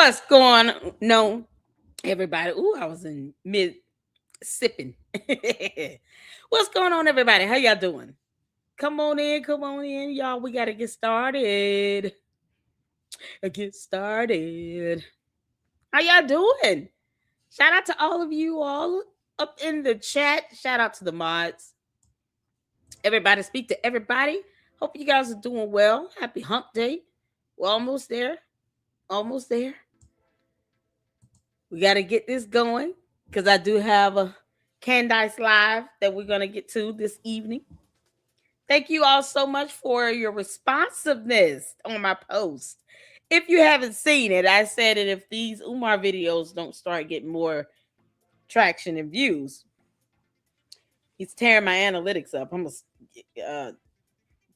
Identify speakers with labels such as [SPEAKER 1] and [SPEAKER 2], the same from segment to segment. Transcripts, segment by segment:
[SPEAKER 1] What's going on, everybody? Ooh, I was in mid sipping. What's going on, everybody? How y'all doing? Come on in, y'all. We gotta get started. Get started. How y'all doing? Shout out to all of you all up in the chat. Shout out to the mods. Everybody, speak to everybody. Hope you guys are doing well. Happy hump day. We're almost there. Almost there. We got to get this going because I do have a Candice Live that we're going to get to this evening. Thank you all so much for your responsiveness on my post. If you haven't seen it, I said that if these Umar videos don't start getting more traction and views, he's tearing my analytics up. I'm going to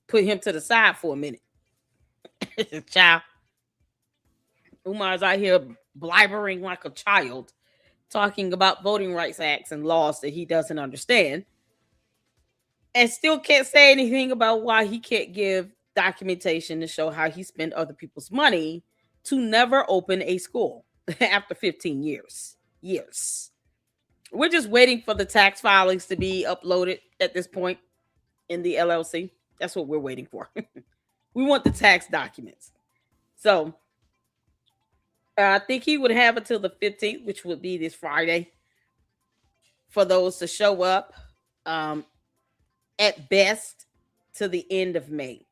[SPEAKER 1] put him to the side for a minute. Child. Umar's out here blabbering like a child, talking about voting rights acts and laws that he doesn't understand, and still can't say anything about why he can't give documentation to show how he spent other people's money to never open a school after 15 years. We're just waiting for the tax filings to be uploaded at this point in the LLC. That's what we're waiting for. We want the tax documents. So I think he would have until the 15th, which would be this Friday, for those to show up, at best to the end of May.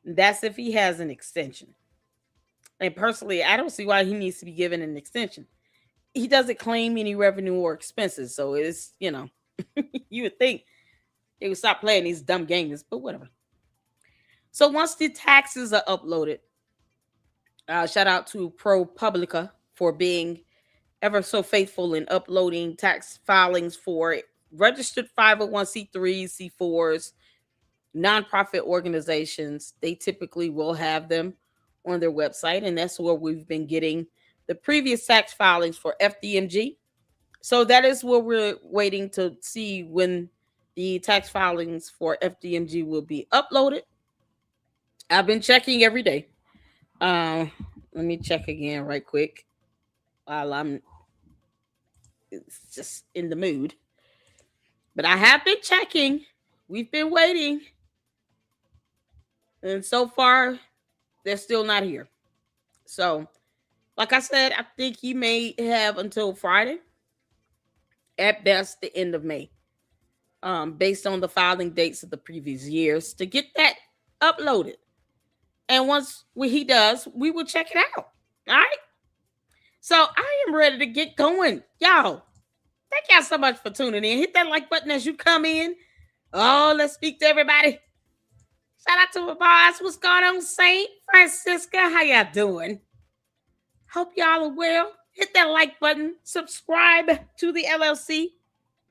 [SPEAKER 1] That's if he has an extension. And personally, I don't see why he needs to be given an extension. He doesn't claim any revenue or expenses. So it's, you would think they would stop playing these dumb games, but whatever. So once the taxes are uploaded, shout out to ProPublica for being ever so faithful in uploading tax filings for registered 501c3s, C4s, nonprofit organizations. They typically will have them on their website, and that's where we've been getting the previous tax filings for FDMG. So that is where we're waiting to see when the tax filings for FDMG will be uploaded. I've been checking every day. Let me check again right quick while I'm just in the mood. But I have been checking. We've been waiting. And so far, they're still not here. So, like I said, I think he may have until Friday, at best the end of May, based on the filing dates of the previous years, to get that uploaded. And once he does, we will check it out. All right? So I am ready to get going. Y'all, thank y'all so much for tuning in. Hit that like button as you come in. Oh, let's speak to everybody. Shout out to my boss. What's going on, Saint Francisca? How y'all doing? Hope y'all are well. Hit that like button. Subscribe to the LLC.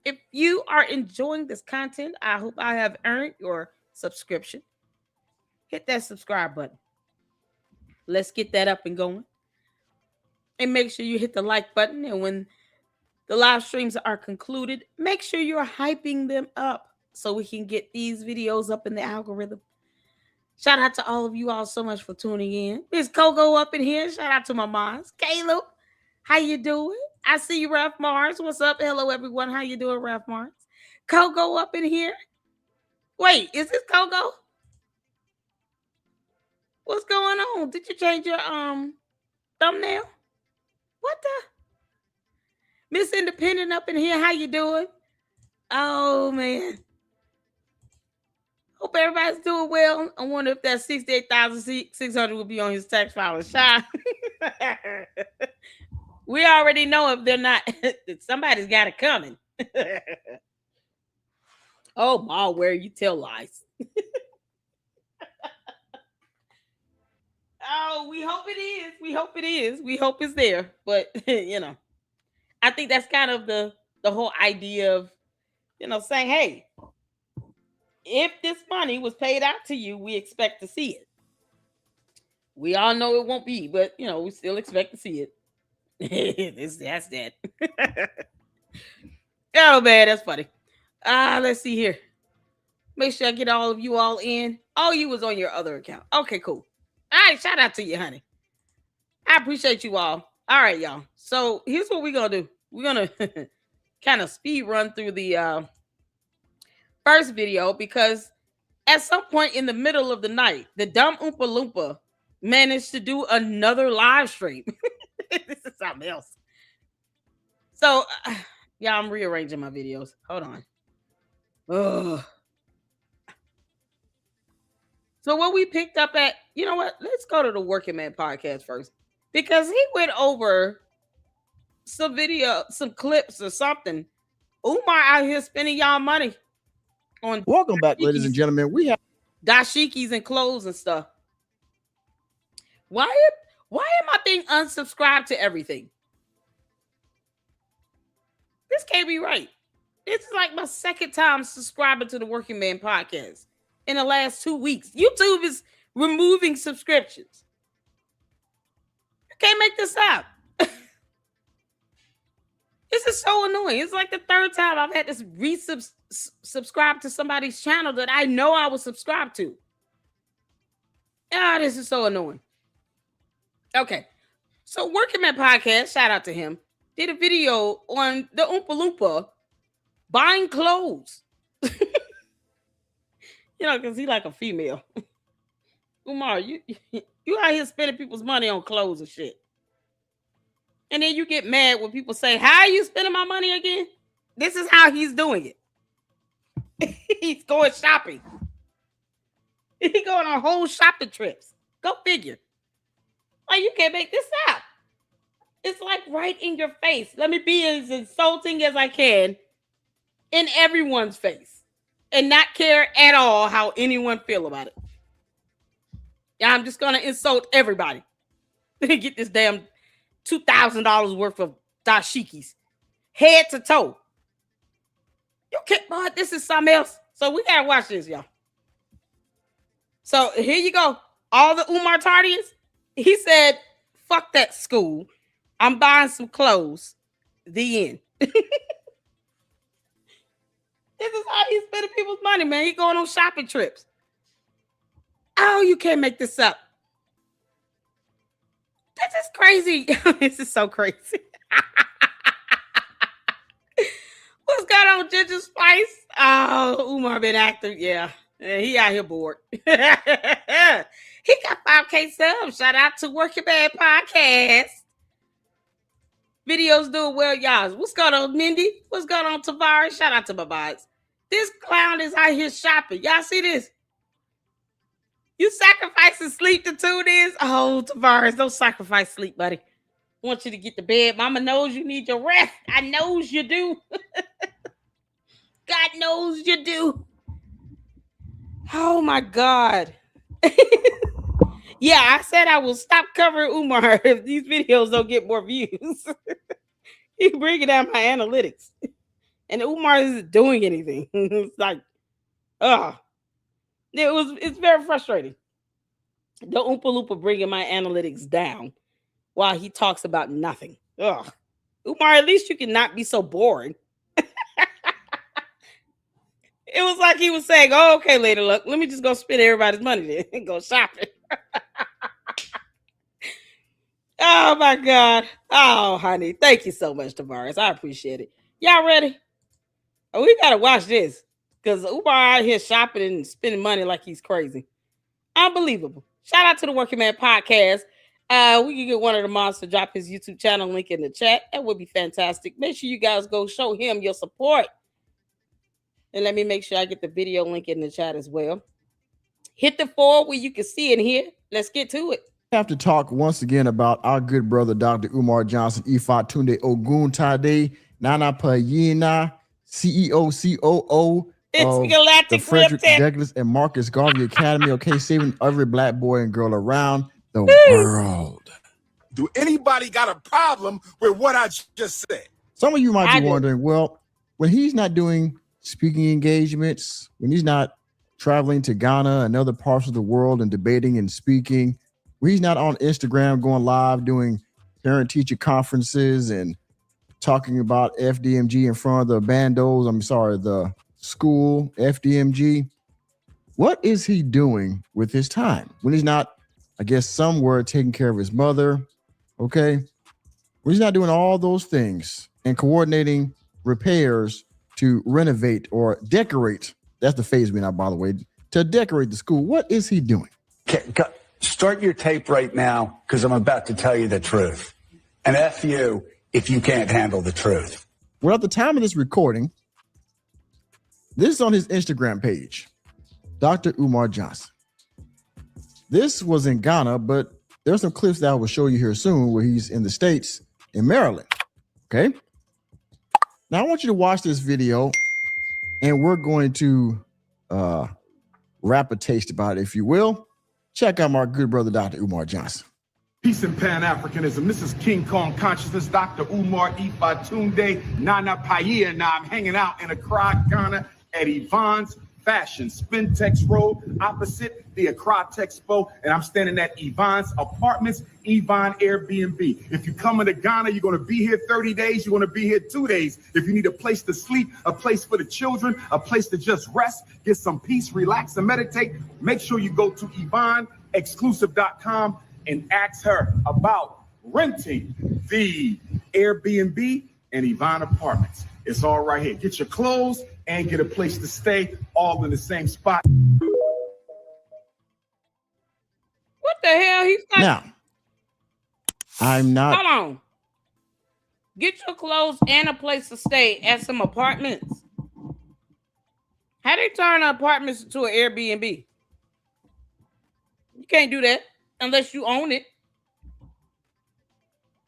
[SPEAKER 1] If you are enjoying this content, I hope I have earned your subscription. Hit that subscribe button. Let's get that up and going. And make sure you hit the like button. And when the live streams are concluded, make sure you're hyping them up so we can get these videos up in the algorithm. Shout out to all of you all so much for tuning in. Miss COGO up in here. Shout out to my moms. Caleb, how you doing? I see you, Ralph Mars. What's up? Hello, everyone. How you doing, Ralph Mars? COGO up in here. Wait, is this COGO? What's going on? Did you change your thumbnail? What the? Miss Independent up in here. How you doing? Oh, man. Hope everybody's doing well. I wonder if that 68,600 will be on his tax filing. Shy. We already know if they're not. Somebody's got it coming. Oh, Ma, where you tell lies. Oh, we hope it is. We hope it is. We hope it's there. But, I think that's kind of the whole idea of, saying, hey, if this money was paid out to you, we expect to see it. We all know it won't be, but, we still expect to see it. That's that. Oh, man, that's funny. Let's see here. Make sure I get all of you all in. Oh, you was on your other account. Okay, cool. All right, shout out to you, honey. I appreciate you all. All right, y'all. So here's what we're gonna do. We're gonna kind of speed run through the first video because at some point in the middle of the night, the dumb Oompa Loompa managed to do another live stream. This is something else. So, yeah, I'm rearranging my videos. Hold on. Ugh. So what we picked up at, you know what? Let's go to the Working Man podcast first because he went over some video, some clips or something. Umar out here spending y'all money on
[SPEAKER 2] welcome back, ladies and gentlemen. We have
[SPEAKER 1] dashikis and clothes and stuff. Why am I being unsubscribed to everything? This can't be right. This is like my second time subscribing to the Working Man podcast in the last 2 weeks. YouTube is removing subscriptions. You can't make this up. This is so annoying. It's like the third time I've had to subscribe to somebody's channel that I know I was subscribed to. This is so annoying. Okay. So Working Man Podcast, shout out to him, did a video on the Oompa Loompa buying clothes. Because he like a female. Umar, you out here spending people's money on clothes and shit. And then you get mad when people say, how are you spending my money again? This is how he's doing it. He's going shopping. He's going on whole shopping trips. Go figure. Like, you can't make this up. It's like right in your face. Let me be as insulting as I can in everyone's face and not care at all how anyone feel about it. Yeah, I'm just going to insult everybody. Get this damn $2,000 worth of dashikis, head to toe. You can't, boy, this is something else. So we gotta watch this, y'all. So here you go. All the Umar Tardians, he said, fuck that school. I'm buying some clothes. The end. This is how he's spending people's money, man. He going on shopping trips. Oh, you can't make this up. This is crazy. This is so crazy. What's going on, Ginger Spice? Oh, Umar been active. Yeah, he out here bored. He got 5K subs. Shout out to Working Man Podcast. Videos doing well, y'all. What's going on, Mindy? What's going on, Tavares? Shout out to my vibes. This clown is out here shopping. Y'all see this? You sacrificing sleep to tune in? Oh, Tavares, don't sacrifice sleep, buddy. I want you to get to bed. Mama knows you need your rest. I knows you do. God knows you do. Oh, my God. Yeah, I said I will stop covering Umar if these videos don't get more views. He's bringing down my analytics. And Umar isn't doing anything. It's like, it's very frustrating. The Oompa Loompa bringing my analytics down while he talks about nothing. Ugh. Umar, at least you can not be so boring. It was like he was saying, oh, okay, Lady Luck, let me just go spend everybody's money then and go shopping. Oh, my God. Oh, honey. Thank you so much, Tavares. I appreciate it. Y'all ready? Oh, we got to watch this because Umar out here shopping and spending money like he's crazy. Unbelievable. Shout out to the Working Man Podcast. We can get one of the moms to drop his YouTube channel link in the chat. That would be fantastic. Make sure you guys go show him your support. And let me make sure I get the video link in the chat as well. Hit the forward where you can see it here. Let's get to it.
[SPEAKER 2] We have to talk once again about our good brother, Dr. Umar Johnson, Ifatunde Oguntade, Nana Payina, CEO, COO.
[SPEAKER 1] It's Galactic
[SPEAKER 2] the Frederick Douglass and Marcus Garvey Academy, okay, saving every black boy and girl around the world.
[SPEAKER 3] Do anybody got a problem with what I just said?
[SPEAKER 2] Some of you might be wondering, well, when he's not doing speaking engagements, when he's not traveling to Ghana and other parts of the world and debating and speaking, when he's not on Instagram going live doing parent-teacher conferences and talking about FDMG in front of the the school, FDMG. What is he doing with his time when he's not, I guess, somewhere taking care of his mother? Okay. When he's not doing all those things and coordinating repairs to renovate or decorate, that's the phase we're not, by the way, to decorate the school, what is he doing?
[SPEAKER 4] Start your tape right now, because I'm about to tell you the truth. And F you if you can't handle the truth.
[SPEAKER 2] Well, at the time of this recording, this is on his Instagram page, Dr. Umar Johnson. This was in Ghana, but there's some clips that I will show you here soon where he's in the States, in Maryland. Okay. Now I want you to watch this video, and we're going to rap a taste about it, if you will. Check out my good brother, Dr. Umar Johnson.
[SPEAKER 3] Peace and Pan-Africanism. This is King Kong Consciousness, Dr. Umar Ifatunde, Nana Paia. Now I'm hanging out in Accra, Ghana at Yvonne's Fashion Spintex Road, opposite the Accra Expo, and I'm standing at Yvonne's Apartments, Yvonne Airbnb. If you're coming to Ghana, you're going to be here 30 days, you're going to be here 2 days. If you need a place to sleep, a place for the children, a place to just rest, get some peace, relax, and meditate, make sure you go to YvonneExclusive.com and ask her about renting the Airbnb and Yvonne Apartments. It's all right here. Get your clothes and get a place to stay, all in the same spot.
[SPEAKER 1] What the hell? He's like,
[SPEAKER 2] now, I'm not.
[SPEAKER 1] Hold on. Get your clothes and a place to stay at some apartments. How they turn apartments into an Airbnb? You can't do that unless you own it.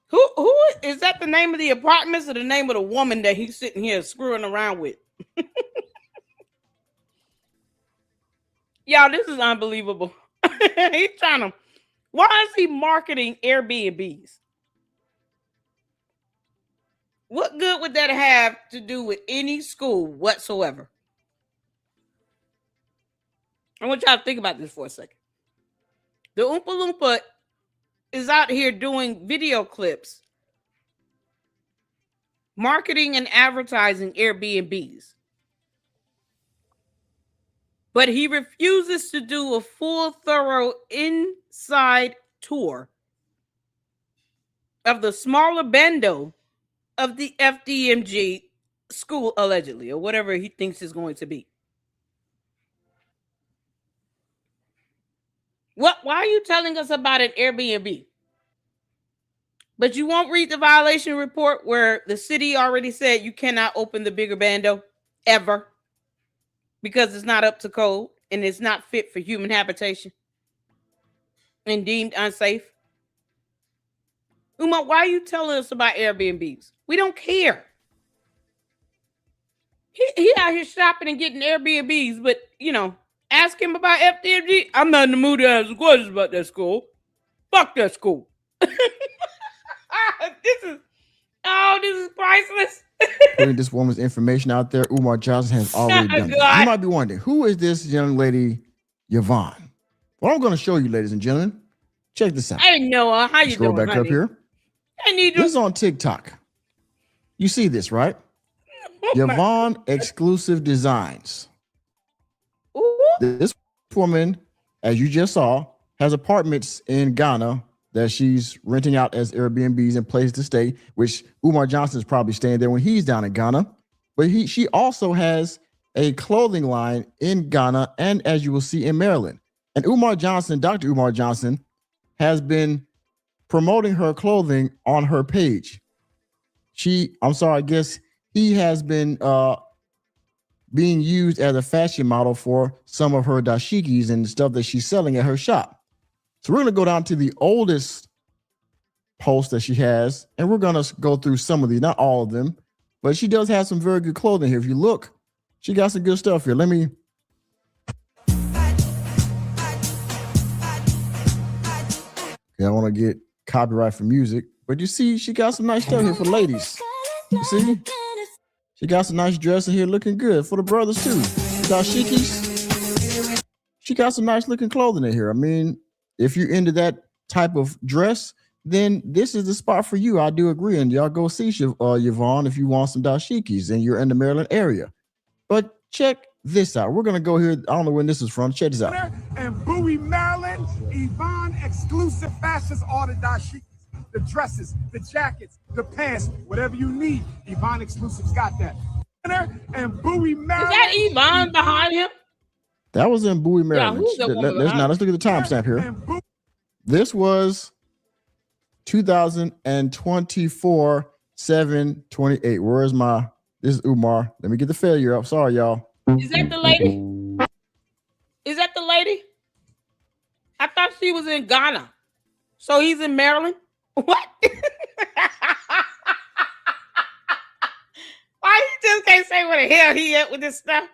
[SPEAKER 1] Who is that? The name of the apartments or the name of the woman that he's sitting here screwing around with? Y'all, this is unbelievable. He's trying to. Why is he marketing Airbnbs? What good would that have to do with any school whatsoever? I want y'all to think about this for a second. The Oompa Loompa is out here doing video clips, marketing and advertising Airbnbs. But he refuses to do a full, thorough inside tour of the smaller bando of the FDMG school, allegedly, or whatever he thinks is going to be. Why are you telling us about an Airbnb? But you won't read the violation report where the city already said you cannot open the bigger bando ever because it's not up to code and it's not fit for human habitation and deemed unsafe. Umar, why are you telling us about Airbnbs? We don't care. He out here shopping and getting Airbnbs, but, you know, ask him about FDMG. I'm not in the mood to answer questions about that school. Fuck that school. This is priceless.
[SPEAKER 2] Putting this woman's information out there, Umar Johnson has already done it. You might be wondering, who is this young lady, Yvonne? Well, I'm going to show you, ladies and gentlemen. Check this out.
[SPEAKER 1] Hey, Noah, how you
[SPEAKER 2] Scroll
[SPEAKER 1] doing,
[SPEAKER 2] back
[SPEAKER 1] honey?
[SPEAKER 2] up here.
[SPEAKER 1] I need
[SPEAKER 2] This is on TikTok. You see this, right? Yvonne Exclusive Designs.
[SPEAKER 1] Ooh.
[SPEAKER 2] This woman, as you just saw, has apartments in Ghana that she's renting out as Airbnbs and places to stay, which Umar Johnson is probably staying there when he's down in Ghana. But she also has a clothing line in Ghana and, as you will see, in Maryland. And Umar Johnson, Dr. Umar Johnson, has been promoting her clothing on her page. I guess he has been being used as a fashion model for some of her dashikis and stuff that she's selling at her shop. So we're going to go down to the oldest post that she has, and we're going to go through some of these, not all of them, but she does have some very good clothing here. If you look, she got some good stuff here. I want to get copyright for music, but you see, she got some nice stuff here for ladies. You see? She got some nice dressing here looking good for the brothers too. Dashikis. She got some nice looking clothing in here. I mean, if you're into that type of dress, then this is the spot for you. I do agree. And y'all go see Yvonne if you want some dashikis and you're in the Maryland area. But check this out. We're going to go here. I don't know when this is from. Check this out.
[SPEAKER 3] And Bowie, Maryland, Yvonne Exclusive Fashions, all the dashikis. the dresses, the jackets, the pants, whatever you need. Yvonne Exclusives got that. And Bowie Maryland.
[SPEAKER 1] Is that Yvonne behind him?
[SPEAKER 2] That was in Bowie, Maryland.
[SPEAKER 1] who's the woman behind
[SPEAKER 2] Let's look at the timestamp here. This was 2024, 7/28. Where's my? This is Umar. Let me get the failure up. Sorry, y'all.
[SPEAKER 1] Is that the lady? Is that the lady? I thought she was in Ghana. So he's in Maryland? What? Why he just can't say where the hell he at with this stuff?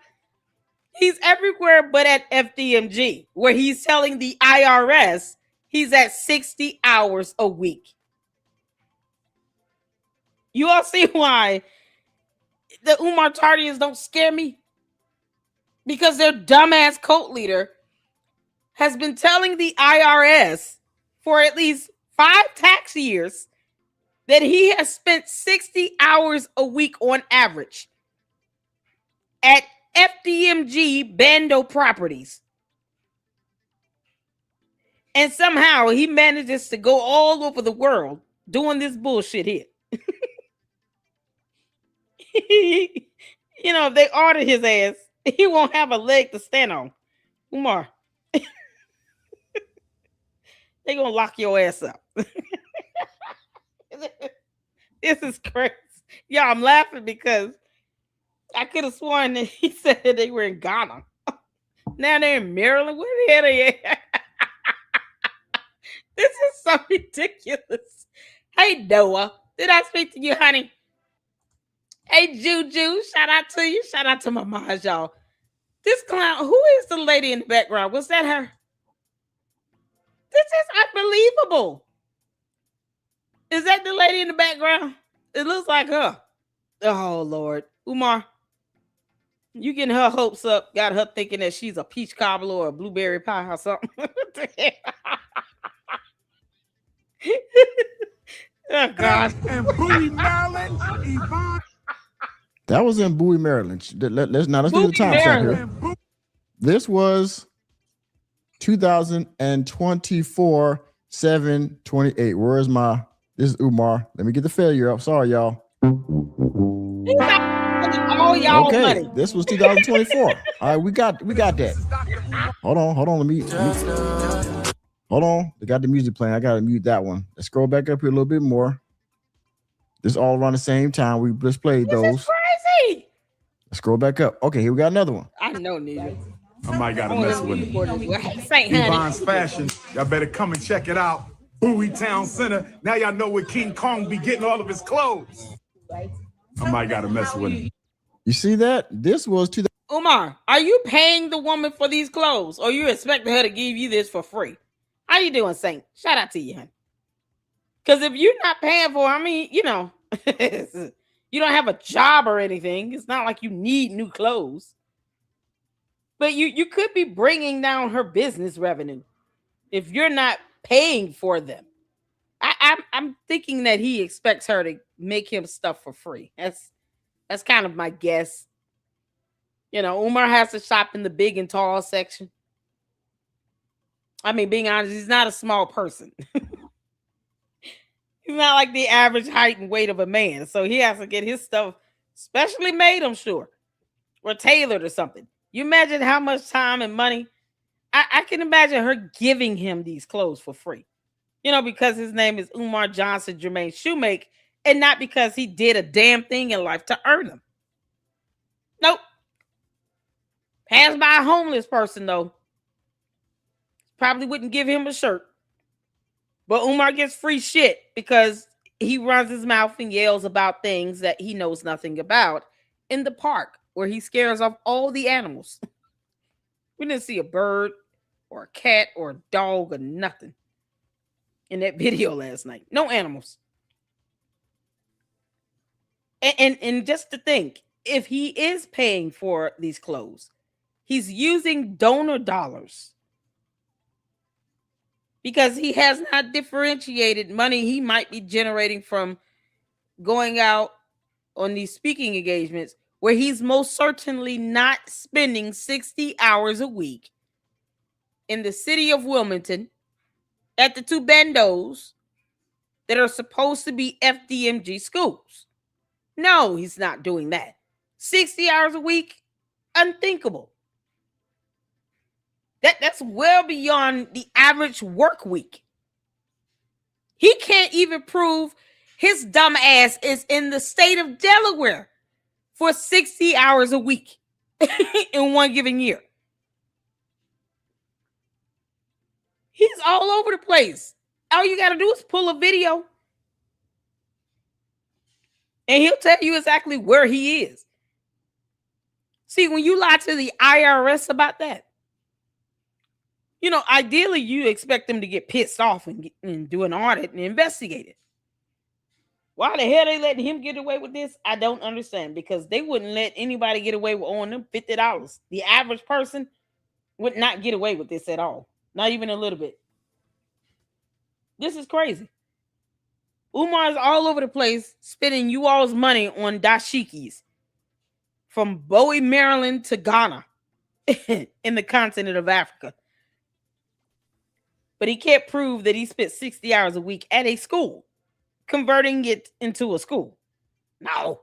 [SPEAKER 1] He's everywhere but at FDMG, where he's telling the IRS he's at 60 hours a week. You all see why the Umar Tardians don't scare me? Because their dumbass cult leader has been telling the IRS for at least 5 tax years that he has spent 60 hours a week on average at FDMG Bando properties. And somehow he manages to go all over the world doing this bullshit here. You know, if they order his ass, he won't have a leg to stand on. Umar. They're going to lock your ass up. This is crazy. Yeah, I'm laughing because I could have sworn that he said that they were in Ghana. Now they're in Maryland. Where the hell are they at? This is so ridiculous. Hey, Noah. Did I speak to you, honey? Hey, Juju. Shout out to you. Shout out to my mom, y'all. This clown, who is the lady in the background? Was that her? This is unbelievable. Is that the lady in the background? It looks like her. Oh, Lord. Umar, you getting her hopes up, got her thinking that she's a peach cobbler or a blueberry pie or something. Oh, God.
[SPEAKER 3] And Bowie, Maryland, Yvonne.
[SPEAKER 2] That was in Bowie, Maryland. Let's look at the timestamp here. This was 2024, 7/28. Where's my? This is Umar. Let me get the failure up. Sorry, y'all.
[SPEAKER 1] All y'all
[SPEAKER 2] okay,
[SPEAKER 1] money.
[SPEAKER 2] This was 2024. All right, we got that. Hold on. Let me hold on. They got the music playing. I gotta mute that one. Let's scroll back up here a little bit more. This all around the same time. We just played those.
[SPEAKER 1] This is crazy.
[SPEAKER 2] Let's scroll back up. Okay, here we got another one.
[SPEAKER 1] I know, nigga.
[SPEAKER 3] I might gotta mess with it.
[SPEAKER 1] Yvonne's
[SPEAKER 3] Fashion. Y'all better come and check it out. Bowie Town Center. Now y'all know where King Kong be getting all of his clothes. I might gotta mess with it.
[SPEAKER 2] You see that? This was 2000.
[SPEAKER 1] Umar, are you paying the woman for these clothes, or you expecting her to give you this for free? How you doing, Saint? Shout out to you, honey. Because if you're not paying for, I mean, you know, you don't have a job or anything. It's not like you need new clothes. But you could be bringing down her business revenue if you're not paying for them. I'm thinking that he expects her to make him stuff for free. That's kind of my guess. You know, Umar has to shop in the big and tall section. I mean, being honest, he's not a small person. He's not like the average height and weight of a man. So he has to get his stuff specially made, I'm sure, or tailored or something. You imagine how much time and money. I can imagine her giving him these clothes for free. You know, because his name is Umar Johnson Jermaine Shoemake, and not because he did a damn thing in life to earn them. Nope. Passed by a homeless person, though. Probably wouldn't give him a shirt. But Umar gets free shit because he runs his mouth and yells about things that he knows nothing about in the park where he scares off all the animals. We didn't see a bird or a cat or a dog or nothing in that video last night. No animals. And just to think, if he is paying for these clothes, he's using donor dollars because he has not differentiated money he might be generating from going out on these speaking engagements where he's most certainly not spending 60 hours a week in the city of Wilmington at the two bandos that are supposed to be FDMG schools. No, he's not doing that. 60 hours a week, unthinkable. That's well beyond the average work week. He can't even prove his dumb ass is in the state of Delaware for 60 hours a week in one given year. He's all over the place. All you got to do is pull a video and he'll tell you exactly where he is. See, when you lie to the IRS about that, you know, ideally you expect them to get pissed off and do an audit and investigate it. Why the hell they letting him get away with this? I don't understand, because they wouldn't let anybody get away with owing them $50. The average person would not get away with this at all. Not even a little bit. This is crazy. Umar is all over the place spending you all's money on dashikis from Bowie, Maryland to Ghana in the continent of Africa. But he can't prove that he spent 60 hours a week at a school, converting it into a school. No.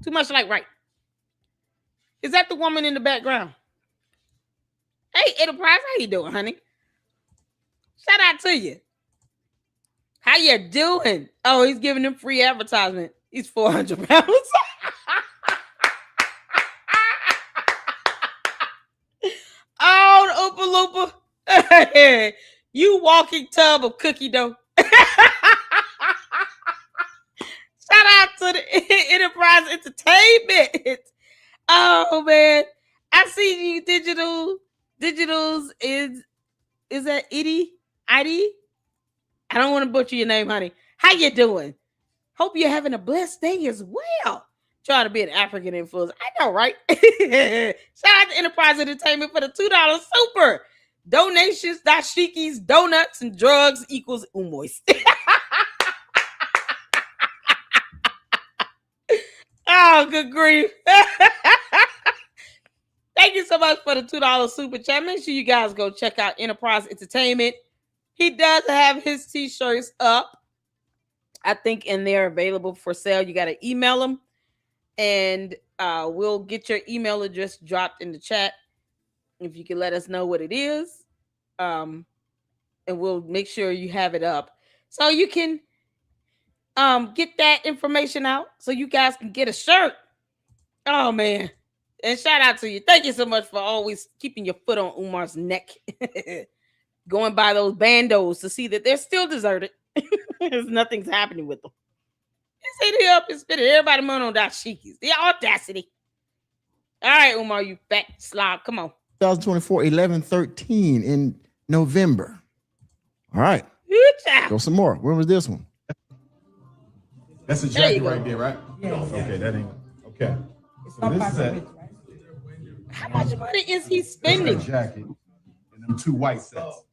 [SPEAKER 1] Too much like right. Is that the woman in the background? Hey, Enterprise, how you doing, honey? Shout out to you. How you doing? Oh, he's giving them free advertisement. He's 400 pounds. Oh, the Oopa Loompa. You walking tub of cookie dough. Shout out to the Enterprise Entertainment. Oh man, I see you. Digitals is that Edie? I don't want to butcher your name, honey. How you doing? Hope you're having a blessed day as well. Trying to be an African influencer. I know, right? Shout out to Enterprise Entertainment for the $2 super. Donations, dashikis, donuts, and drugs equals umoist. Oh, good grief. Thank you so much for the $2 super chat. Make sure you guys go check out Enterprise Entertainment. He does have his t-shirts up, I think, and they're available for sale. You got to email them, and we'll get your email address dropped in the chat if you can let us know what it is, and we'll make sure you have it up so you can get that information out so you guys can get a shirt. Oh man, and shout out to you. Thank you so much for always keeping your foot on Umar's neck. Going by those bandos to see that they're still deserted. Nothing's happening with them. He's hitting up and spitting everybody money on dashikis. The audacity. All right, Umar, you fat slob. Come on.
[SPEAKER 2] 2024, 11/13 in November. All right.
[SPEAKER 1] Good job.
[SPEAKER 2] Go some more. When was this one?
[SPEAKER 3] That's a jacket right there, right? Yeah. Okay, that ain't okay. So this is a,
[SPEAKER 1] how much money is he spending?
[SPEAKER 3] This is a jacket and them two white sets.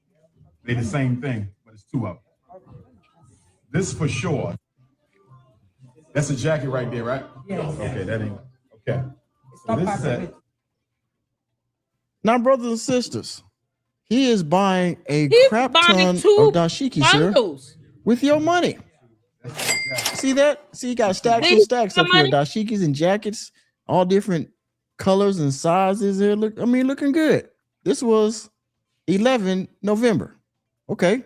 [SPEAKER 3] They the same thing, but it's two of them. This for sure. That's a jacket right there, right? Yeah. Okay, that ain't okay. So this is a,
[SPEAKER 2] now, brothers and sisters, he is buying a crap ton of dashiki, sir, with your money. See that? See, you got stacks and stacks up here. Dashikis and jackets, all different colors and sizes. Here, look, I mean, looking good. This was 11 November. Okay,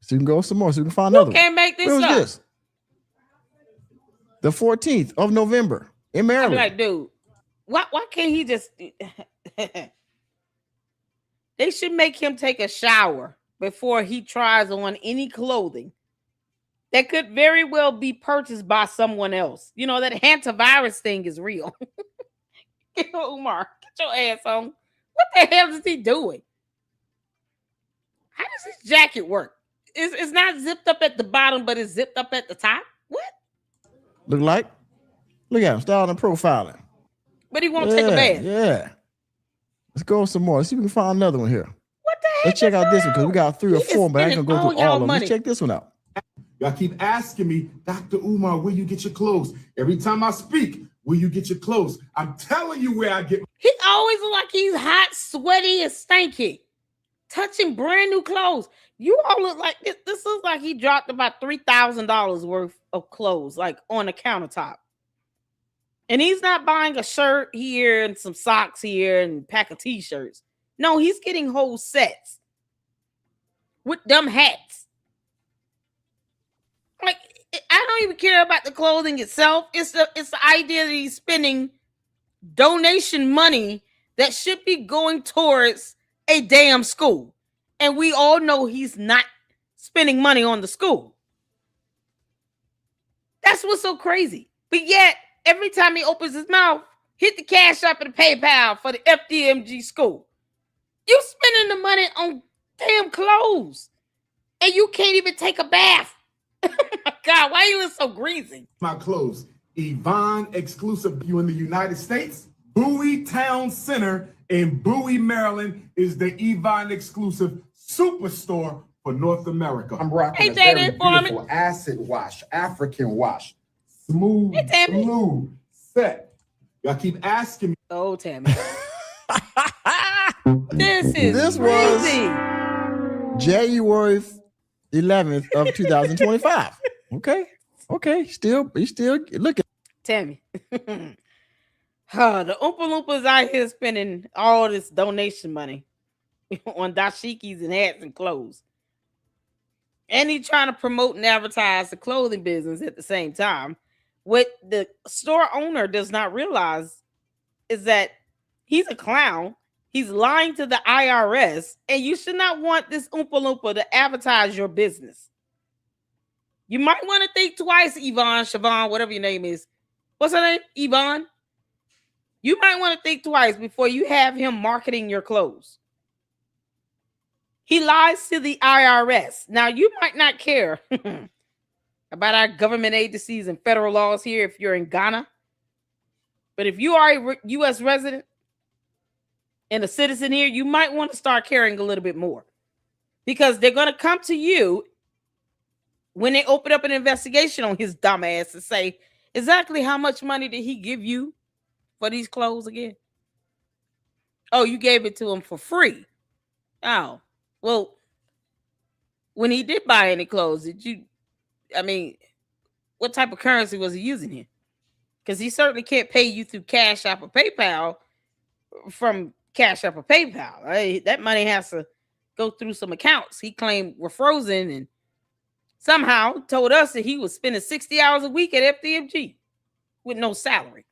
[SPEAKER 2] so you can go some more. So you can find another.
[SPEAKER 1] Can't make this
[SPEAKER 2] up.
[SPEAKER 1] When was this?
[SPEAKER 2] The 14th of November in Maryland.
[SPEAKER 1] I'm like, dude, why can't he just? They should make him take a shower before he tries on any clothing that could very well be purchased by someone else. You know, that hantavirus thing is real. Umar, get your ass on. What the hell is he doing? How does this jacket work? It's not zipped up at the bottom, but it's zipped up at the top? What?
[SPEAKER 2] Look at him, styling and profiling.
[SPEAKER 1] But he won't take a bath.
[SPEAKER 2] Yeah. Let's go some more. Let's see if we can find another one here.
[SPEAKER 1] What the heck?
[SPEAKER 2] Let's check out this one because we got 3 or 4, but I ain't gonna go through all of them. Let's check this one out.
[SPEAKER 3] y'all keep asking me, Dr. Umar, where you get your clothes? Every time I speak, where you get your clothes? I'm telling you where I get.
[SPEAKER 1] He always look like he's hot, sweaty, and stanky. touching brand new clothes. You all look like this. This looks like he dropped about $3,000 worth of clothes, like on the countertop. And he's not buying a shirt here and some socks here and a pack of t-shirts. No, he's getting whole sets with dumb hats. Like, I don't even care about the clothing itself. It's the idea that he's spending donation money that should be going towards a damn school. And we all know he's not spending money on the school. That's what's so crazy. But yet, every time he opens his mouth, hit the Cash App and the PayPal for the FDMG school. You spending the money on damn clothes. And you can't even take a bath. Oh my God, why you look so greasy?
[SPEAKER 3] My clothes. Yvonne exclusive. You in the United States? Bowie Town Center in Bowie, Maryland is the Yvonne exclusive superstore for North America. I'm rocking a very beautiful acid wash, African wash, smooth blue set. Y'all keep asking me.
[SPEAKER 1] Oh, Tammy. This crazy.
[SPEAKER 2] Was January 11th of 2025. Okay. Still look at
[SPEAKER 1] Tammy. The Oompa Loompas out here spending all this donation money on dashikis and hats and clothes. And he's trying to promote and advertise the clothing business at the same time. What the store owner does not realize is that he's a clown. He's lying to the IRS, and you should not want this Oompa Loompa to advertise your business. You might want to think twice, Yvonne, Siobhan, whatever your name is. What's her name? Yvonne? You might want to think twice before you have him marketing your clothes. He lies to the IRS. Now, you might not care about our government agencies and federal laws here if you're in Ghana. But if you are a U.S. resident and a citizen here, you might want to start caring a little bit more. Because they're going to come to you when they open up an investigation on his dumb ass and say, exactly how much money did he give you for these clothes again? Oh, you gave it to him for free. Oh, well, when he did buy any clothes, what type of currency was he using here? Because he certainly can't pay you through Cash App or PayPal from Cash App or PayPal. Right? That money has to go through some accounts he claimed were frozen, and somehow told us that he was spending 60 hours a week at FDMG with no salary.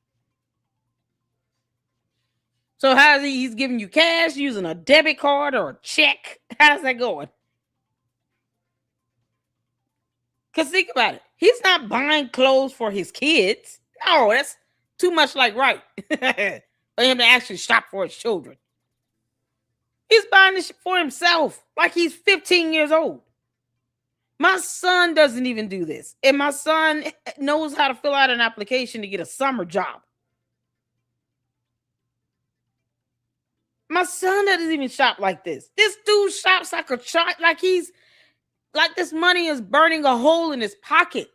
[SPEAKER 1] So how's he's giving you cash using a debit card or a check? How's that going? Because think about it. He's not buying clothes for his kids. No, that's too much like right. For him to actually shop for his children. He's buying this shit for himself like he's 15 years old. My son doesn't even do this. And my son knows how to fill out an application to get a summer job. My son doesn't even shop like this. This dude shops like a child, like this money is burning a hole in his pocket.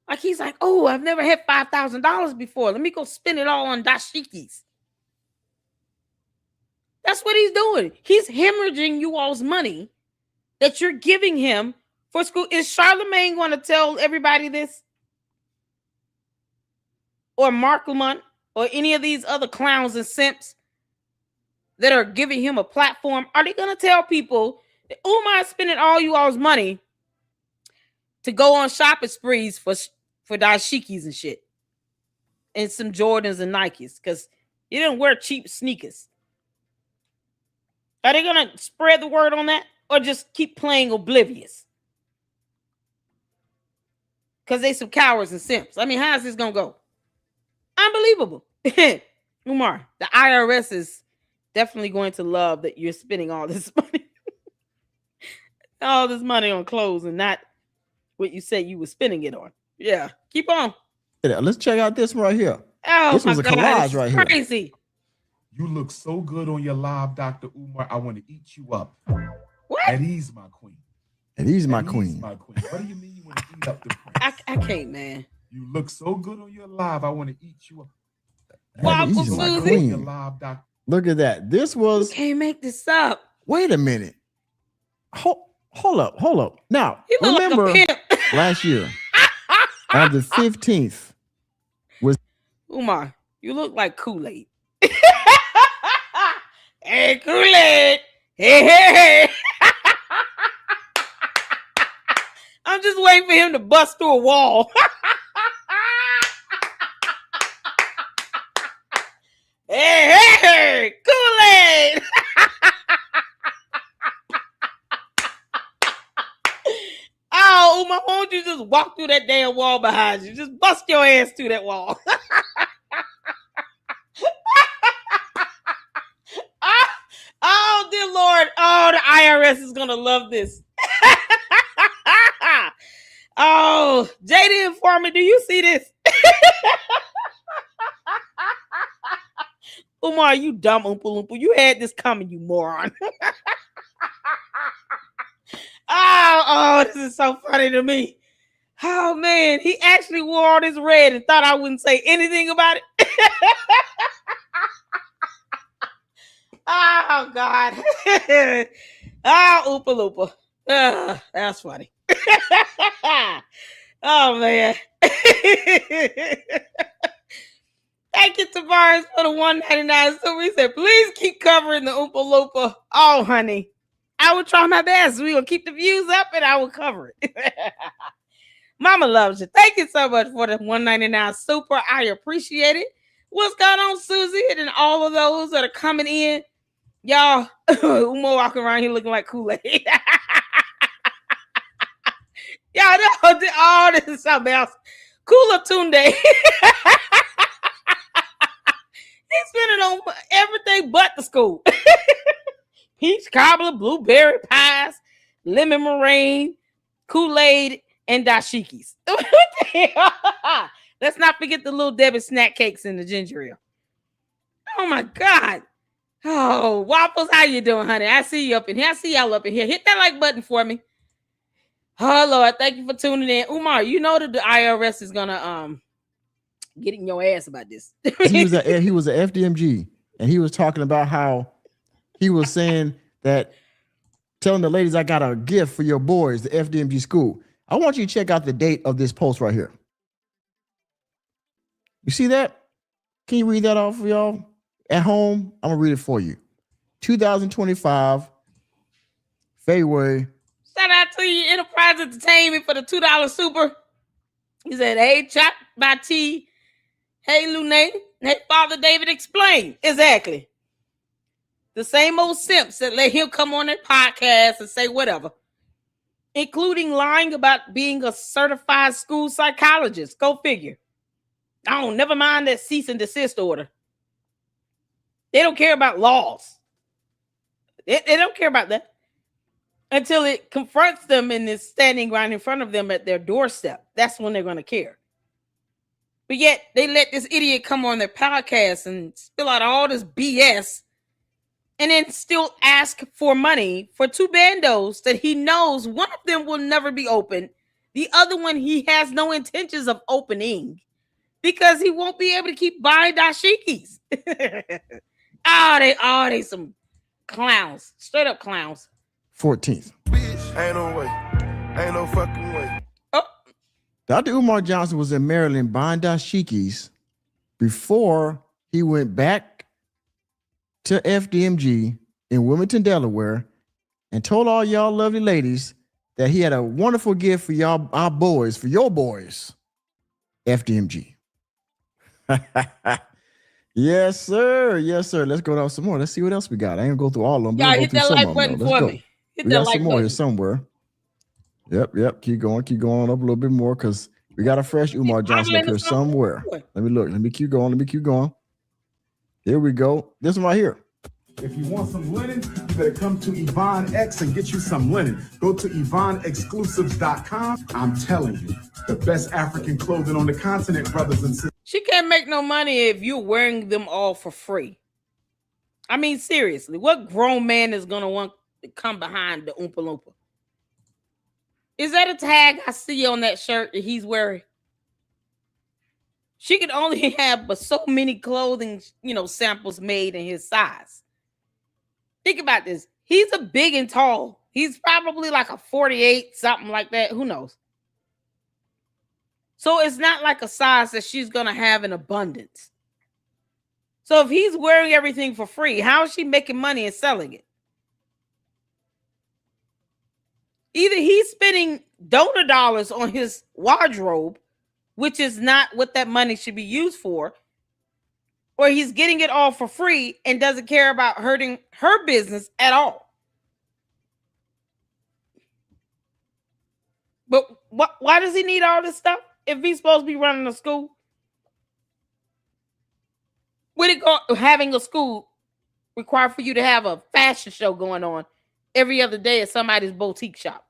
[SPEAKER 1] Like he's like, oh, I've never had $5,000 before. Let me go spend it all on dashikis. That's what he's doing. He's hemorrhaging you all's money that you're giving him for school. Is Charlemagne going to tell everybody this? Or Mark Lamont? Or any of these other clowns and simps that are giving him a platform? Are they going to tell people that Umar is spending all you all's money to go on shopping sprees for dashikis and shit? And some Jordans and Nikes. Because you didn't wear cheap sneakers. Are they going to spread the word on that? Or just keep playing oblivious? Because they some cowards and simps. I mean, how's this going to go? Unbelievable. Umar, the IRS is definitely going to love that you're spending all this money. All this money on clothes and not what you said you were spending it on. Yeah. Keep on.
[SPEAKER 2] Let's check out this one right here.
[SPEAKER 1] Oh,
[SPEAKER 2] this was a collage right here.
[SPEAKER 1] Crazy.
[SPEAKER 3] You look so good on your live, Dr. Umar. I want to eat you up.
[SPEAKER 1] What?
[SPEAKER 3] At ease, my queen.
[SPEAKER 2] At ease, my
[SPEAKER 3] At
[SPEAKER 2] queen.
[SPEAKER 3] Ease, my queen. What do you mean you want to eat up the prince?
[SPEAKER 1] I can't, man.
[SPEAKER 3] You look so good on your live. I want to eat you up.
[SPEAKER 1] Wow,
[SPEAKER 2] ease, my queen. Look at that. This was.
[SPEAKER 1] You can't make this up.
[SPEAKER 2] Wait a minute. Hold up. Now,
[SPEAKER 1] You look
[SPEAKER 2] remember
[SPEAKER 1] like a pimp.
[SPEAKER 2] last year on the 15th was
[SPEAKER 1] Umar, you look like Kool-Aid. Hey, Kool-Aid. Hey. I'm just waiting for him to bust through a wall. Hey, Kool-Aid. Oh, Umar, why don't you just walk through that damn wall behind you? Just bust your ass through that wall. Oh, dear Lord. Oh, the IRS is going to love this. Oh, JD Informer, do you see this? Umar, you dumb Oompa Loompa. You had this coming, you moron. Oh, this is so funny to me. Oh, man. He actually wore all this red and thought I wouldn't say anything about it. Oh, God. Oh, Oompa Loompa. That's funny. Oh, man. Thank you, Tavares, for the $1.99. So we said, please keep covering the Oompa Loompa. Oh, honey. I will try my best. We will keep the views up and I will cover it. Mama loves you. Thank you so much for the $1.99 super. I appreciate it. What's going on, Susie? And all of those that are coming in. Y'all, Umar walking around here looking like Kool-Aid. Y'all know, oh, this is something else. Cooler Tunde. He's spending on everything but the school. Peach cobbler, blueberry pies, lemon meringue, Kool-Aid, and dashikis. What the hell? Let's not forget the little Debbie snack cakes and the ginger ale. Oh my God. Oh, Waffles, how you doing, honey? I see you up in here. I see y'all up in here. Hit that like button for me. Oh Lord, thank you for tuning in. Umar, you know that the IRS is gonna get in your ass about this.
[SPEAKER 2] he was a FDMG, and he was talking about how he was saying that, telling the ladies, I got a gift for your boys, the FDMG school. I want you to check out the date of this post right here. You see that? Can you read that off for y'all at home? I'm gonna read it for you. 2025, February.
[SPEAKER 1] Shout out to you, Enterprise Entertainment, for the $2 super. He said, hey, Chop by T. Hey, Lune. Hey, Father David, explain. Exactly. The same old simps that let him come on their podcast and say whatever, including lying about being a certified school psychologist. Go figure. Oh, never mind that cease and desist order. They don't care about laws. They don't care about that until it confronts them and is standing right in front of them at their doorstep. That's when they're going to care. But yet they let this idiot come on their podcast and spill out all this BS and then still ask for money for two bandos that he knows one of them will never be open. The other one he has no intentions of opening because he won't be able to keep buying dashikis. They some clowns. Straight up clowns.
[SPEAKER 2] 14th.
[SPEAKER 5] Ain't no way. Ain't no fucking way.
[SPEAKER 1] Oh.
[SPEAKER 2] Dr. Umar Johnson was in Maryland buying dashikis before he went back to FDMG in Wilmington, Delaware, and told all y'all lovely ladies that he had a wonderful gift for y'all, our boys, for your boys, FDMG. Yes, sir. Yes, sir. Let's go down some more. Let's see what else we got. I ain't gonna go through all of them.
[SPEAKER 1] Y'all hit that like button for me. Hit
[SPEAKER 2] we
[SPEAKER 1] that
[SPEAKER 2] got
[SPEAKER 1] like
[SPEAKER 2] some more
[SPEAKER 1] button
[SPEAKER 2] here somewhere. Yep. Keep going up a little bit more because we got a fresh Umar Johnson up here somewhere. Let me look. Let me keep going. Here we go. This one right here.
[SPEAKER 3] If you want some linen, you better come to Yvonne X and get you some linen. Go to YvonneExclusives.com. I'm telling you, the best African clothing on the continent, brothers and sisters.
[SPEAKER 1] She can't make no money if you're wearing them all for free. I mean, seriously, what grown man is going to want to come behind the Oompa Loompa? Is that a tag I see on that shirt that he's wearing? She could only have but so many clothing, samples made in his size. Think about this. He's a big and tall. He's probably like a 48, something like that. Who knows? So it's not like a size that she's going to have in abundance. So if he's wearing everything for free, how is she making money and selling it? Either he's spending donor dollars on his wardrobe, which is not what that money should be used for, or he's getting it all for free and doesn't care about hurting her business at all. But why does he need all this stuff if he's supposed to be running a school? Would it go having a school require for you to have a fashion show going on every other day at somebody's boutique shop?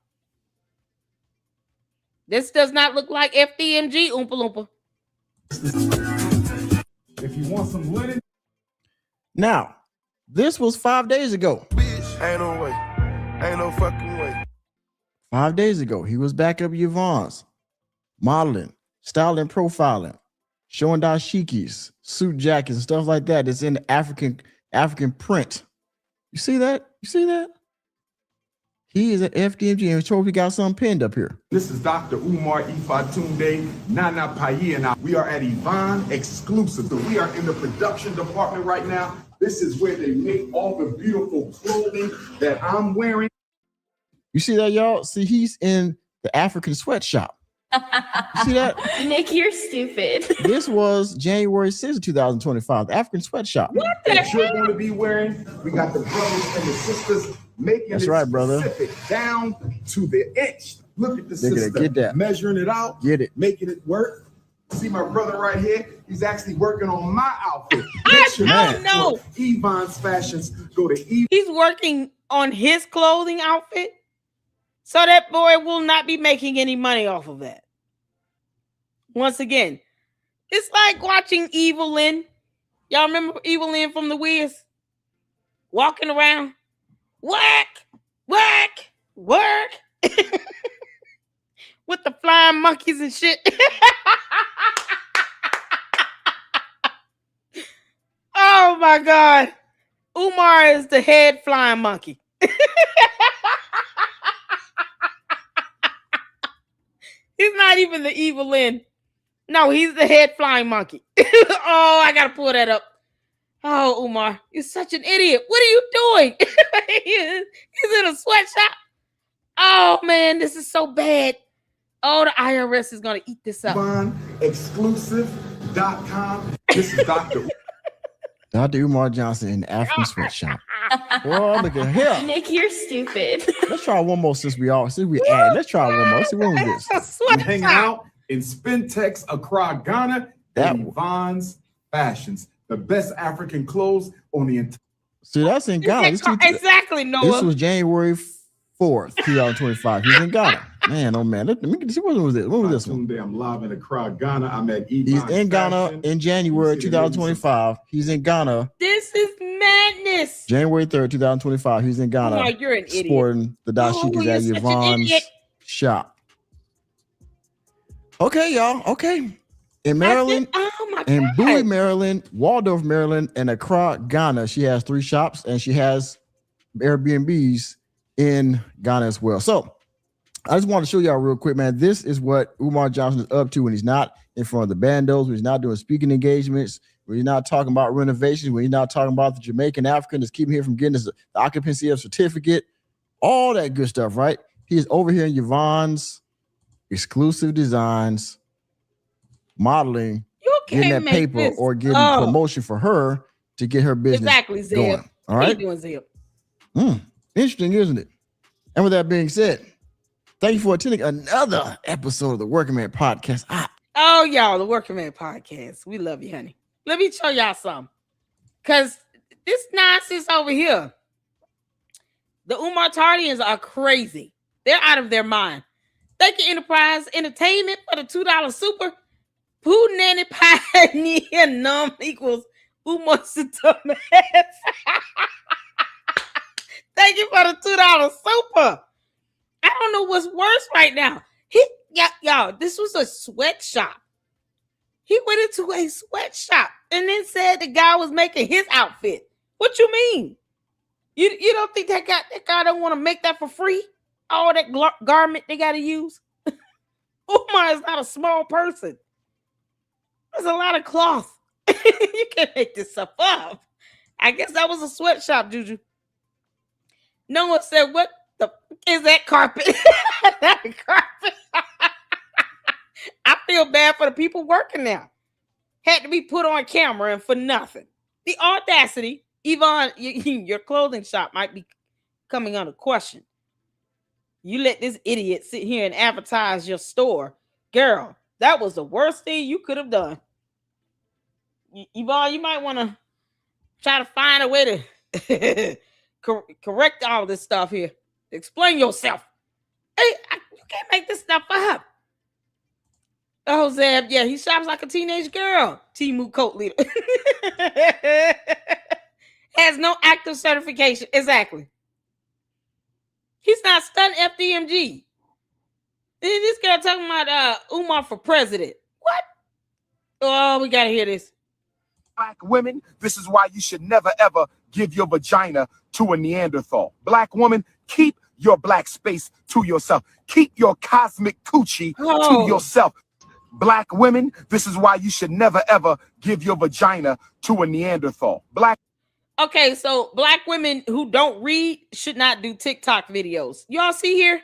[SPEAKER 1] This does not look like FDMG, Oompa Loompa.
[SPEAKER 3] If you want some linen.
[SPEAKER 2] Now, this was 5 days ago.
[SPEAKER 5] Bitch, ain't no way. Ain't no fucking way.
[SPEAKER 2] 5 days ago, he was back up Yvonne's, modeling, styling, profiling, showing dashikis, suit jackets, and stuff like that. It's in the African print. You see that? You see that? He is at FDMG, and we got something pinned up here.
[SPEAKER 3] This is Dr. Umar Ifatunde Nana Payena. We are at Yvonne exclusive. We are in the production department right now. This is where they make all the beautiful clothing that I'm wearing.
[SPEAKER 2] You see that, y'all? See, he's in the African sweatshop. You see that?
[SPEAKER 6] Nick, you're stupid.
[SPEAKER 2] This was January 6th, 2025, the African sweatshop.
[SPEAKER 1] What the
[SPEAKER 3] That you're
[SPEAKER 1] heck?
[SPEAKER 3] going to be wearing. We got the brothers and the sisters making
[SPEAKER 2] That's
[SPEAKER 3] it
[SPEAKER 2] right, brother.
[SPEAKER 3] specific down to the inch. Look at the
[SPEAKER 2] Look at it,
[SPEAKER 3] sister
[SPEAKER 2] get that.
[SPEAKER 3] measuring it out,
[SPEAKER 2] Get it.
[SPEAKER 3] making it work. See my brother right here? He's actually working on my outfit.
[SPEAKER 1] I
[SPEAKER 3] sure
[SPEAKER 1] don't know.
[SPEAKER 3] for Yvonne's Fashions. Go to
[SPEAKER 1] He's working on his clothing outfit, so that boy will not be making any money off of that. Once again, it's like watching Evelyn. Y'all remember Evelyn from The Wiz? Walking around, work, work, work, with the flying monkeys and shit. Oh my God. Umar is the head flying monkey. He's not even the Evelyn. No, he's the head flying monkey. Oh, I gotta pull that up. Oh, Umar, you're such an idiot. What are you doing? He's in a sweatshop. Oh man, this is so bad. Oh, the IRS is gonna eat this up.
[SPEAKER 3] YvonneExclusive.com. This is Dr.
[SPEAKER 2] Dr. Umar Johnson in the African sweatshop. Well, look at here.
[SPEAKER 6] Nick, you're stupid.
[SPEAKER 2] Let's try one more since we added. Let's try one more. Let's see what was this.
[SPEAKER 1] That's a
[SPEAKER 3] I'm hanging
[SPEAKER 1] sweatshop.
[SPEAKER 3] out in Spintex, Accra, Ghana,
[SPEAKER 2] That
[SPEAKER 3] and Yvonne's Fashions. The best African clothes on the entire.
[SPEAKER 2] See, that's in Ghana.
[SPEAKER 1] Exactly, Noah.
[SPEAKER 2] This was January 4th, 2025. He's in Ghana. Man, oh man. Let me see, what was this? What was this one?
[SPEAKER 3] I'm live in Accra, Ghana. I'm at
[SPEAKER 2] He's
[SPEAKER 3] Yvonne's
[SPEAKER 2] in Ghana
[SPEAKER 3] Fashion.
[SPEAKER 2] in January
[SPEAKER 3] You see the ladies
[SPEAKER 2] 2025. He's in Ghana
[SPEAKER 1] This is madness.
[SPEAKER 2] January 3rd, 2025. He's in Ghana.
[SPEAKER 1] Umar, you're an idiot.
[SPEAKER 2] Sporting the dashikis
[SPEAKER 1] you're
[SPEAKER 2] at
[SPEAKER 1] such an
[SPEAKER 2] Yvonne's
[SPEAKER 1] idiot.
[SPEAKER 2] shop. Okay, y'all. Okay. In Maryland,
[SPEAKER 1] Oh my
[SPEAKER 2] in
[SPEAKER 1] God.
[SPEAKER 2] Bowie, Maryland, Waldorf, Maryland, and Accra, Ghana, she has 3 shops and she has Airbnbs in Ghana as well. So I just want to show y'all real quick, man. This is what Umar Johnson is up to when he's not in front of the bandos, when he's not doing speaking engagements, when he's not talking about renovations, when he's not talking about the Jamaican African that's keeping him from getting the occupancy of certificate, all that good stuff, right? He is over here in Yvonne's exclusive designs, modeling,
[SPEAKER 1] You
[SPEAKER 2] getting
[SPEAKER 1] can't
[SPEAKER 2] that
[SPEAKER 1] make
[SPEAKER 2] paper
[SPEAKER 1] this
[SPEAKER 2] or getting
[SPEAKER 1] up.
[SPEAKER 2] promotion for her to get her business
[SPEAKER 1] Exactly, Zeb.
[SPEAKER 2] going. All
[SPEAKER 1] What
[SPEAKER 2] right.
[SPEAKER 1] you doing, Zeb?
[SPEAKER 2] Interesting, isn't it? And with that being said, thank you for attending another episode of the Working Man Podcast.
[SPEAKER 1] Oh, y'all, the Working Man Podcast. We love you, honey. Let me show y'all something. Because this nonsense over here, the Umar Tardians are crazy. They're out of their mind. Thank you, Enterprise Entertainment, for the $2 super. Pooh Nanny Pioneer Num equals Umar Dumbass. Thank you for the $2 super. I don't know what's worse right now. Y'all, this was a sweatshop. He went into a sweatshop and then said the guy was making his outfit. What you mean? You don't think that guy don't want to make that for free? All that garment they got to use. Umar is not a small person. There's a lot of cloth. You can't make this stuff up. I guess that was a sweatshop, Juju. No one said, what the is that carpet? That carpet. I feel bad for the people working now. Had to be put on camera and for nothing. The audacity. Yvonne, your clothing shop might be coming under question. You let this idiot sit here and advertise your store. Girl, that was the worst thing you could have done. Yvonne, you might want to try to find a way to correct all this stuff here. Explain yourself. Hey, you can't make this stuff up. Oh, Zeb, yeah, he shops like a teenage girl. Timu coat leader. Has no active certification. Exactly. He's not stunned FDMG. This girl talking about Umar for president. What? Oh, we gotta hear this.
[SPEAKER 3] Black women, this is why you should never ever give your vagina to a Neanderthal. Black woman, keep your black space to yourself. Keep your cosmic coochie to yourself. Black women, this is why you should never ever give your vagina to a Neanderthal.
[SPEAKER 1] Okay, so black women who don't read should not do TikTok videos. Y'all see here?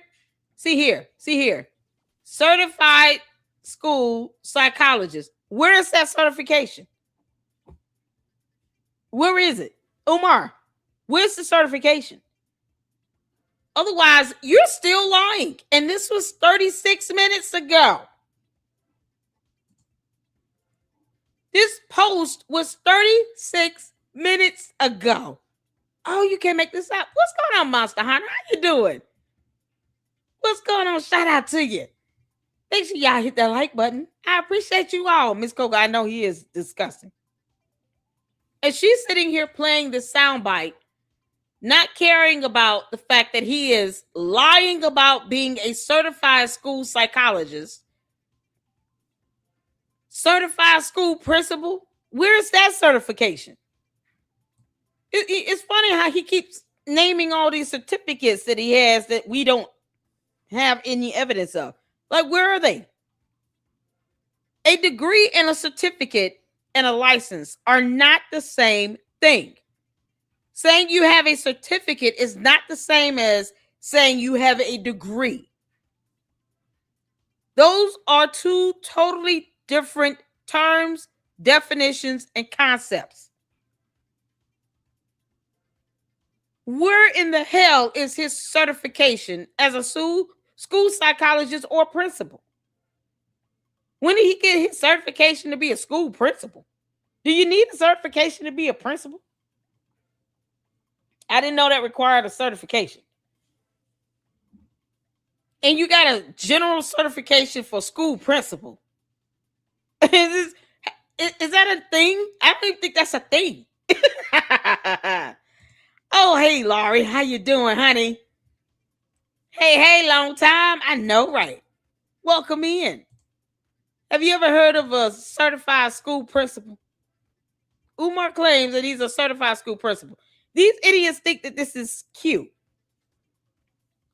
[SPEAKER 1] See here. See here. Certified school psychologist. Where is that certification? Where is it? Umar, where's the certification? Otherwise, you're still lying. And this was 36 minutes ago. This post was 36 minutes ago. Oh, you can't make this up. What's going on, Monster Hunter? How you doing? What's going on? Shout out to you. Make sure y'all hit that like button. I appreciate you all. Miss COGO, I know he is disgusting. And she's sitting here playing this soundbite, not caring about the fact that he is lying about being a certified school psychologist, certified school principal. Where is that certification? It's funny how he keeps naming all these certificates that he has that we don't have any evidence of. Like, where are they? A degree and a certificate and a license are not the same thing. Saying you have a certificate is not the same as saying you have a degree. Those are two totally different terms, definitions, and concepts. Where in the hell is his certification as a school psychologist or principal? When did he get his certification to be a school principal? Do you need a certification to be a principal? I didn't know that required a certification. And you got a general certification for school principal. Is that a thing? I don't even think that's a thing. Oh, hey, Laurie. How you doing, honey? Hey, long time. I know, right? Welcome in. Have you ever heard of a certified school principal? Umar claims that he's a certified school principal. These idiots think that this is cute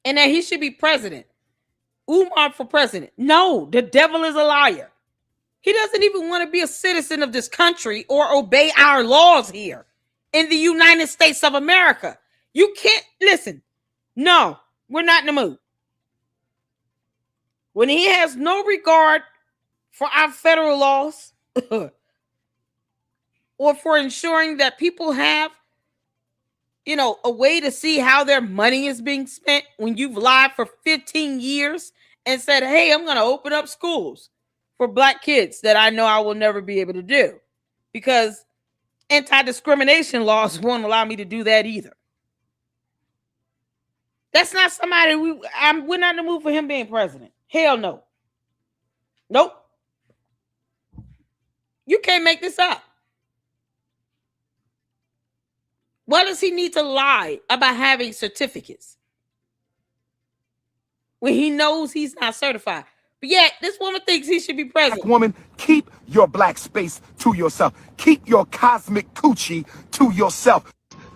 [SPEAKER 1] and that he should be president. Umar for president. No, the devil is a liar. He doesn't even want to be a citizen of this country or obey our laws here in the United States of America. You can't listen. No, we're not in the mood. When he has no regard for our federal laws or for ensuring that people have, a way to see how their money is being spent when you've lied for 15 years and said, hey, I'm going to open up schools for Black kids that I know I will never be able to do because anti-discrimination laws won't allow me to do that either. That's not somebody we're not in the mood for him being president. Hell no. Nope. You can't make this up. Why does he need to lie about having certificates when he knows he's not certified? But yet, this woman thinks he should be president.
[SPEAKER 3] Black woman, keep your black space to yourself. Keep your cosmic coochie to yourself.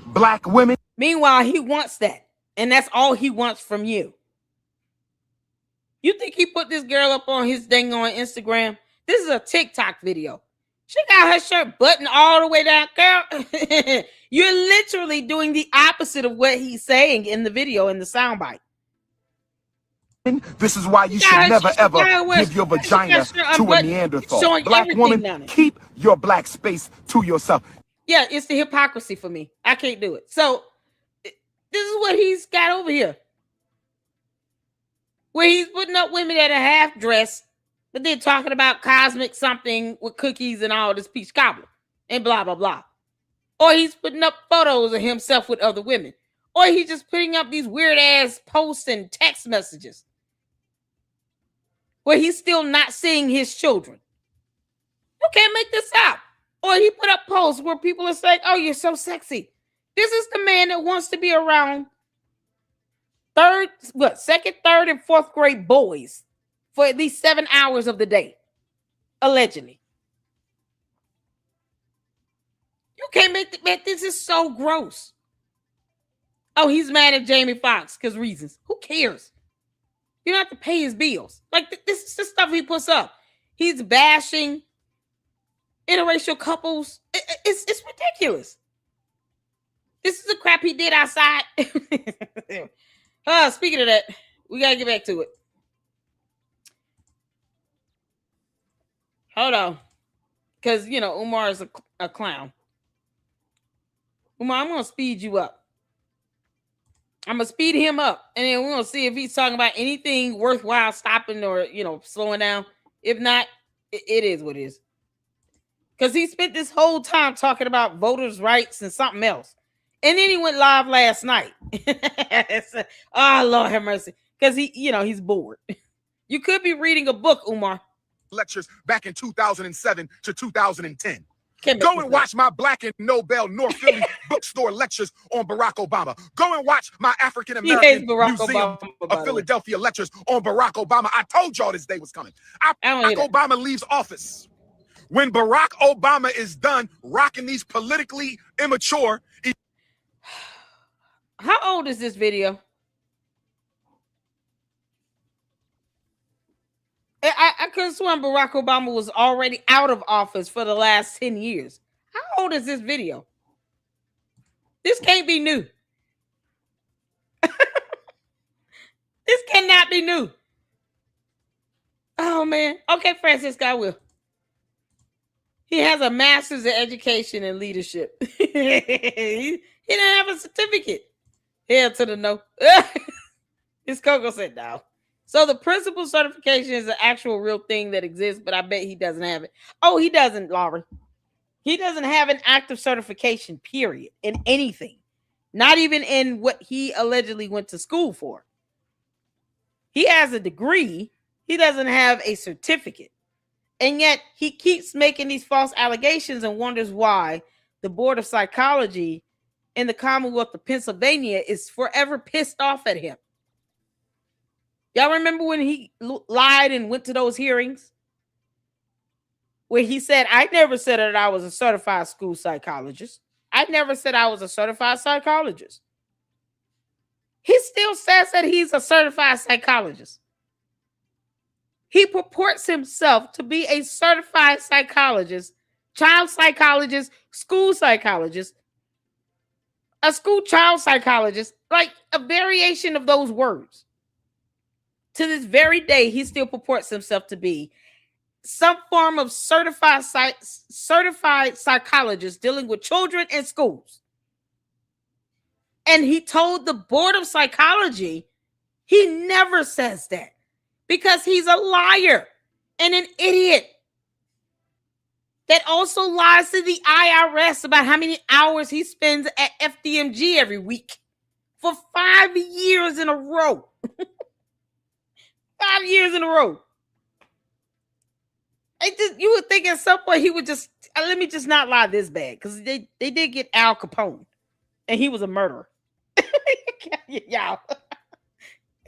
[SPEAKER 3] Black women.
[SPEAKER 1] Meanwhile, he wants that. And that's all he wants from you. You think he put this girl up on his thing on Instagram? This is a TikTok video. She got her shirt buttoned all the way down. Girl, you're literally doing the opposite of what he's saying in the video, in the soundbite.
[SPEAKER 3] This is why you should never, ever give your vagina to a Neanderthal. Black woman, keep your black space to yourself.
[SPEAKER 1] Yeah, it's the hypocrisy for me. I can't do it. So, this is what he's got over here. Where he's putting up women that are half dressed, but they're talking about cosmic something with cookies and all this peach cobbler and blah, blah, blah. Or he's putting up photos of himself with other women. Or he's just putting up these weird ass posts and text messages where he's still not seeing his children. You can't make this up. Or he put up posts where people are saying, oh, you're so sexy. This is the man that wants to be around second, third, and fourth grade boys for at least 7 hours of the day, allegedly. You can't make the man. This is so gross. Oh, he's mad at Jamie Foxx because reasons. Who cares? You don't have to pay his bills. Like, this is the stuff he puts up. He's bashing interracial couples. It's ridiculous. This is the crap he did outside. Speaking of that, we got to get back to it. Hold on. Because, Umar is a clown. Umar, I'm going to speed you up. I'm going to speed him up. And then we're going to see if he's talking about anything worthwhile stopping or, slowing down. If not, it is what it is. Because he spent this whole time talking about voters' rights and something else. And then he went live last night. Oh, Lord have mercy. Because he's bored. You could be reading a book, Umar.
[SPEAKER 3] Lectures back in 2007 to 2010. Go and watch my Black and Nobel North Philly bookstore lectures on Barack Obama. Go and watch my African American Museum of Philadelphia lectures on Barack Obama. I told y'all this day was coming. Barack Obama leaves office. When Barack Obama is done rocking these politically immature.
[SPEAKER 1] How old is this video? I could have sworn Barack Obama was already out of office for the last 10 years. How old is this video? This can't be new. This cannot be new. Oh, man. Okay, Francisco, I will. He has a master's in education and leadership. He didn't have a certificate. Hell to the no. His COGO said no. So the principal certification is an actual real thing that exists, but I bet he doesn't have it. Oh, he doesn't, Laurie. He doesn't have an active certification, period, in anything. Not even in what he allegedly went to school for. He has a degree. He doesn't have a certificate. And yet he keeps making these false allegations and wonders why the Board of Psychology in the Commonwealth of Pennsylvania is forever pissed off at him. Y'all remember when he lied and went to those hearings? Where he said, I never said that I was a certified school psychologist. I never said I was a certified psychologist. He still says that he's a certified psychologist. He purports himself to be a certified psychologist, child psychologist, school psychologist, a school child psychologist, like a variation of those words. To this very day, he still purports himself to be some form of certified psychologist dealing with children in schools. And he told the Board of Psychology he never says that because he's a liar and an idiot that also lies to the IRS about how many hours he spends at FDMG every week for 5 years in a row. 5 years in a row. You would think at some point he would just, let me just not lie this bad, because they did get Al Capone, and he was a murderer. Y'all,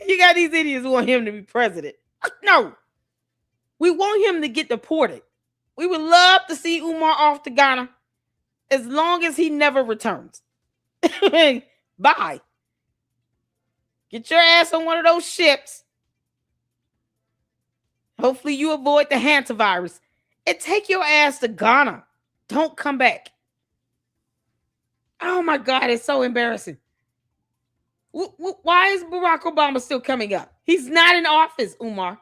[SPEAKER 1] you got these idiots who want him to be president. No, we want him to get deported. We would love to see Umar off to Ghana as long as he never returns. Bye. Get your ass on one of those ships. Hopefully you avoid the hantavirus and take your ass to Ghana. Don't come back. Oh my God, it's so embarrassing. Why is Barack Obama still coming up? He's not in office, Umar.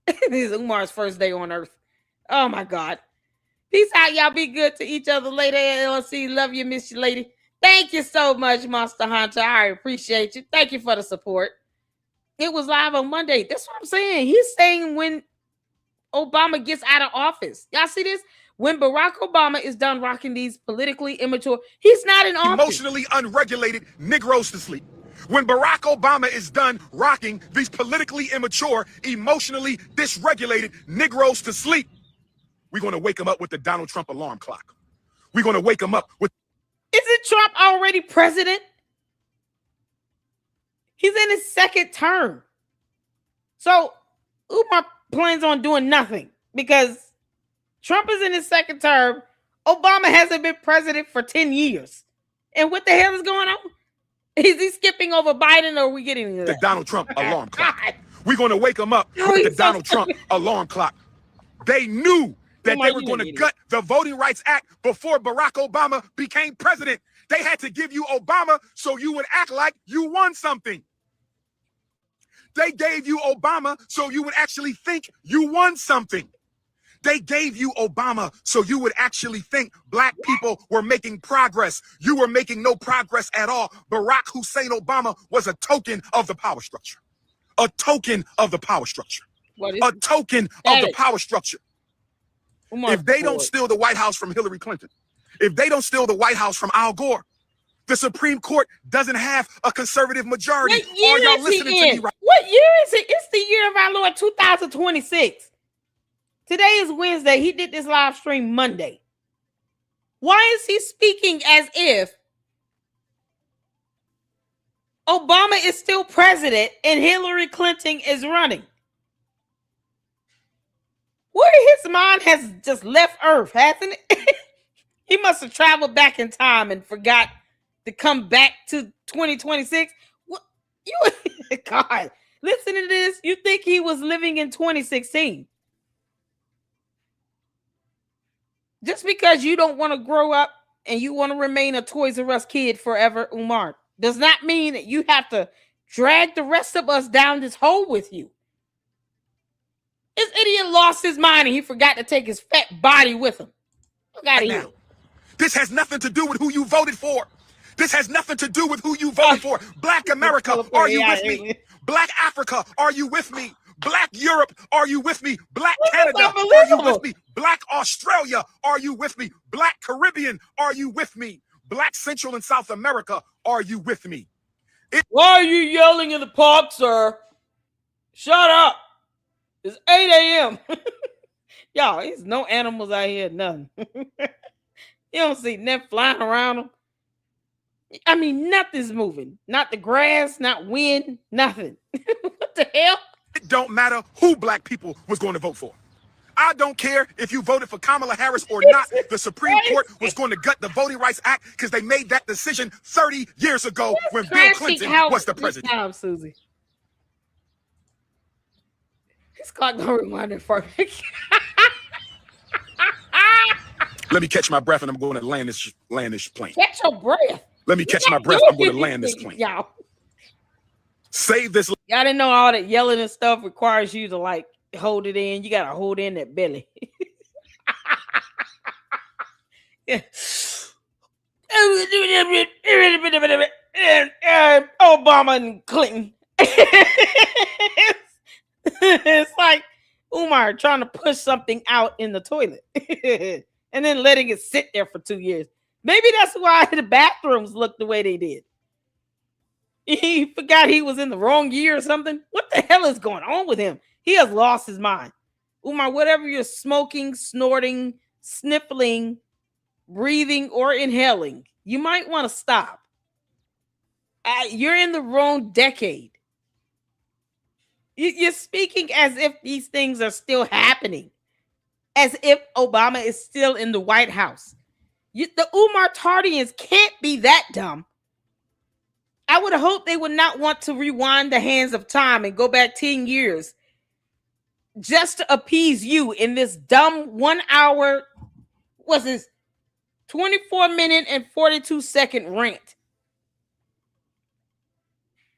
[SPEAKER 1] This is Umar's first day on earth. Oh my God. Peace out, y'all. Be good to each other later. LLC, love you, miss you, lady. Thank you so much, Monster Hunter. I appreciate you. Thank you for the support. It was live on Monday. That's what I'm saying. He's saying when Obama gets out of office. Y'all see this? When Barack Obama is done rocking these politically immature, he's not in office.
[SPEAKER 3] Emotionally unregulated Negroes to sleep. When Barack Obama is done rocking these politically immature, emotionally dysregulated Negroes to sleep, we're going to wake them up with the Donald Trump alarm clock. We're going to wake them up with...
[SPEAKER 1] Isn't Trump already president? He's in his second term. So Umar plans on doing nothing because Trump is in his second term. Obama hasn't been president for 10 years. And what the hell is going on? Is he skipping over Biden or are we getting into
[SPEAKER 3] the
[SPEAKER 1] that?
[SPEAKER 3] Donald Trump alarm clock? We're going to wake them up with the Donald Trump alarm clock. They knew that they were going to gut the Voting Rights Act before Barack Obama became president. They had to give you Obama so you would act like you won something. They gave you Obama so you would actually think you won something. They gave you Obama so you would actually think black people were making progress. You were making no progress at all. Barack Hussein Obama was a token of the power structure. A token of the power structure. A token of the power structure. If they don't steal the White House from Hillary Clinton, if they don't steal the White House from Al Gore, the Supreme Court doesn't have a conservative majority.
[SPEAKER 1] What year
[SPEAKER 3] Are y'all
[SPEAKER 1] is
[SPEAKER 3] listening
[SPEAKER 1] he
[SPEAKER 3] to
[SPEAKER 1] in?
[SPEAKER 3] me right?
[SPEAKER 1] What year is it? It's the year of our Lord 2026. Today is Wednesday. He did this live stream Monday. Why is he speaking as if Obama is still president and Hillary Clinton is running? Where his mind has just left Earth, hasn't it? He must have traveled back in time and forgot to come back to 2026. What you God, listen to this. You think he was living in 2016? Just because you don't want to grow up and you want to remain a Toys R Us kid forever, Umar, does not mean that you have to drag the rest of us down this hole with you. This idiot lost his mind and he forgot to take his fat body with him. Look out of here.
[SPEAKER 3] This has nothing to do with who you voted for. This has nothing to do with who you voted for. Black America, are you with me? Black Africa, are you with me? Black Europe, are you with me? Black Canada, are you with me? Black Australia, are you with me? Black Caribbean, are you with me? Black Central and South America, are you with me?
[SPEAKER 1] Why are you yelling in the park, sir? Shut up. It's 8 a.m. Y'all, there's no animals out here, nothing. You don't see nothing flying around them. I mean, nothing's moving. Not the grass, not wind, nothing. What the hell?
[SPEAKER 3] It don't matter who black people was going to vote for. I don't care if you voted for Kamala Harris or not. The Supreme Court was going to gut the Voting Rights Act because they made that decision 30 years ago when Bill Clinton was the president.
[SPEAKER 1] Time, Susie. His clock don't remind me for me.
[SPEAKER 3] Let me catch my breath and I'm going to land this plane.
[SPEAKER 1] Catch your breath.
[SPEAKER 3] Let me catch my breath. I'm going to land this plane.
[SPEAKER 1] Y'all.
[SPEAKER 3] Save this.
[SPEAKER 1] Y'all didn't know all that yelling and stuff requires you to like hold it in. You got to hold in that belly. Obama and Clinton. It's like Umar trying to push something out in the toilet and then letting it sit there for 2 years. Maybe that's why the bathrooms look the way they did. He forgot he was in the wrong year or something. What the hell is going on with him? He has lost his mind. Umar, whatever you're smoking, snorting, sniffling, breathing, or inhaling, you might want to stop. You're in the wrong decade. You're speaking as if these things are still happening. As if Obama is still in the White House. The Umar Tardians can't be that dumb. I would hope they would not want to rewind the hands of time and go back 10 years just to appease you in this dumb 1 hour, what's this, 24-minute and 42-second rant.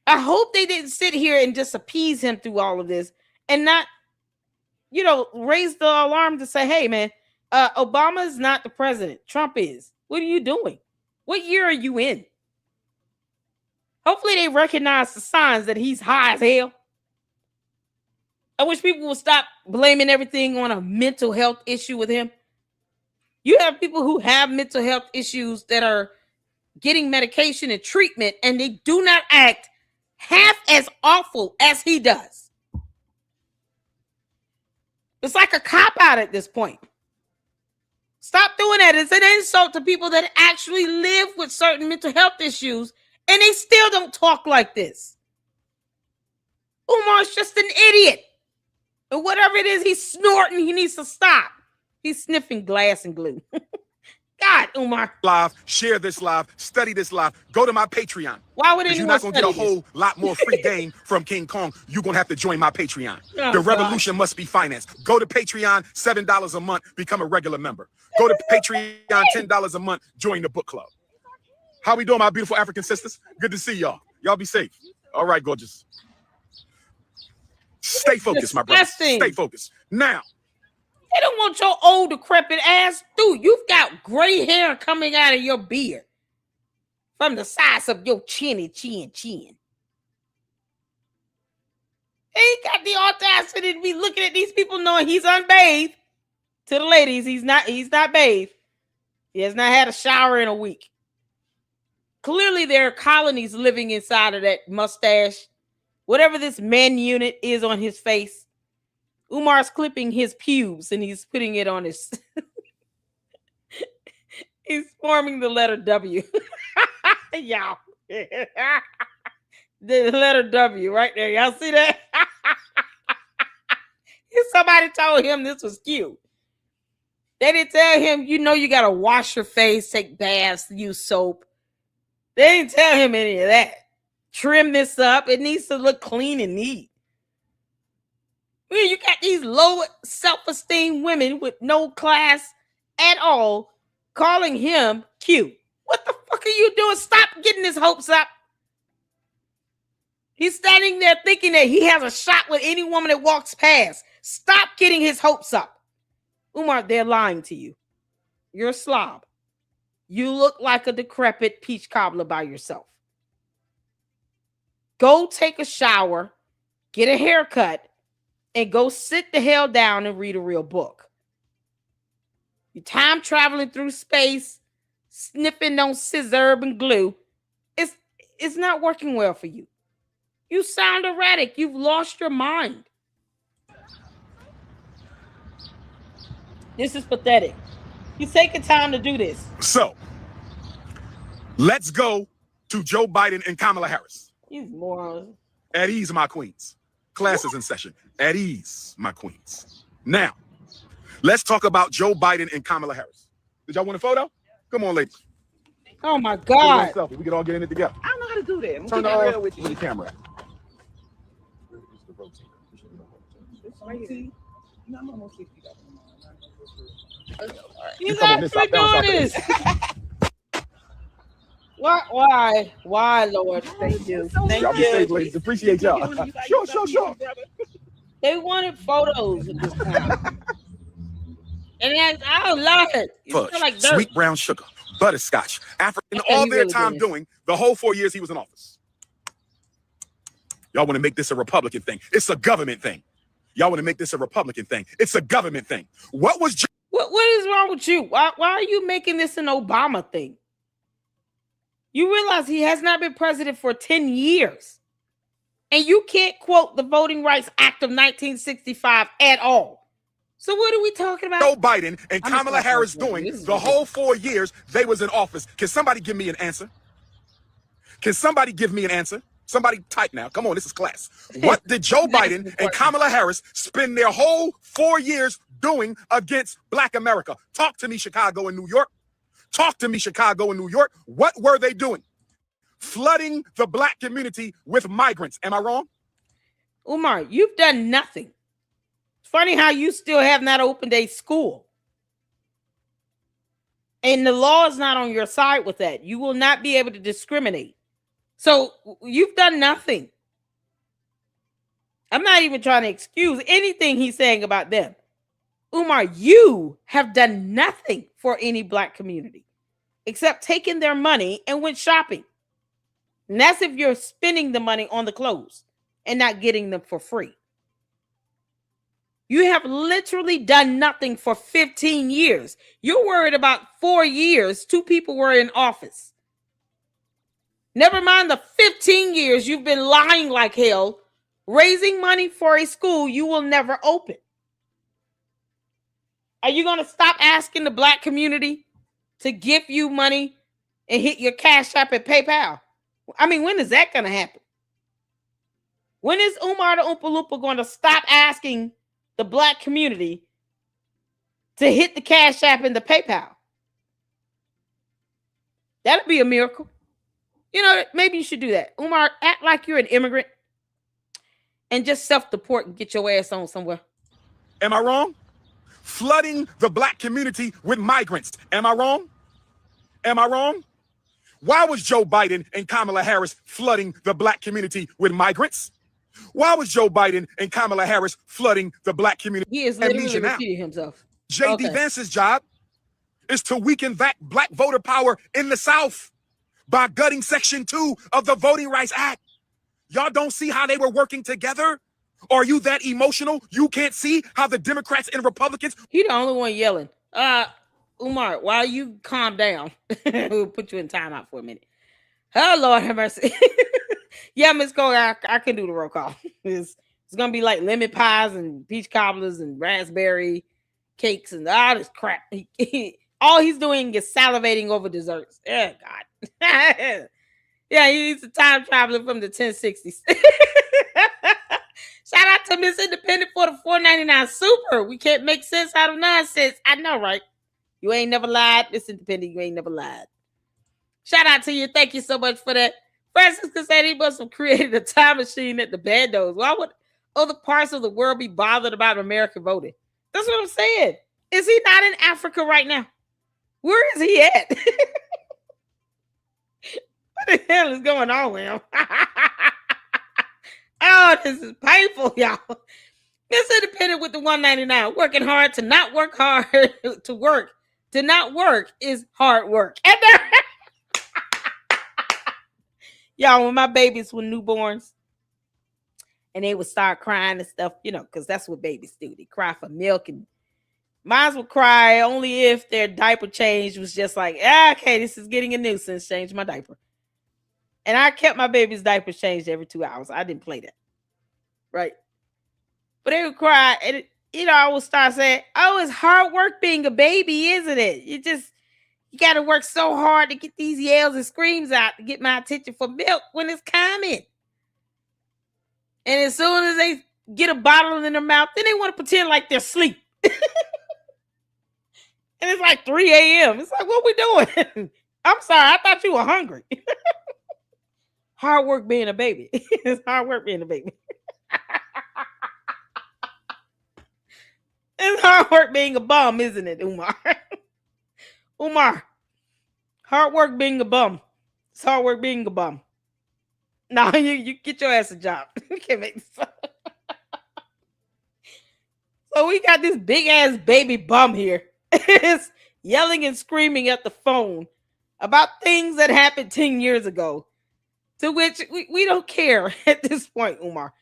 [SPEAKER 1] I hope they didn't sit here and just appease him through all of this and not, raise the alarm to say, hey, man, Obama is not the president. Trump is. What are you doing? What year are you in? Hopefully they recognize the signs that he's high as hell. I wish people would stop blaming everything on a mental health issue with him. You have people who have mental health issues that are getting medication and treatment, and they do not act half as awful as he does. It's like a cop-out at this point. Stop doing that. It's an insult to people that actually live with certain mental health issues, and they still don't talk like this. Umar's just an idiot. And whatever it is he's snorting, he needs to stop. He's sniffing glass and glue. God, Umar.
[SPEAKER 3] Live, share this live, study this live. Go to my Patreon.
[SPEAKER 1] Why would anyone
[SPEAKER 3] you're not going to get a
[SPEAKER 1] study
[SPEAKER 3] whole lot more free game from King Kong. You're going to have to join my Patreon.
[SPEAKER 1] Oh,
[SPEAKER 3] the revolution must be financed. Go to Patreon, $7 a month, become a regular member. Go to Patreon, $10 a month, join the book club. How we doing, my beautiful African sisters? Good to see y'all. Y'all be safe. All right, gorgeous. Stay focused, my brother. Stay focused. Now,
[SPEAKER 1] they don't want your old decrepit ass, dude. You've got gray hair coming out of your beard from the sides of your chin. He got the audacity to be looking at these people knowing he's unbathed. To the ladies, he's not bathed. He has not had a shower in a week. Clearly, there are colonies living inside of that mustache. Whatever this man unit is on his face. Umar's clipping his pubes and he's putting it on his. He's forming the letter W. Y'all. The letter W right there. Y'all see that? Somebody told him this was cute. They didn't tell him, you got to wash your face, take baths, use soap. They didn't tell him any of that. Trim this up. It needs to look clean and neat. You got these low self-esteem women with no class at all calling him cute. What the fuck are you doing? Stop getting his hopes up. He's standing there thinking that he has a shot with any woman that walks past. Stop getting his hopes up. Umar, they're lying to you. You're a slob. You look like a decrepit peach cobbler by yourself. Go take a shower, get a haircut, and go sit the hell down and read a real book. You're time traveling through space, sniffing on scissor and glue. It's not working well for you. You sound erratic. You've lost your mind. This is pathetic. He's taking time to do this.
[SPEAKER 3] So, let's go to Joe Biden and Kamala Harris.
[SPEAKER 1] These morons.
[SPEAKER 3] At ease, my queens. Class is in session. At ease, my queens. Now, let's talk about Joe Biden and Kamala Harris. Did y'all want a photo? Come on, ladies.
[SPEAKER 1] Oh, my God.
[SPEAKER 3] We can all get in it together.
[SPEAKER 7] I don't know how to do that. I'm
[SPEAKER 3] Turn the camera.
[SPEAKER 1] He's actually doing this. Why, Lord? Thank you.
[SPEAKER 3] Y'all be safe, ladies. Appreciate y'all. Sure.
[SPEAKER 1] They wanted photos at this time. And I love it. You feel like dirt.
[SPEAKER 3] Sweet brown sugar, butterscotch, African, all their time doing the whole 4 years he was in office. Y'all want to make this a Republican thing. It's a government thing. Y'all want to make this a Republican thing. It's a government thing. What
[SPEAKER 1] is wrong with you? Why are you making this an Obama thing? You realize he has not been president for 10 years. And you can't quote the Voting Rights Act of 1965 at all. So what are we talking about?
[SPEAKER 3] Joe Biden and Kamala Harris doing the whole 4 years they was in office? Can somebody give me an answer? Can somebody give me an answer? Somebody type now. Come on, this is class. What did Joe Biden and Kamala Harris spend their whole 4 years doing against Black America? Talk to me, Chicago and New York. Talk to me, Chicago and New York. What were they doing? flooding the black community with migrants. Am I wrong?
[SPEAKER 1] Umar, you've done nothing. It's funny how you still have not opened a school. And the law is not on your side with that. You will not be able to discriminate. So you've done nothing. I'm not even trying to excuse anything he's saying about them. Umar, you have done nothing for any black community except taking their money and went shopping. And that's if you're spending the money on the clothes and not getting them for free. You have literally done nothing for 15 years. You're worried about 4 years 2 people were in office. Never mind the 15 years you've been lying like hell, raising money for a school you will never open. Are you going to stop asking the black community to give you money and hit your Cash App and PayPal? I mean, when is that going to happen? When is Umar the Oompa Loompa going to stop asking the black community to hit the Cash App and the PayPal? That'd be a miracle. You know, maybe you should do that. Umar, act like you're an immigrant and just self-deport and get your ass on somewhere.
[SPEAKER 3] Am I wrong? Flooding the black community with migrants. Am I wrong? Am I wrong? Why was Joe Biden and Kamala Harris flooding the black community with migrants? Why was Joe Biden and Kamala Harris flooding the black community?
[SPEAKER 1] He is literally repeating himself.
[SPEAKER 3] J.D. Vance's job is to weaken that black voter power in the South by gutting Section 2 of the Voting Rights Act. Y'all don't see how they were working together? Are you that emotional? You can't see how the Democrats and Republicans...
[SPEAKER 1] He the only one yelling. Umar, while you calm down, we'll put you in timeout for a minute. Oh, Lord have mercy. Yeah, Miss Cole, I can do the roll call. It's going to be like lemon pies and peach cobblers and raspberry cakes and all this crap. All he's doing is salivating over desserts. Oh, God. Yeah, he's a time traveler from the 1060s. Shout out to Miss Independent for the $4.99 super. We can't make sense out of nonsense. I know, right? You ain't never lied. Miss Independent, you ain't never lied. Shout out to you. Thank you so much for that. Francis said he must have created a time machine at the bandos. Why would other parts of the world be bothered about American voting? That's what I'm saying. Is he not in Africa right now? Where is he at? What the hell is going on with him? Oh, this is painful, y'all. Miss Independent with the $1.99. Working hard to not work hard to work. To not work is hard work. And y'all, when my babies were newborns and they would start crying and stuff, you know, because that's what babies do. They cry for milk, and mine would cry only if their diaper change was just like, okay, this is getting a nuisance. Change my diaper. And I kept my baby's diapers changed every 2 hours. I didn't play that. Right. But they would cry. And, I would start saying, oh, it's hard work being a baby, isn't it? You got to work so hard to get these yells and screams out to get my attention for milk when it's coming. And as soon as they get a bottle in their mouth, then they want to pretend like they're asleep. And it's like 3 a.m. It's like, what we doing? I'm sorry. I thought you were hungry. Hard work being a baby. It's hard work being a baby. It's hard work being a bum, isn't it, Umar? Umar, hard work being a bum. It's hard work being a bum. No, you get your ass a job. You can't make this up. So we got this big ass baby bum here. It's yelling and screaming at the phone about things that happened 10 years ago. To which we don't care at this point, Umar.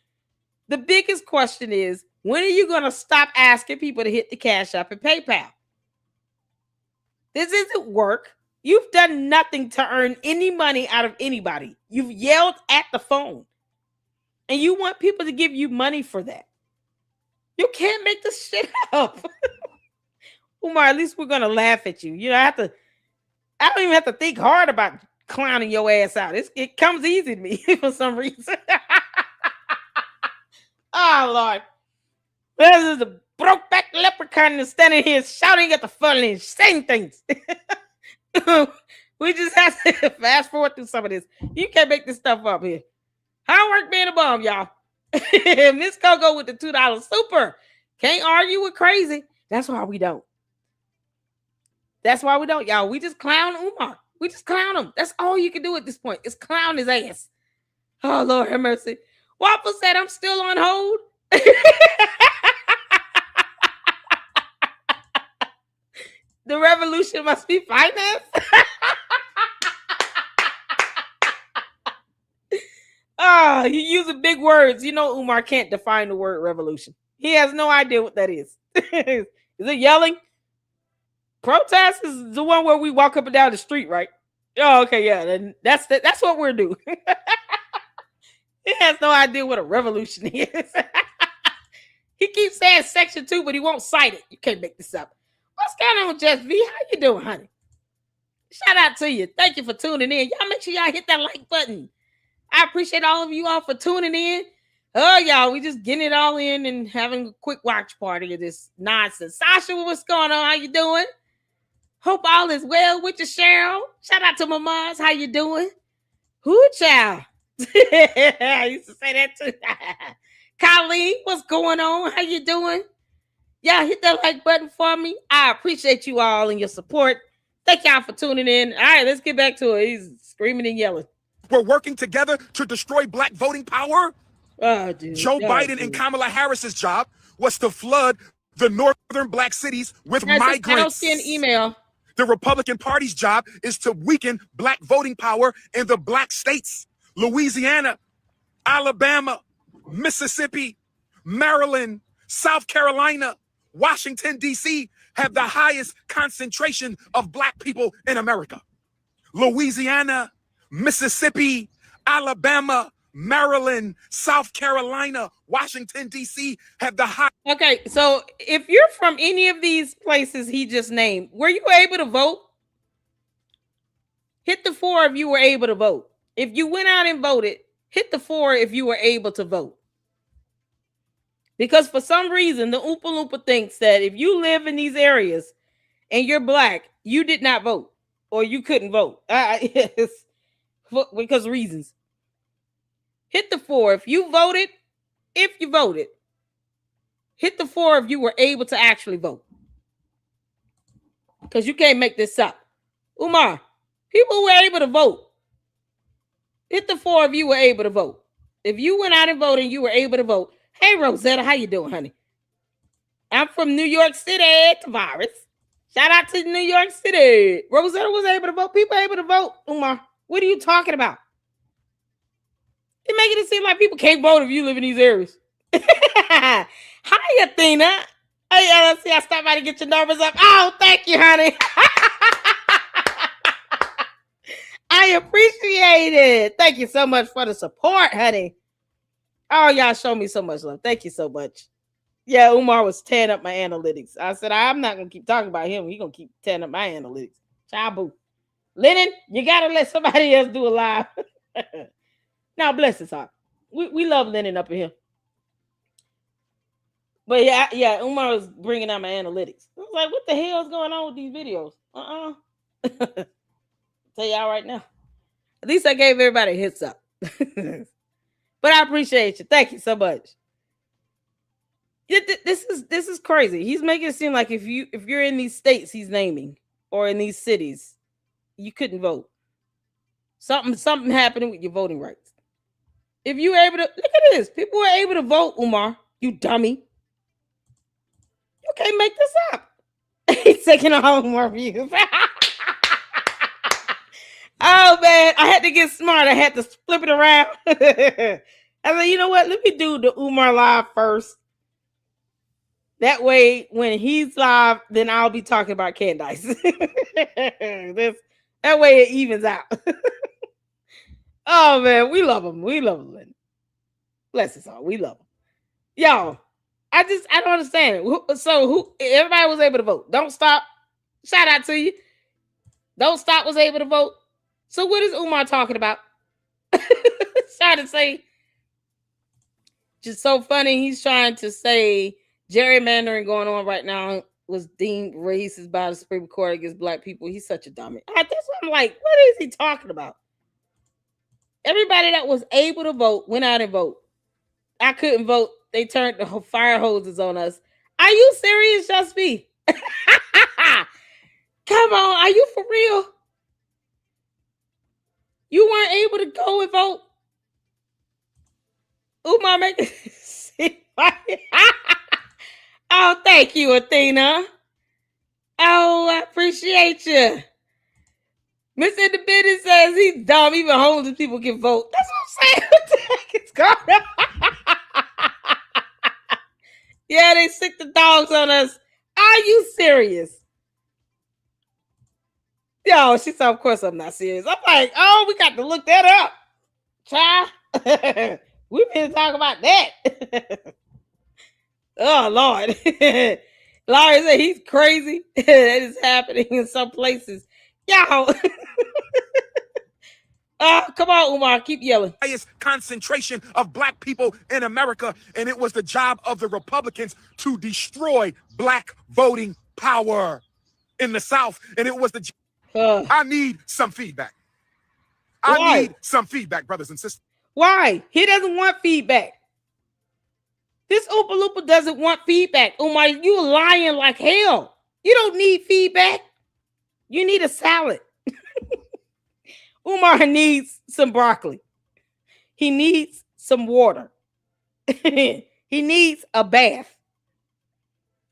[SPEAKER 1] The biggest question is, when are you going to stop asking people to hit the Cash App and PayPal? This isn't work. You've done nothing to earn any money out of anybody. You've yelled at the phone. And you want people to give you money for that. You can't make this shit up. Umar, at least we're going to laugh at you. I don't even have to think hard about clowning your ass out. It comes easy to me for some reason. Oh, Lord. This is a broke-back leprechaun that's standing here shouting at the phone and saying things. We just have to fast forward through some of this. You can't make this stuff up here. Hard work being a bum, y'all. Miss COGO with the $2 super. Can't argue with crazy. That's why we don't. That's why we don't, y'all. We just clown Umar. We just clown him. That's all you can do at this point. Is clown his ass. Oh, Lord have mercy. Waffle said I'm still on hold. The revolution must be financed. Ah, you using big words. You know Umar can't define the word revolution. He has no idea what that is. Is it yelling? Protest is the one where we walk up and down the street, right? Oh, okay, yeah. Then that's what we're doing. He has no idea what a revolution is. He keeps saying section 2, but he won't cite it. You can't make this up. What's going on, Jess V? How you doing, honey? Shout out to you. Thank you for tuning in. Y'all make sure y'all hit that like button. I appreciate all of you all for tuning in. Oh, y'all, we just getting it all in and having a quick watch party of this nonsense. Sasha, what's going on? How you doing? Hope all is well with you, Cheryl. Shout out to my moms. How you doing? Who, child? I used to say that too. Colleen, what's going on? How you doing? Y'all hit that like button for me. I appreciate you all and your support. Thank y'all for tuning in. All right, let's get back to it. He's screaming and yelling.
[SPEAKER 3] We're working together to destroy black voting power.
[SPEAKER 1] Oh, dude.
[SPEAKER 3] Joe Biden and Kamala Harris's job was to flood the northern black cities with migrants.
[SPEAKER 1] I don't see an email.
[SPEAKER 3] The Republican Party's job is to weaken black voting power in the black states. Louisiana, Alabama, Mississippi, Maryland, South Carolina, Washington, D.C. have the highest concentration of black people in America. Louisiana, Mississippi, Alabama, Maryland, South Carolina, Washington, D.C. have the high.
[SPEAKER 1] Okay, so if you're from any of these places he just named, were you able to vote? Hit the 4 if you were able to vote. If you went out and voted, hit the 4 if you were able to vote. Because for some reason, the Oompa Loompa thinks that if you live in these areas and you're black, you did not vote or you couldn't vote. Because reasons. Hit the 4 if you voted. If you voted, hit the 4 if you were able to actually vote. Because you can't make this up. Umar, people who were able to vote. Hit the 4 if you were able to vote. If you went out and voted and you were able to vote. Hey, Rosetta, how you doing, honey? I'm from New York City, Tavares. Shout out to New York City. Rosetta was able to vote. People able to vote, Umar. What are you talking about? You're making it seem like people can't vote if you live in these areas. Hi, Athena. Hey, let's see. I stopped by to get your numbers up. Oh, thank you, honey. I appreciate it. Thank you so much for the support, honey. Oh, y'all show me so much love. Thank you so much. Yeah, Umar was tearing up my analytics. I said, I'm not going to keep talking about him. He's going to keep tearing up my analytics. Chabu. Lennon, you got to let somebody else do a live. Now, bless his heart. We love Lennon up in here. But yeah, Umar was bringing out my analytics. I was like, what the hell is going on with these videos? Tell y'all right now. At least I gave everybody a heads up. But I appreciate you. Thank you so much. This is crazy. He's making it seem like if you're in these states he's naming or in these cities, you couldn't vote. Something happening with your voting rights. If you were able to look at this, people were able to vote, Umar. You dummy. You can't make this up. He's taking all more views. Oh man, I had to get smart. I had to flip it around. I said, you know what? Let me do the Umar live first. That way, when he's live, then I'll be talking about Candice. That way it evens out. Oh man, we love him. We love him. Bless his heart. We love him. Y'all, I don't understand. So everybody was able to vote. Don't Stop. Shout out to you. Don't Stop was able to vote. So what is Umar talking about? Trying to say, just so funny. He's trying to say gerrymandering going on right now was deemed racist by the Supreme Court against black people. He's such a dummy. That's what I'm like, what is he talking about? Everybody that was able to vote went out and vote. I couldn't vote. They turned the fire hoses on us. Are you serious, Just B? Come on, are you for real? You weren't able to go and vote? Umar, make it. Oh, thank you, Athena. Oh, I appreciate you. Miss Independent says he's dumb. Even homeless people can vote. That's what I'm saying. What the heck is going on? Yeah, they sick the dogs on us. Are you serious? Yo, she said, of course I'm not serious. I'm like, oh, we got to look that up. Child. We've been talking about that. Oh, Lord. Larry said he's crazy. That is happening in some places. Yo. Come on, Umar. Keep yelling.
[SPEAKER 3] Highest concentration of black people in America, and it was the job of the Republicans to destroy black voting power in the South, and it was the... I need some feedback. I need some feedback, brothers and sisters.
[SPEAKER 1] Why? He doesn't want feedback. This Oompa Loompa doesn't want feedback. Umar, you lying like hell. You don't need feedback. You need a salad. Umar needs some broccoli. He needs some water. He needs a bath,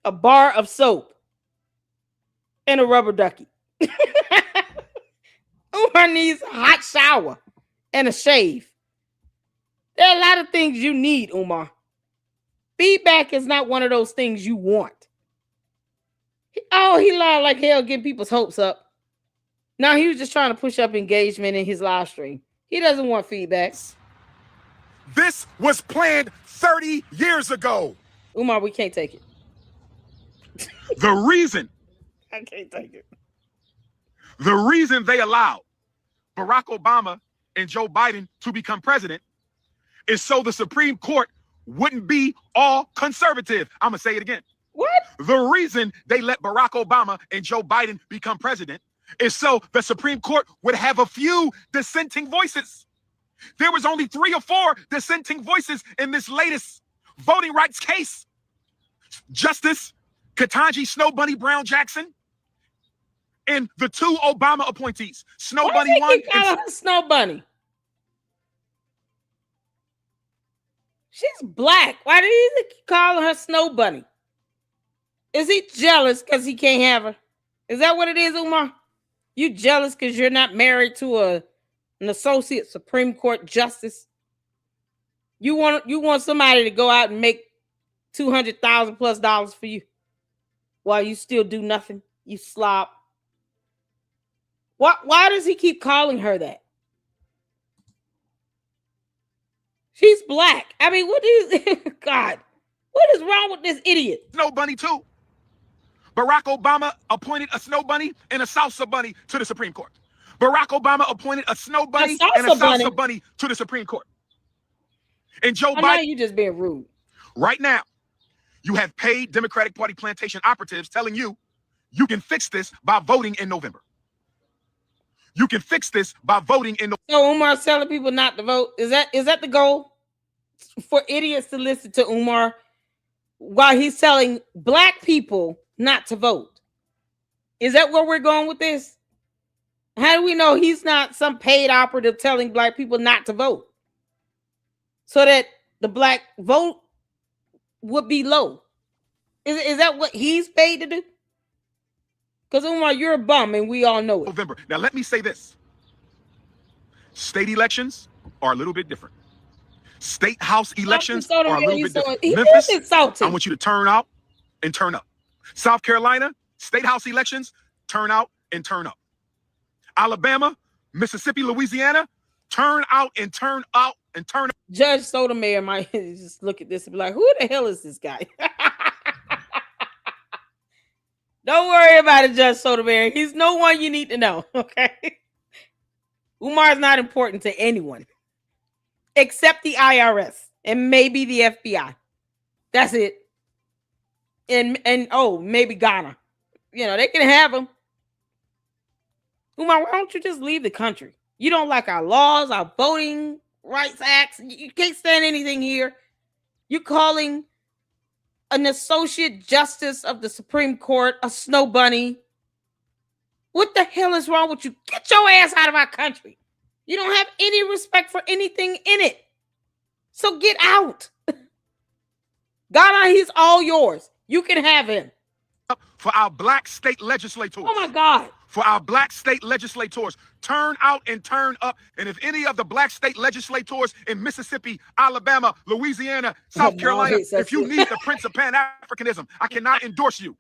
[SPEAKER 1] a bar of soap, and a rubber ducky. Umar needs a hot shower and a shave. There are a lot of things you need, Umar. Feedback is not one of those things you want. Oh, he lied like hell, getting people's hopes up. No, he was just trying to push up engagement in his live stream. He doesn't want feedback.
[SPEAKER 3] This was planned 30 years ago.
[SPEAKER 1] Umar, we can't take it.
[SPEAKER 3] The reason
[SPEAKER 1] I can't take it.
[SPEAKER 3] The reason they allowed Barack Obama and Joe Biden to become president is so the Supreme Court wouldn't be all conservative. I'm going to say it again.
[SPEAKER 1] What?
[SPEAKER 3] The reason they let Barack Obama and Joe Biden become president is so the Supreme Court would have a few dissenting voices. There was only 3 or 4 dissenting voices in this latest voting rights case. Justice Ketanji Snow Bunny Brown Jackson and the 2 Obama appointees. Snow Bunny one.
[SPEAKER 1] And Snow Bunny. She's black. Why did he keep calling her Snow Bunny? Is he jealous because he can't have her? Is that what it is, Umar? You jealous because you're not married to an associate Supreme Court justice? You want somebody to go out and make $200,000+ for you while you still do nothing? You slob. Why does he keep calling her that? She's black. I mean, what is God? What is wrong with this idiot?
[SPEAKER 3] Snow Bunny too. Barack Obama appointed a Snow Bunny and a Salsa Bunny to the Supreme Court. Barack Obama appointed a Snow Bunny and a Salsa Bunny to the Supreme Court. And Joe Biden,
[SPEAKER 1] you just being rude.
[SPEAKER 3] Right now, you have paid Democratic Party plantation operatives telling you you can fix this by voting in November. You can fix this by voting in November.
[SPEAKER 1] So Umar's telling people not to vote. Is that the goal? For idiots to listen to Umar while he's telling black people not to vote. Is that where we're going with this? How do we know he's not some paid operative telling black people not to vote? So that the black vote would be low. Is that what he's paid to do? Because Umar, you're a bum and we all know it.
[SPEAKER 3] November. Now let me say this. State elections are a little bit different. State house elections are a little bit different. Memphis, I want you to turn out and turn up. South Carolina, state house elections, turn out and turn up. Alabama, Mississippi, Louisiana, turn out and turn out and turn up.
[SPEAKER 1] Judge Sotomayor might just look at this and be like, who the hell is this guy? Don't worry about it, Judge Sotomayor. He's no one you need to know, okay? Umar's not important to anyone except the IRS and maybe the FBI. That's it. and oh, maybe Ghana. You know, they can have him. Umar, why don't you just leave the country? You don't like our laws, our voting rights acts. You can't stand anything here. You're calling an associate justice of the Supreme Court a snow bunny. What the hell is wrong with you? Get your ass out of our country. You don't have any respect for anything in it. So get out. Ghana, he's all yours. You can have him.
[SPEAKER 3] For our black state legislators.
[SPEAKER 1] Oh my God.
[SPEAKER 3] For our black state legislators, turn out and turn up. And if any of the black state legislators in Mississippi, Alabama, Louisiana, South Carolina, if you need the Prince of Pan-Africanism, I cannot endorse you.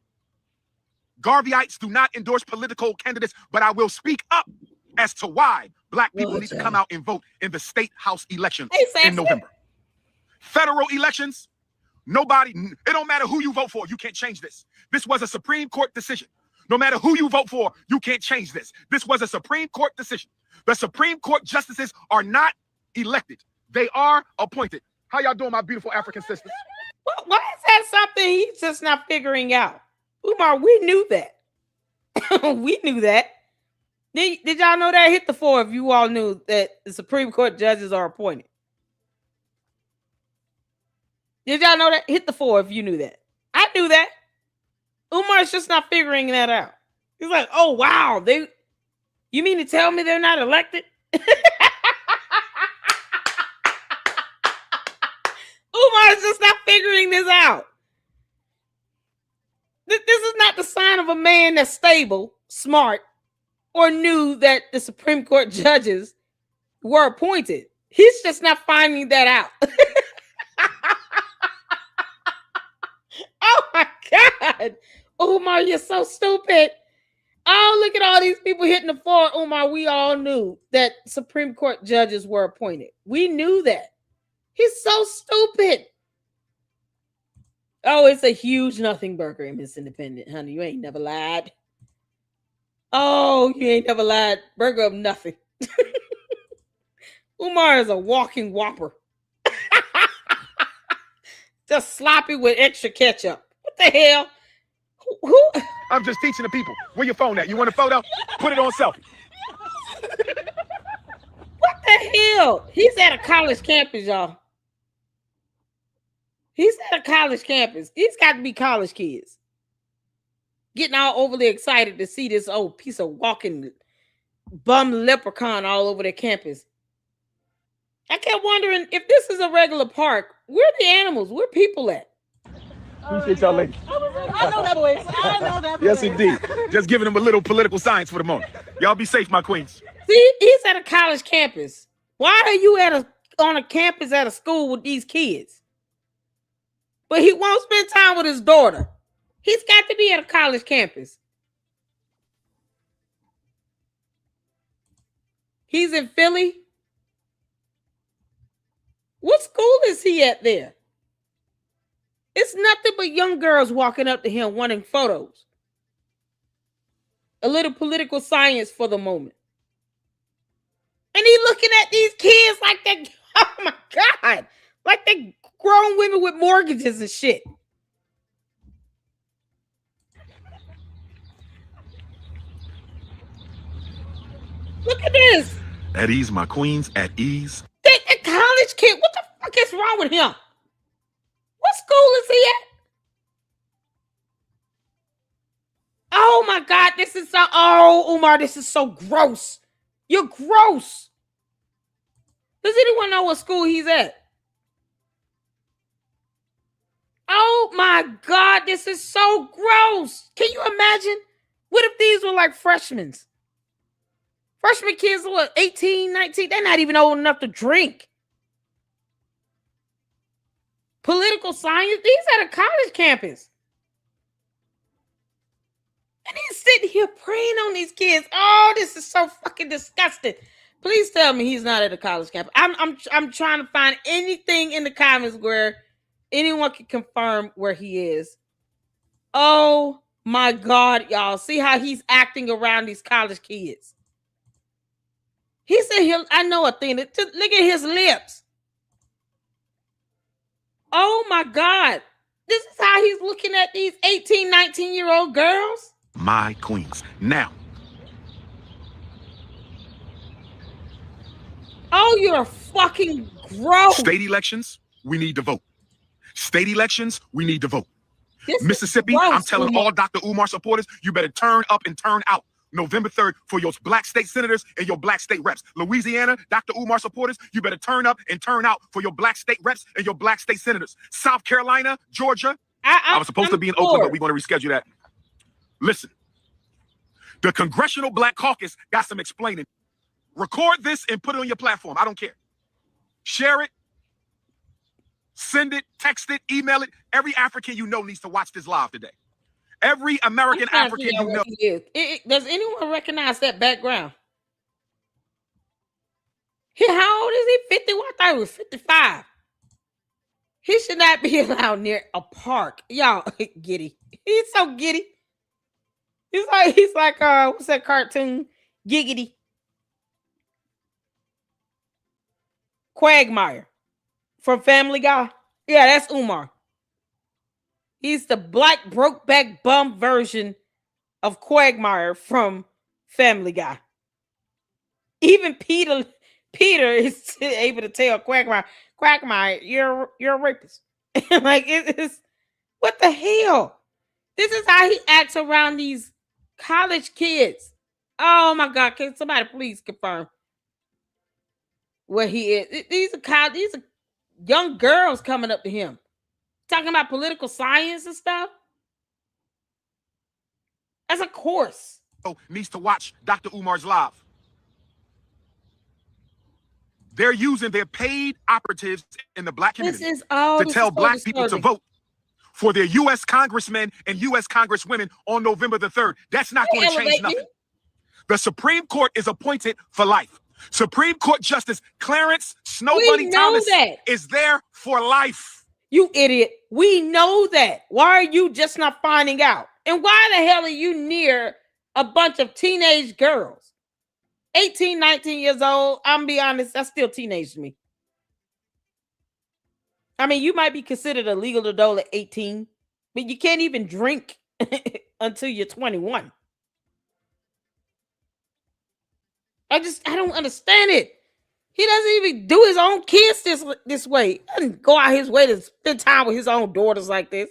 [SPEAKER 3] Garveyites do not endorse political candidates, but I will speak up as to why black people need to come out and vote in the state house elections in November. Federal elections, nobody, it don't matter who you vote for, you can't change this. This was a Supreme Court decision. No matter who you vote for, you can't change this. This was a Supreme Court decision. The Supreme Court justices are not elected. They are appointed. How y'all doing, my beautiful African sisters?
[SPEAKER 1] Well, why is that something he's just not figuring out? Umar, we knew that. We knew that. Did y'all know that? Hit the 4 if you all knew that the Supreme Court judges are appointed. Did y'all know that? Hit the 4 if you knew that. I knew that. Umar's just not figuring that out. He's like, oh, wow. You mean to tell me they're not elected? Umar's just not figuring this out. This is not the sign of a man that's stable, smart, or knew that the Supreme Court judges were appointed. He's just not finding that out. Oh my God. Umar, you're so stupid. Oh, look at all these people hitting the floor. Umar, we all knew that Supreme Court judges were appointed. We knew that. He's so stupid. Oh, it's a huge nothing burger in Miss Independent, honey. You ain't never lied. Oh, you ain't never lied. Burger of nothing. Umar is a walking whopper. Just sloppy with extra ketchup. What the hell? Who?
[SPEAKER 3] I'm just teaching the people. Where your phone at? You want a photo? Put it on selfie.
[SPEAKER 1] What the hell? He's at a college campus, y'all. He's at a college campus. These got to be college kids. Getting all overly excited to see this old piece of walking bum leprechaun all over their campus. I kept wondering if this is a regular park, where are the animals? Where are people at?
[SPEAKER 3] Appreciate y'all ladies.
[SPEAKER 7] I know that voice. I know that voice.
[SPEAKER 3] Yes, indeed. Just giving them a little political science for the moment. Y'all be safe, my queens.
[SPEAKER 1] See, he's at a college campus. Why are you on a campus at a school with these kids? But he won't spend time with his daughter. He's got to be at a college campus. He's in Philly. What school is he at there? It's nothing but young girls walking up to him wanting photos. A little political science for the moment. And he looking at these kids like they, oh my God, like they grown women with mortgages and shit. Look at this.
[SPEAKER 3] At ease, my queens, at ease.
[SPEAKER 1] That college kid, what the fuck is wrong with him? What school is he at? Oh my God, this is so, oh, Umar, this is so gross. You're gross. Does anyone know what school he's at? Oh my God, this is so gross. Can you imagine? What if these were like freshmen? Freshman kids are what, 18, 19? They're not even old enough to drink. Political science? These at a college campus. And he's sitting here preying on these kids. Oh, this is so fucking disgusting. Please tell me he's not at a college campus. I'm trying to find anything in the comments where anyone can confirm where he is. Oh my God, y'all. See how he's acting around these college kids. He said, I know a thing. Look at his lips. Oh my God. This is how he's looking at these 18, 19-year-old girls.
[SPEAKER 3] My queens. Now,
[SPEAKER 1] Oh, you're fucking gross.
[SPEAKER 3] state elections, we need to vote. State elections, we need to vote.
[SPEAKER 1] This is
[SPEAKER 3] Mississippi,
[SPEAKER 1] gross,
[SPEAKER 3] I'm telling
[SPEAKER 1] Umar.
[SPEAKER 3] all Dr. Umar supporters, you better turn up and turn out. November 3rd for your black state senators and your black state reps. Louisiana, Dr. Umar supporters, you better turn up and turn out for your black state reps and your black state senators. South Carolina, Georgia, I was supposed to be in Oakland, but we're going to reschedule that. Listen, the Congressional Black Caucus got some explaining. Record this and put it on your platform. I don't care. Share it, send it, text it, email it. Every African you know needs to watch this live today. Every American African you know.
[SPEAKER 1] Does anyone recognize that background? How old is he? 51? I thought he was 55. He should not be allowed near a park. Y'all, giddy. He's so giddy. He's like what's that cartoon? Giggity. Quagmire from Family Guy. Yeah, that's Umar. He's the black brokeback bum version of Quagmire from Family Guy. Even Peter is able to tell Quagmire, you're a rapist. Like it's what the hell? This is how he acts around these college kids. Oh my God! Can somebody please confirm where he is? These are young girls coming up to him, talking about political science and stuff. As a course.
[SPEAKER 3] Needs to watch Dr. Umar's live. They're using their paid operatives in the black community to tell black people to vote for their U.S. congressmen and U.S. congresswomen on November the 3rd. That's not going to change nothing. The Supreme Court is appointed for life. Supreme Court Justice Clarence Snow Bunny Thomas is there for life.
[SPEAKER 1] You idiot. We know that. Why are you just not finding out? And why the hell are you near a bunch of teenage girls? 18, 19 years old. I'm be honest, that's still teenage to me. I mean, you might be considered a legal adult at 18, but you can't even drink until you're 21. I don't understand it. He doesn't even do his own kids this way. He doesn't go out his way to spend time with his own daughters like this.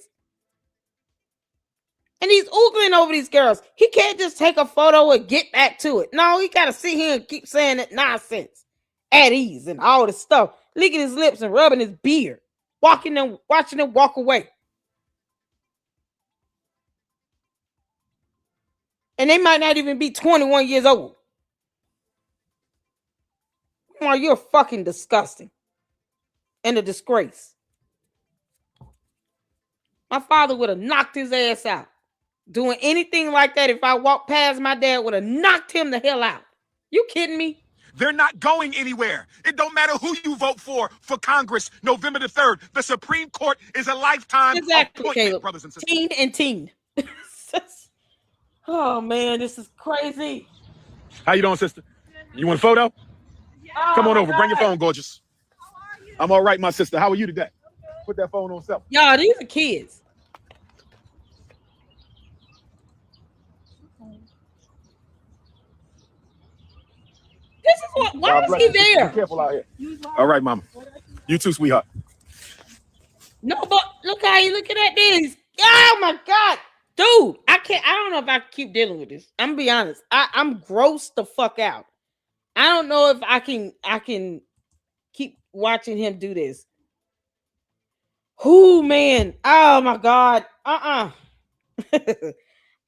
[SPEAKER 1] And he's oogling over these girls. He can't just take a photo and get back to it. No, he got to sit here and keep saying that nonsense. At ease and all this stuff. Licking his lips and rubbing his beard. Watching them walk away. And they might not even be 21 years old. Oh, you're fucking disgusting. And a disgrace. My father would have knocked his ass out. Doing anything like that, if I walked past my dad, would have knocked him the hell out. You kidding me?
[SPEAKER 3] They're not going anywhere. It don't matter who you vote for Congress, November the 3rd. The Supreme Court is a lifetime appointment,
[SPEAKER 1] Caleb.
[SPEAKER 3] brothers and sisters.
[SPEAKER 1] Teen and teen. Oh, man, this is crazy.
[SPEAKER 3] How you doing, sister? You want a photo?
[SPEAKER 1] Oh,
[SPEAKER 3] come on over. God. Bring your phone, gorgeous. I'm all right, my sister. How are you today? Put that phone on self.
[SPEAKER 1] Y'all, these are kids. This is what. Why is he there?
[SPEAKER 3] Be careful out here. All right, mama. You too, sweetheart.
[SPEAKER 1] No, but look how you looking at this. Oh my God, dude! I don't know if I can keep dealing with this. I'm gonna be honest. I'm grossed the fuck out. I don't know if I can keep watching him do this. Who, man? Oh my God. I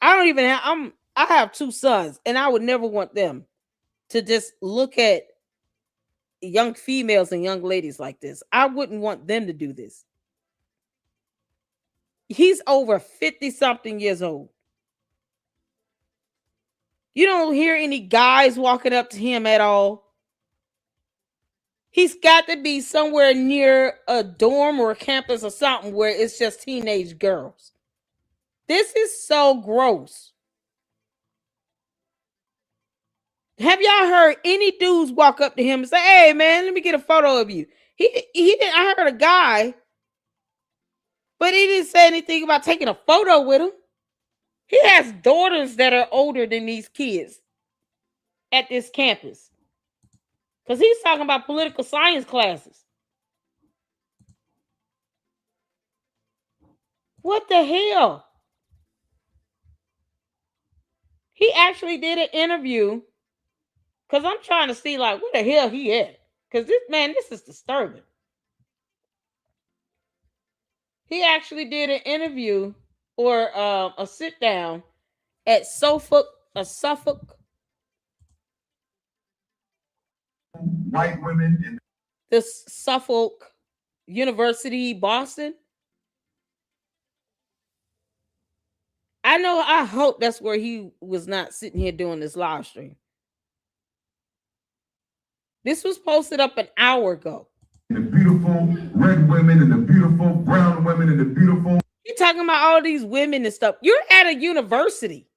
[SPEAKER 1] don't even have. I have two sons, and I would never want them to just look at young females and young ladies like this. I wouldn't want them to do this. He's over 50-something years old. You don't hear any guys walking up to him at all. He's got to be somewhere near a dorm or a campus or something where it's just teenage girls. This is so gross. Have y'all heard any dudes walk up to him and say, "Hey, man, let me get a photo of you"? He didn't. I heard a guy But he didn't say anything about taking a photo with him. He has daughters that are older than these kids at this campus. Because he's talking about political science classes. What the hell? He actually did an interview. Because I'm trying to see, like, where the hell he at? Because this is disturbing. He actually did an interview or a sit down at Suffolk.
[SPEAKER 3] White women in
[SPEAKER 1] The Suffolk University, Boston. I hope that's where he was not sitting here doing this live stream. This was posted up an hour ago.
[SPEAKER 3] the beautiful red women and the beautiful brown women and the beautiful.
[SPEAKER 1] You're talking about all these women and stuff. You're at a university.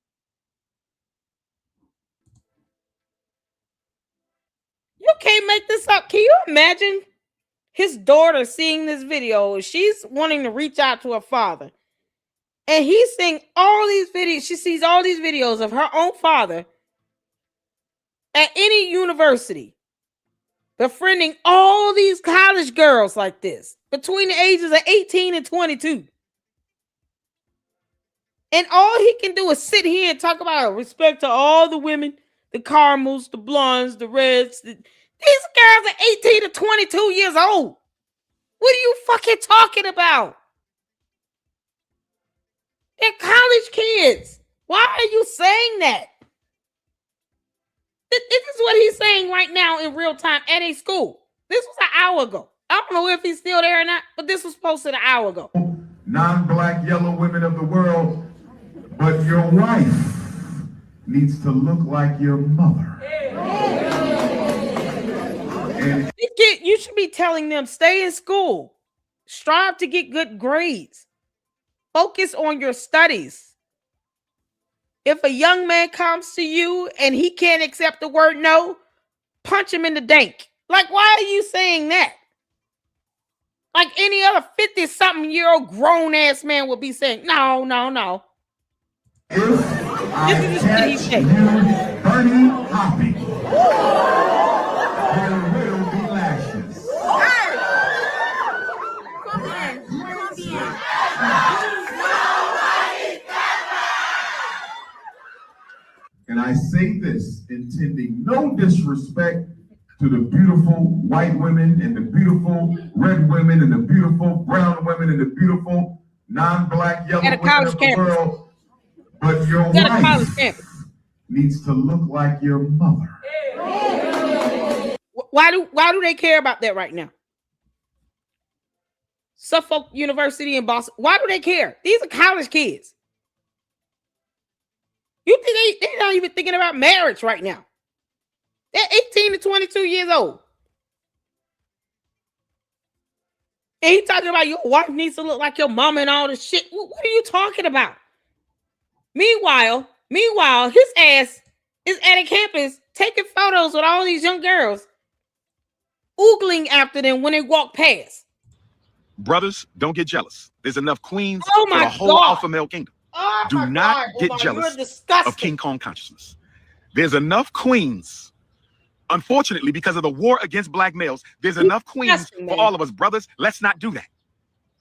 [SPEAKER 1] You can't make this up. Can you imagine his daughter seeing this video? She's wanting to reach out to her father. And he's seeing all these videos. She sees all these videos of her own father at any university befriending all these college girls like this between the ages of 18 and 22. And all he can do is sit here and talk about respect to all the women, the caramels, the blondes, the reds. These girls are 18 to 22 years old. What are you fucking talking about? They're college kids. Why are you saying that? This is what he's saying right now in real time at a school. This was an hour ago. I don't know if he's still there or not, but this was posted an hour ago.
[SPEAKER 3] Non-black yellow women of the world, but your wife needs to look like your mother. And
[SPEAKER 1] You should be telling them, stay in school. Strive to get good grades. Focus on your studies. If a young man comes to you and he can't accept the word no, punch him in the dank. Like, why are you saying that? Like any other 50-something-year-old grown-ass man would be saying, no.
[SPEAKER 3] if I catch you bunny hopping, there will be lashes. And I say this intending no disrespect to the beautiful white women and the beautiful red women and the beautiful brown women and the beautiful non-black yellow women of the world, but your wife needs to look like your mother.
[SPEAKER 1] Why do they care about that right now? Suffolk University in Boston. Why do they care? These are college kids. You think they're not even thinking about marriage right now? They're 18 to 22 years old. And he's talking about your wife needs to look like your mama and all this shit. What are you talking about? Meanwhile, his ass is at a campus taking photos with all these young girls, oogling after them when they walk past.
[SPEAKER 3] Brothers, don't get jealous. There's enough queens
[SPEAKER 1] Oh
[SPEAKER 3] for the whole alpha male kingdom.
[SPEAKER 1] Oh
[SPEAKER 3] Do not get
[SPEAKER 1] Umar,
[SPEAKER 3] jealous of King Kong consciousness. There's enough queens. Unfortunately, because of the war against black males, there's enough queens for all of us. Brothers, let's not do that.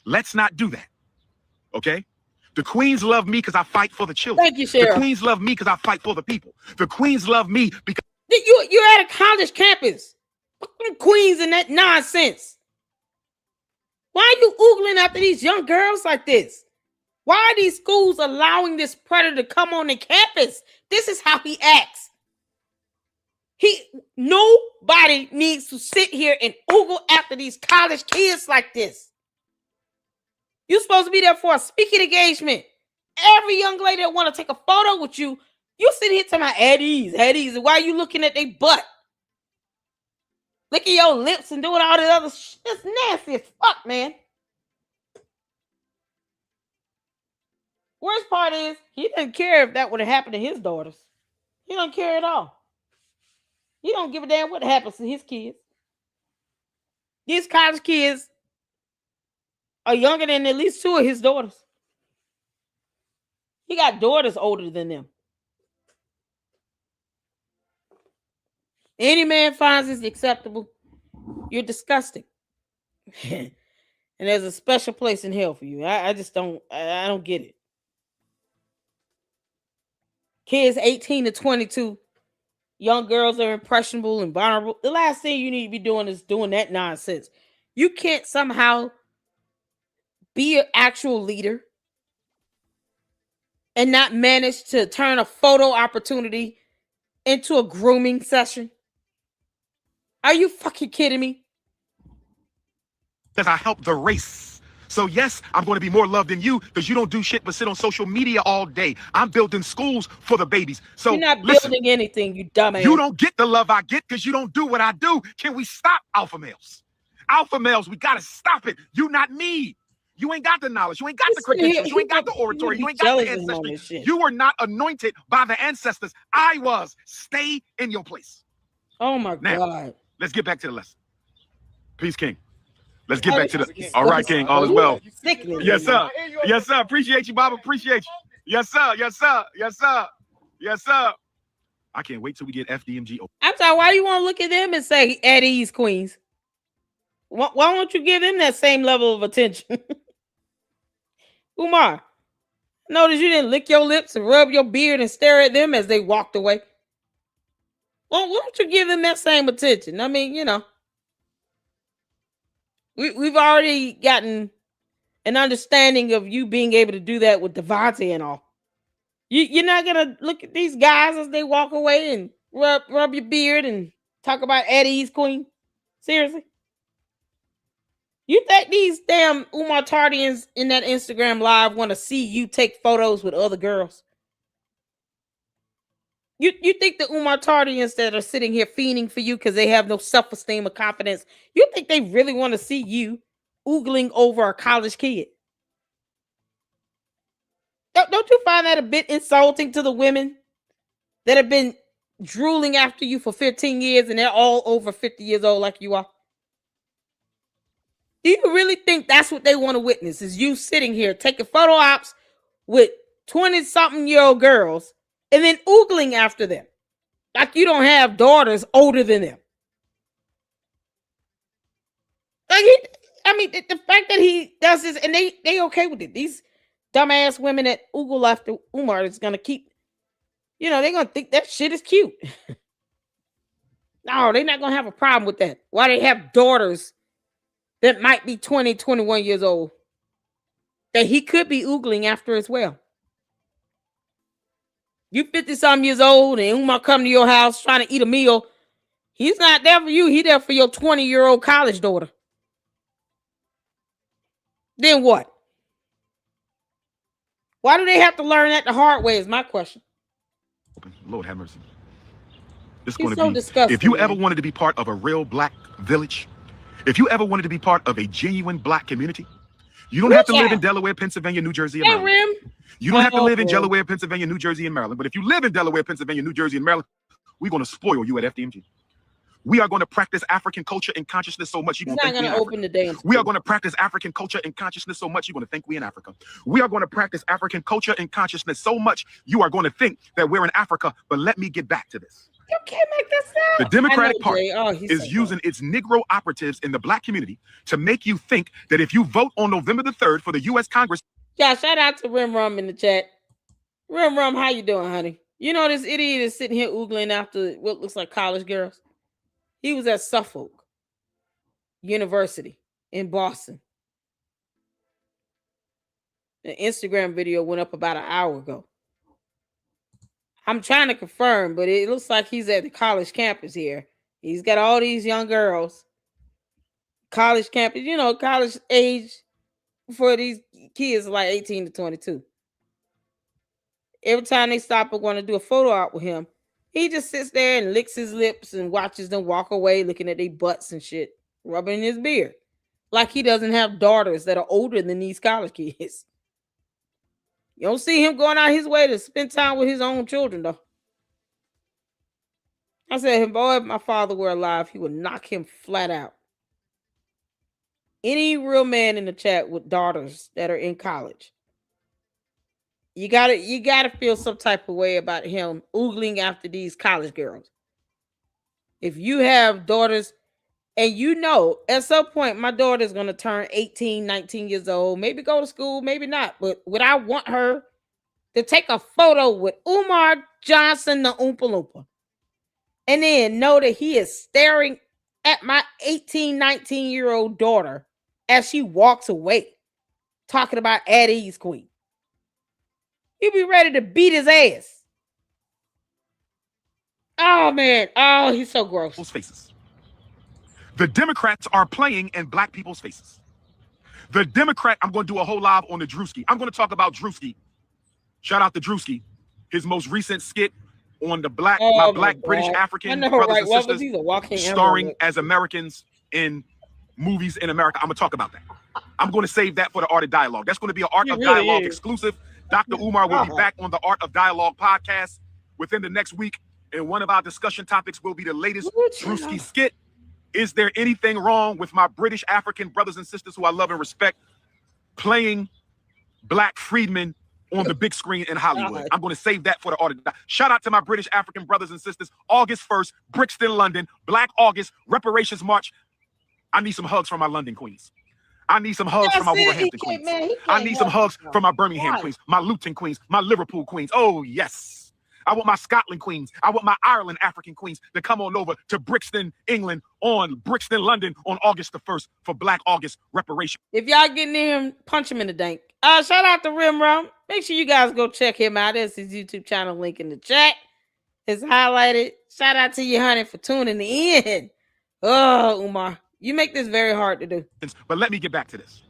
[SPEAKER 3] Let's not do that. Okay? The queens love me because I fight for the children.
[SPEAKER 1] Thank you, Sheriff.
[SPEAKER 3] The queens love me because I fight for the people. The queens love me because
[SPEAKER 1] you're at a college campus. Fucking queens and that nonsense. Why are you oogling after these young girls like this? Why are these schools allowing this predator to come on the campus? This is how he acts. Nobody needs to sit here and oogle after these college kids like this. You're supposed to be there for a speaking engagement. Every young lady that want to take a photo with you, you sit here talking about at ease. Why are you looking at their butt? Licking your lips and doing all this other shit. It's nasty as fuck, man. Worst part is, he doesn't care if that would have happened to his daughters. He don't care at all. He don't give a damn what happens to his kids. These college kids are younger than at least two of his daughters. He got daughters older than them. Any man finds this acceptable, you're disgusting. And there's a special place in hell for you. I just don't I don't get it. Kids 18 to 22, young girls are impressionable and vulnerable. The last thing you need to be doing is doing that nonsense. You can't somehow be an actual leader and not manage to turn a photo opportunity into a grooming session. Are you fucking kidding me?
[SPEAKER 3] Because I help the race. So yes, I'm going to be more loved than you because you don't do shit but sit on social media all day. I'm building schools for the babies. So
[SPEAKER 1] you're not
[SPEAKER 3] listen,
[SPEAKER 1] building anything, you dumbass.
[SPEAKER 3] you don't get the love I get because you don't do what I do. Can we stop alpha males? Alpha males, we got to stop it. You not me. You ain't got the knowledge. You ain't got the credentials. You ain't got the oratory. You ain't got the ancestry. You were not anointed by the ancestors. I was. Stay in your place.
[SPEAKER 1] Oh my God.
[SPEAKER 3] Let's get back to the lesson. Peace, King. Let's get back to the. All right, King. All is well. Yes, sir. Yes, sir. Appreciate you, Bob. Appreciate you. Yes, sir. Yes, sir. Yes, sir. Yes, sir. I can't wait till we get FDMG.
[SPEAKER 1] I'm sorry. Why you want to look at them and say at ease, queens? Why don't you give them that same level of attention? Umar, notice you didn't lick your lips and rub your beard and stare at them as they walked away. Well, why don't you give them that same attention? I mean, you know, we've already gotten an understanding of you being able to do that with Devontae and all. You're not gonna look at these guys as they walk away and rub your beard and talk about at ease, queen? Seriously? You think these damn Umar Tardians in that Instagram live want to see you take photos with other girls? You think the Umar Tardians that are sitting here fiending for you because they have no self-esteem or confidence, you think they really want to see you oogling over a college kid? Don't you find that a bit insulting to the women that have been drooling after you for 15 years and they're all over 50 years old like you are? Do you really think that's what they want to witness? Is you sitting here taking photo ops with 20-something-year-old girls and then oogling after them like you don't have daughters older than them? Like the fact that he does this and they okay with it. These dumbass women that oogle after Umar is gonna keep, they're gonna think that shit is cute. No, they're not gonna have a problem with that. Why they have daughters that might be 20, 21 years old that he could be oogling after as well. You 50-something years old and Umar come to your house trying to eat a meal. He's not there for you. He's there for your 20-year-old college daughter. Then what? Why do they have to learn that the hard way is my question.
[SPEAKER 3] Lord have mercy. It's
[SPEAKER 1] going
[SPEAKER 3] to
[SPEAKER 1] so
[SPEAKER 3] be
[SPEAKER 1] disgusting.
[SPEAKER 3] If you ever wanted to be part of a real black village, if you ever wanted to be part of a genuine black community, you don't have to live in Delaware, Pennsylvania, New Jersey, and Maryland. You don't have to live in Delaware, Pennsylvania, New Jersey, and Maryland. But if you live in Delaware, Pennsylvania, New Jersey, and Maryland, we're going to spoil you at FDMG. We are going to practice African culture and consciousness so much you're going to think we're in Africa. We are going to practice African culture and consciousness so much you're going to think we're in Africa. We are going to practice African culture and consciousness so much you are going to think that we're in Africa. But let me get back to this.
[SPEAKER 1] You can't make this up.
[SPEAKER 3] The Democratic Party is using its Negro operatives in the black community to make you think that if you vote on November the 3rd for the U.S. Congress.
[SPEAKER 1] Yeah, shout out to Rim Rum in the chat. Rim Rum, how you doing, honey? You know this idiot is sitting here oogling after what looks like college girls. He was at Suffolk University in Boston. The Instagram video went up about an hour ago. I'm trying to confirm, but it looks like he's at the college campus here. He's got all these young girls. College campus, college age for these kids like 18 to 22. Every time they stop and want to do a photo op with him, he just sits there and licks his lips and watches them walk away looking at their butts and shit, rubbing his beard. Like he doesn't have daughters that are older than these college kids. You don't see him going out his way to spend time with his own children, though. I said, boy, if my father were alive, he would knock him flat out. Any real man in the chat with daughters that are in college, you gotta feel some type of way about him oogling after these college girls. If you have daughters, and at some point my daughter's gonna turn 18, 19 years old, maybe go to school, maybe not. But would I want her to take a photo with Umar Johnson, the Oompa Loompa, and then know that he is staring at my 18, 19-year-old daughter as she walks away, talking about at ease queen? He'd be ready to beat his ass. Oh man. Oh, he's so gross.
[SPEAKER 3] Faces. The Democrats are playing in black people's faces. The Democrat, I'm going to do a whole live on the Drewski. I'm going to talk about Drewski. Shout out to Drewski. His most recent skit on the black British African brothers and sisters starring as Americans in movies in America. I'm going to talk about that. I'm going to save that for the Art of Dialogue. That's going to be an Art of Dialogue exclusive. Dr. Umar will be back on the Art of Dialogue podcast within the next week. And one of our discussion topics will be the latest Drewski skit. Is there anything wrong with my British African brothers and sisters who I love and respect playing black freedmen on the big screen in Hollywood? I'm going to save that for the audit. Shout out to my British African brothers and sisters. August 1st, Brixton, London, Black August, Reparations March. I need some hugs from my London queens. I need some hugs from my Wolverhampton queens. I need some hugs from my Birmingham queens, my Luton queens, my Liverpool queens. Oh, yes. I want my Scotland queens. I want my Ireland African queens to come on over to Brixton, England, Brixton, London on August the 1st for Black August Reparation.
[SPEAKER 1] If y'all getting him, punch him in the dank. Shout out to Rimrum. Make sure you guys go check him out. There's his YouTube channel link in the chat. It's highlighted. Shout out to you, honey, for tuning in. Oh, Umar, you make this very hard to do.
[SPEAKER 3] But let me get back to this.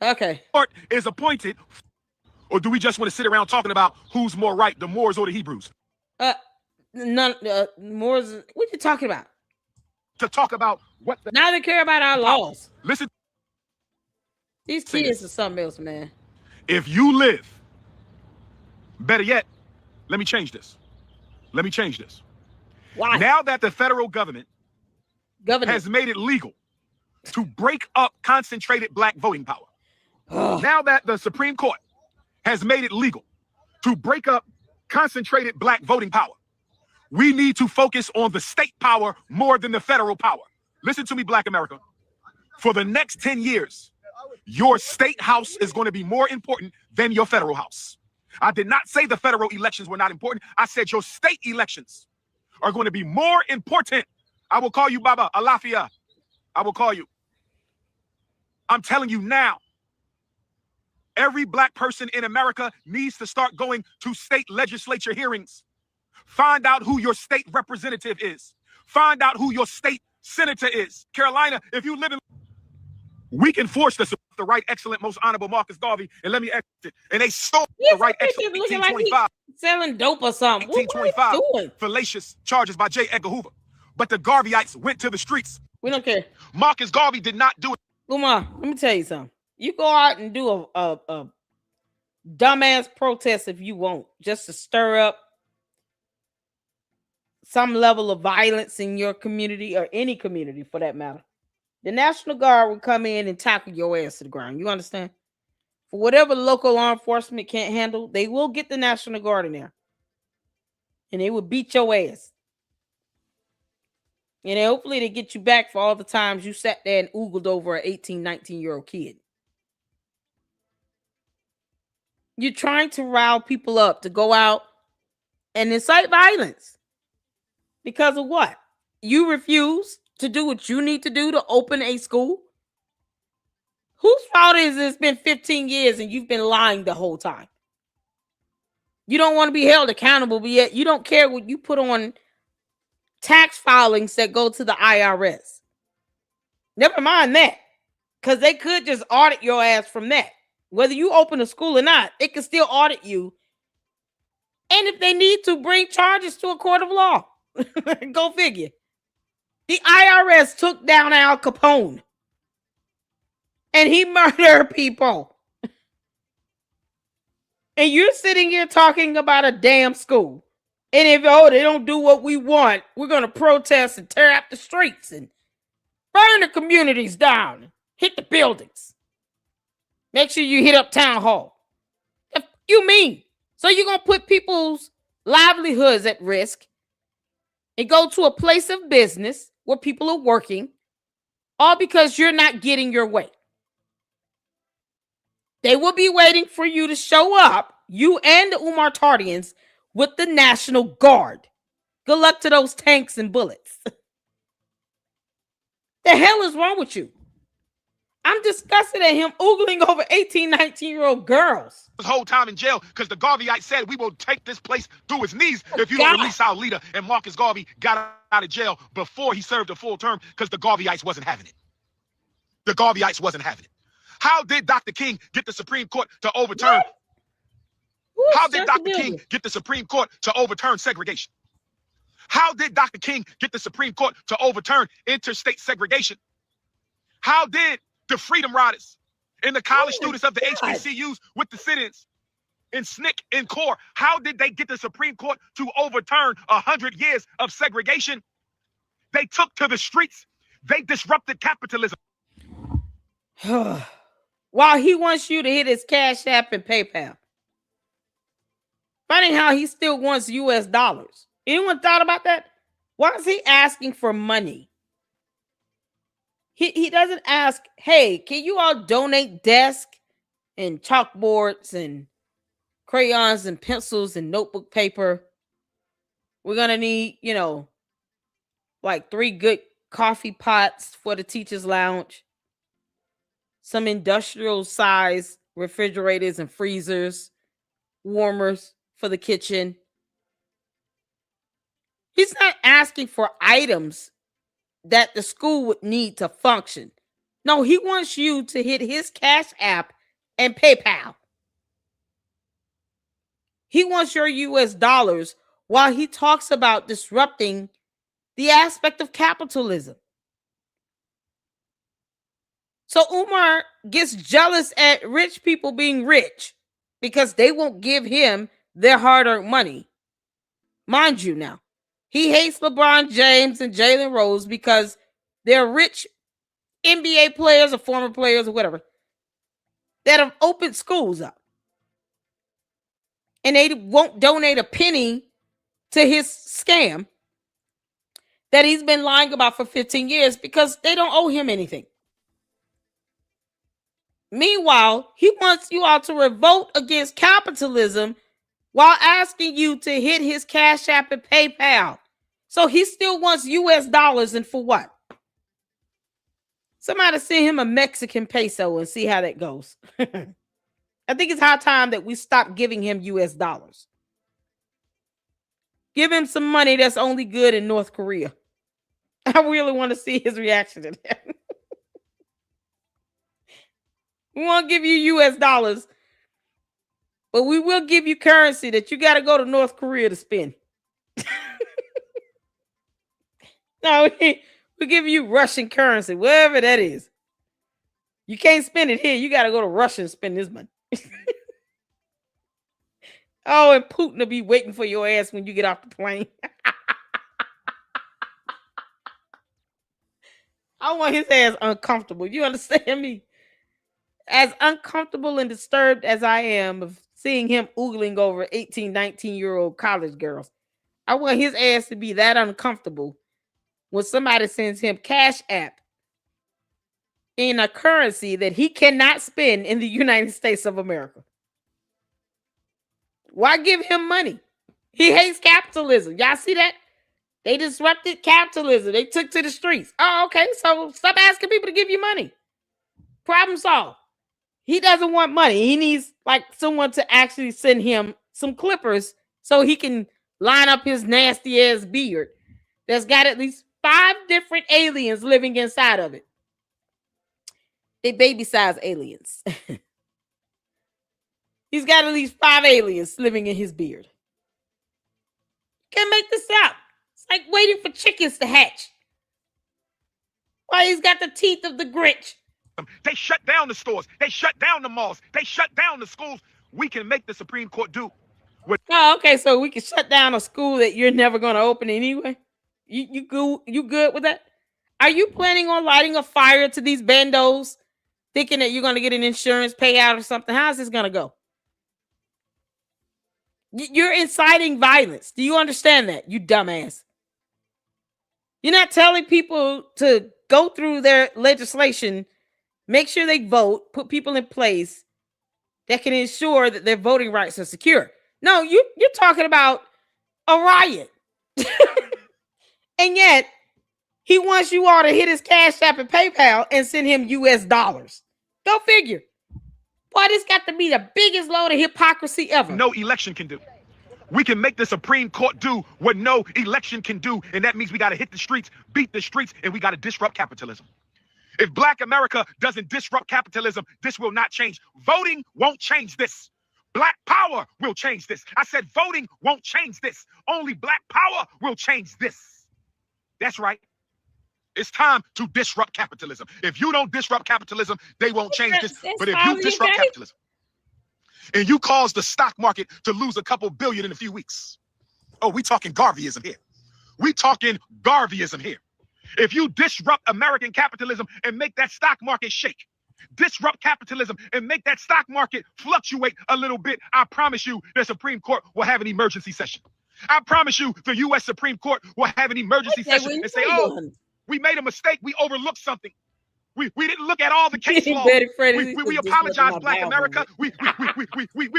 [SPEAKER 1] Okay.
[SPEAKER 3] Court is appointed. Or do we just want to sit around talking about who's more right, the Moors or the Hebrews?
[SPEAKER 1] Moors. What are you talking about?
[SPEAKER 3] To talk about what?
[SPEAKER 1] Now they care about our laws.
[SPEAKER 3] Listen.
[SPEAKER 1] These kids are something else, man.
[SPEAKER 3] If you live, better yet, let me change this.
[SPEAKER 1] Why?
[SPEAKER 3] Now that the federal government has made it legal to break up concentrated black voting power. Now that the Supreme Court has made it legal to break up concentrated black voting power, we need to focus on the state power more than the federal power. Listen to me, Black America. For the next 10 years, your state house is going to be more important than your federal house. I did not say the federal elections were not important. I said your state elections are going to be more important. I will call you Baba Alafia. I will call you. I'm telling you now. Every black person in America needs to start going to state legislature hearings. Find out who your state representative is. Find out who your state senator is. Carolina, if you live in... We can force the right, excellent, most honorable Marcus Garvey, and let me exit. And they stole the right, excellent, 1825.
[SPEAKER 1] Like selling dope or something.
[SPEAKER 3] 1825, fallacious charges by J. Edgar Hoover. But the Garveyites went to the streets.
[SPEAKER 1] We don't care.
[SPEAKER 3] Marcus Garvey did not do it.
[SPEAKER 1] Umar, let me tell you something. You go out and do a dumbass protest if you want, just to stir up some level of violence in your community or any community for that matter. The National Guard will come in and tackle your ass to the ground. You understand? For whatever local law enforcement can't handle, they will get the National Guard in there. And they will beat your ass. And then hopefully they get you back for all the times you sat there and oogled over an 18, 19-year-old kid. You're trying to rile people up to go out and incite violence. Because of what? You refuse to do what you need to do to open a school? Whose fault is it? It's been 15 years and you've been lying the whole time. You don't want to be held accountable, but yet you don't care what you put on tax filings that go to the IRS. Never mind that. Because they could just audit your ass from that. Whether you open a school or not, it can still audit you. And if they need to, bring charges to a court of law. Go figure. The IRS took down Al Capone. And he murdered people. And you're sitting here talking about a damn school. And if, they don't do what we want, we're going to protest and tear up the streets. And Burn the communities down. Hit the buildings. Make sure you hit up town hall. If you mean. So you're going to put people's livelihoods at risk and go to a place of business where people are working, all because you're not getting your way. They will be waiting for you to show up, you and the Umar Tardians, with the National Guard. Good luck to those tanks and bullets. The hell is wrong with you? I'm disgusted at him oogling over 18, 19-year-old girls.
[SPEAKER 3] This whole time in jail because the Garveyite said we will take this place through his knees if you don't release our leader. And Marcus Garvey got out of jail before he served a full term because the Garveyites wasn't having it. The Garveyites wasn't having it. How did Dr. King get the Supreme Court to overturn? How did Dr. King get the Supreme Court to overturn segregation? How did Dr. King get the Supreme Court to overturn interstate segregation? How did the Freedom Riders and the college students of the HBCUs with the sit-ins in SNCC and CORE, how did they get the Supreme Court to overturn 100 years of segregation? They took to the streets. They disrupted capitalism.
[SPEAKER 1] While he wants you to hit his Cash App and PayPal. Funny how he still wants US dollars. Anyone thought about that? Why is he asking for money? He doesn't ask, hey, can you all donate desk and chalkboards and crayons and pencils and notebook paper? We're going to need, like 3 good coffee pots for the teacher's lounge. Some industrial size refrigerators and freezers, warmers for the kitchen. He's not asking for items that the school would need to function. No, he wants you to hit his Cash App and PayPal. He wants your US dollars while he talks about disrupting the aspect of capitalism. So Umar gets jealous at rich people being rich because they won't give him their hard-earned money. Mind you now, he hates LeBron James and Jalen Rose because they're rich NBA players or former players or whatever that have opened schools up. And they won't donate a penny to his scam that he's been lying about for 15 years because they don't owe him anything. Meanwhile, he wants you all to revolt against capitalism while asking you to hit his Cash App and PayPal. So he still wants US dollars, and for what? Somebody send him a Mexican peso and see how that goes. I think it's high time that we stop giving him US dollars. Give him some money that's only good in North Korea. I really want to see his reaction to that. We won't give you US dollars, but we will give you currency that you got to go to North Korea to spend. No, we give you Russian currency, whatever that is. You can't spend it here. You got to go to Russia and spend this money. Oh, and Putin will be waiting for your ass when you get off the plane. I want his ass uncomfortable. You understand me? As uncomfortable and disturbed as I am of seeing him oogling over 18, 19-year-old college girls, I want his ass to be that uncomfortable when somebody sends him Cash App in a currency that he cannot spend in the United States of America. Why give him money? He hates capitalism. Y'all see that? They disrupted capitalism. They took to the streets. Oh, okay. So stop asking people to give you money. Problem solved. He doesn't want money. He needs like someone to actually send him some clippers so he can line up his nasty ass beard that's got at least 5 different aliens living inside of it. They baby size aliens. He's got at least 5 aliens living in his beard. Can't make this up. It's like waiting for chickens to hatch. Why he's got the teeth of the Grinch.
[SPEAKER 3] They shut down the stores. They shut down the malls. They shut down the schools. We can make the Supreme Court do.
[SPEAKER 1] Oh, okay. So we can shut down a school that you're never going to open anyway. You good with that? Are you planning on lighting a fire to these bandos, thinking that you're going to get an insurance payout or something? How's this going to go? You're inciting violence. Do you understand that, you dumbass? You're not telling people to go through their legislation, make sure they vote, put people in place that can ensure that their voting rights are secure. No, you're talking about a riot. And yet, he wants you all to hit his Cash App and PayPal and send him US dollars. Go figure. Boy, this got to be the biggest load of hypocrisy ever.
[SPEAKER 3] No election can do. We can make the Supreme Court do what no election can do, and that means we got to hit the streets, beat the streets, and we got to disrupt capitalism. If Black America doesn't disrupt capitalism, this will not change. Voting won't change this. Black power will change this. I said voting won't change this. Only Black power will change this. That's right. It's time to disrupt capitalism. If you don't disrupt capitalism, they won't change this. But if you disrupt capitalism and you cause the stock market to lose a couple billion in a few weeks, oh, we talking Garveyism here. We talking Garveyism here. If you disrupt American capitalism and make that stock market shake, disrupt capitalism and make that stock market fluctuate a little bit, I promise you the Supreme Court will have an emergency session. I promise you the U.S. Supreme Court will have an emergency session and say, oh, we made a mistake. We overlooked something. We didn't look at all the case law. We apologize, Black America. We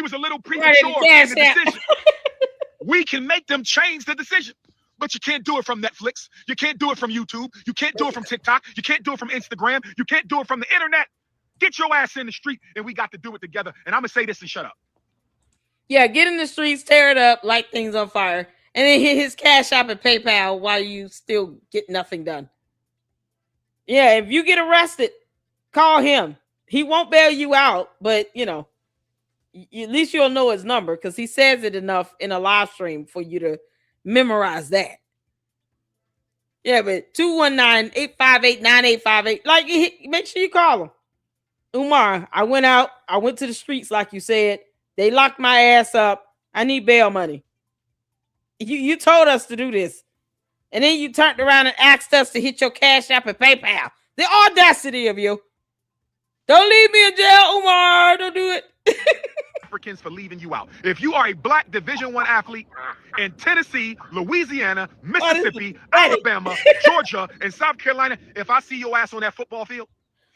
[SPEAKER 3] was a little premature in the decision. We can make them change the decision. But you can't do it from Netflix. You can't do it from YouTube. You can't do it from TikTok. You can't do it from Instagram. You can't do it from the internet. Get your ass in the street, and we got to do it together. And I'm going to say this and shut up.
[SPEAKER 1] Yeah, get in the streets, tear it up, light things on fire, and then hit his Cash App and PayPal while you still get nothing done. Yeah, if you get arrested, call him. He won't bail you out, but, you know, at least you'll know his number because he says it enough in a live stream for you to memorize that. Yeah, but 219-858-9858. Like, make sure you call him. Umar, I went to the streets like you said. They locked my ass up. I need bail money. You told us to do this. And then you turned around and asked us to hit your Cash App and PayPal. The audacity of you. Don't leave me in jail, Umar. Don't do it.
[SPEAKER 3] Africans for leaving you out. If you are a Black Division I athlete in Tennessee, Louisiana, Mississippi, Alabama, Georgia, and South Carolina, if I see your ass on that football field,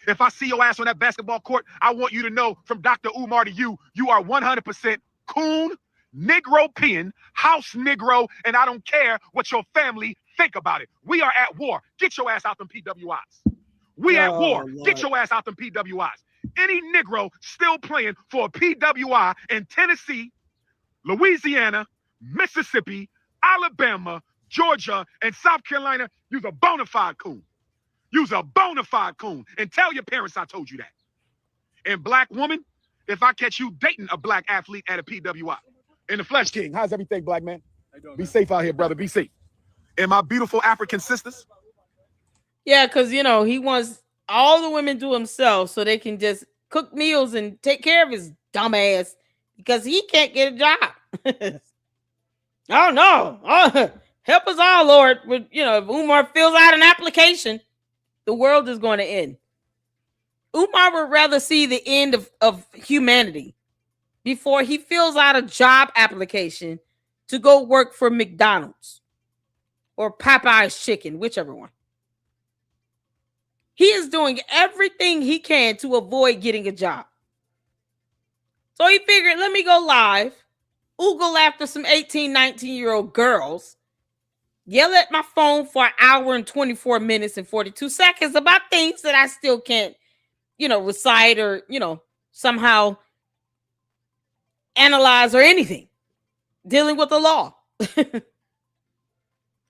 [SPEAKER 3] if I see your ass on that basketball court, I want you to know from Dr. Umar to you, you are 100% coon, Negro-pean, house Negro, and I don't care what your family think about it. We are at war. Get your ass out them PWIs. We at war. Lord. Get your ass out them PWIs. Any Negro still playing for a PWI in Tennessee, Louisiana, Mississippi, Alabama, Georgia, and South Carolina, you's a bona fide coon. You's a bona fide coon. And tell your parents I told you that. And Black woman, if I catch you dating a Black athlete at a PWI, in the flesh, King, how's everything, Black man? Be safe out here, brother. Be safe. And my beautiful African sisters.
[SPEAKER 1] Yeah, because, you know, he wants all the women to himself so they can just cook meals and take care of his dumb ass because he can't get a job. Oh, no. Oh, help us all, Lord. You know, if Umar fills out an application, the world is going to end. Umar would rather see the end of humanity before he fills out a job application to go work for McDonald's or Popeye's Chicken, whichever one. He is doing everything he can to avoid getting a job. So he figured, let me go live, oogle after some 18, 19-year-old girls, yell at my phone for an hour and 24 minutes and 42 seconds about things that I still can't, you know, recite or, you know, somehow analyze or anything dealing with the law.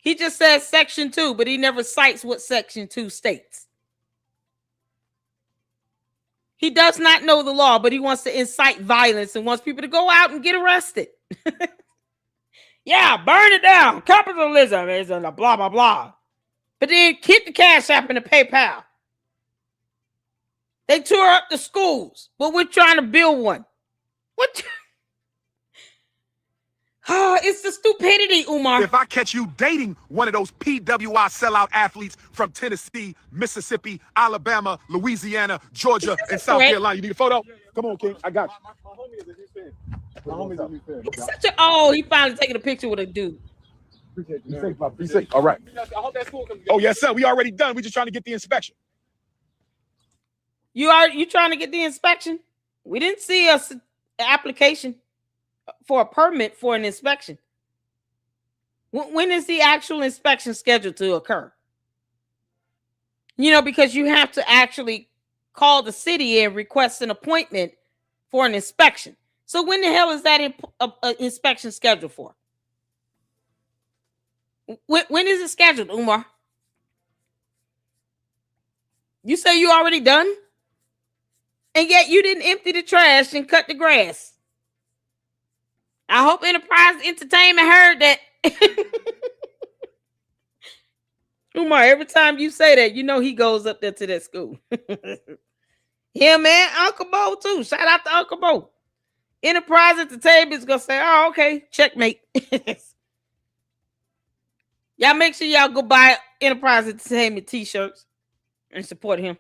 [SPEAKER 1] He just says Section 2, but he never cites what Section 2 states. He does not know the law, but he wants to incite violence and wants people to go out and get arrested. Yeah, burn it down. Capitalism is a blah, blah, blah. But then keep the Cash App and the PayPal. They tore up the schools, but we're trying to build one. What? It's the stupidity, Umar.
[SPEAKER 3] If I catch you dating one of those PWI sellout athletes from Tennessee, Mississippi, Alabama, Louisiana, Georgia, and South Carolina, you need a photo? Come on, King. I got you. My homie is a huge fan. My homie is a huge fan.
[SPEAKER 1] He's such a he finally taking a picture with a dude.
[SPEAKER 3] Appreciate you. Be safe, Pop. Be safe. All right. I hope that school comes. Oh, yes, sir. We already done. We just trying to get the inspection.
[SPEAKER 1] You trying to get the inspection? We didn't see an application for a permit for an inspection. When is the actual inspection scheduled to occur? Because you have to actually call the city and request an appointment for an inspection. So when the hell is that inspection scheduled for? When is it scheduled, Umar? You say you already done? And yet you didn't empty the trash and cut the grass. I hope Enterprise Entertainment heard that. Umar, every time you say that, he goes up there to that school. Him and Uncle Bo too. Shout out to Uncle Bo. Enterprise Entertainment is gonna say, "Oh, okay, checkmate." Y'all make sure y'all go buy Enterprise Entertainment t-shirts and support him.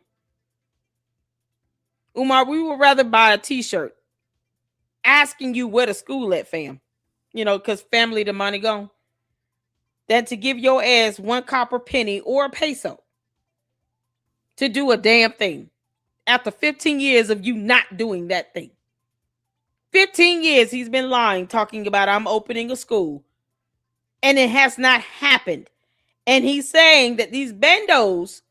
[SPEAKER 1] Umar, we would rather buy a t-shirt asking you where to school at, fam. Because family the money gone. Than to give your ass 1 copper penny or a peso to do a damn thing. After 15 years of you not doing that thing. 15 years he's been lying, talking about I'm opening a school. And it has not happened. And he's saying that these bendos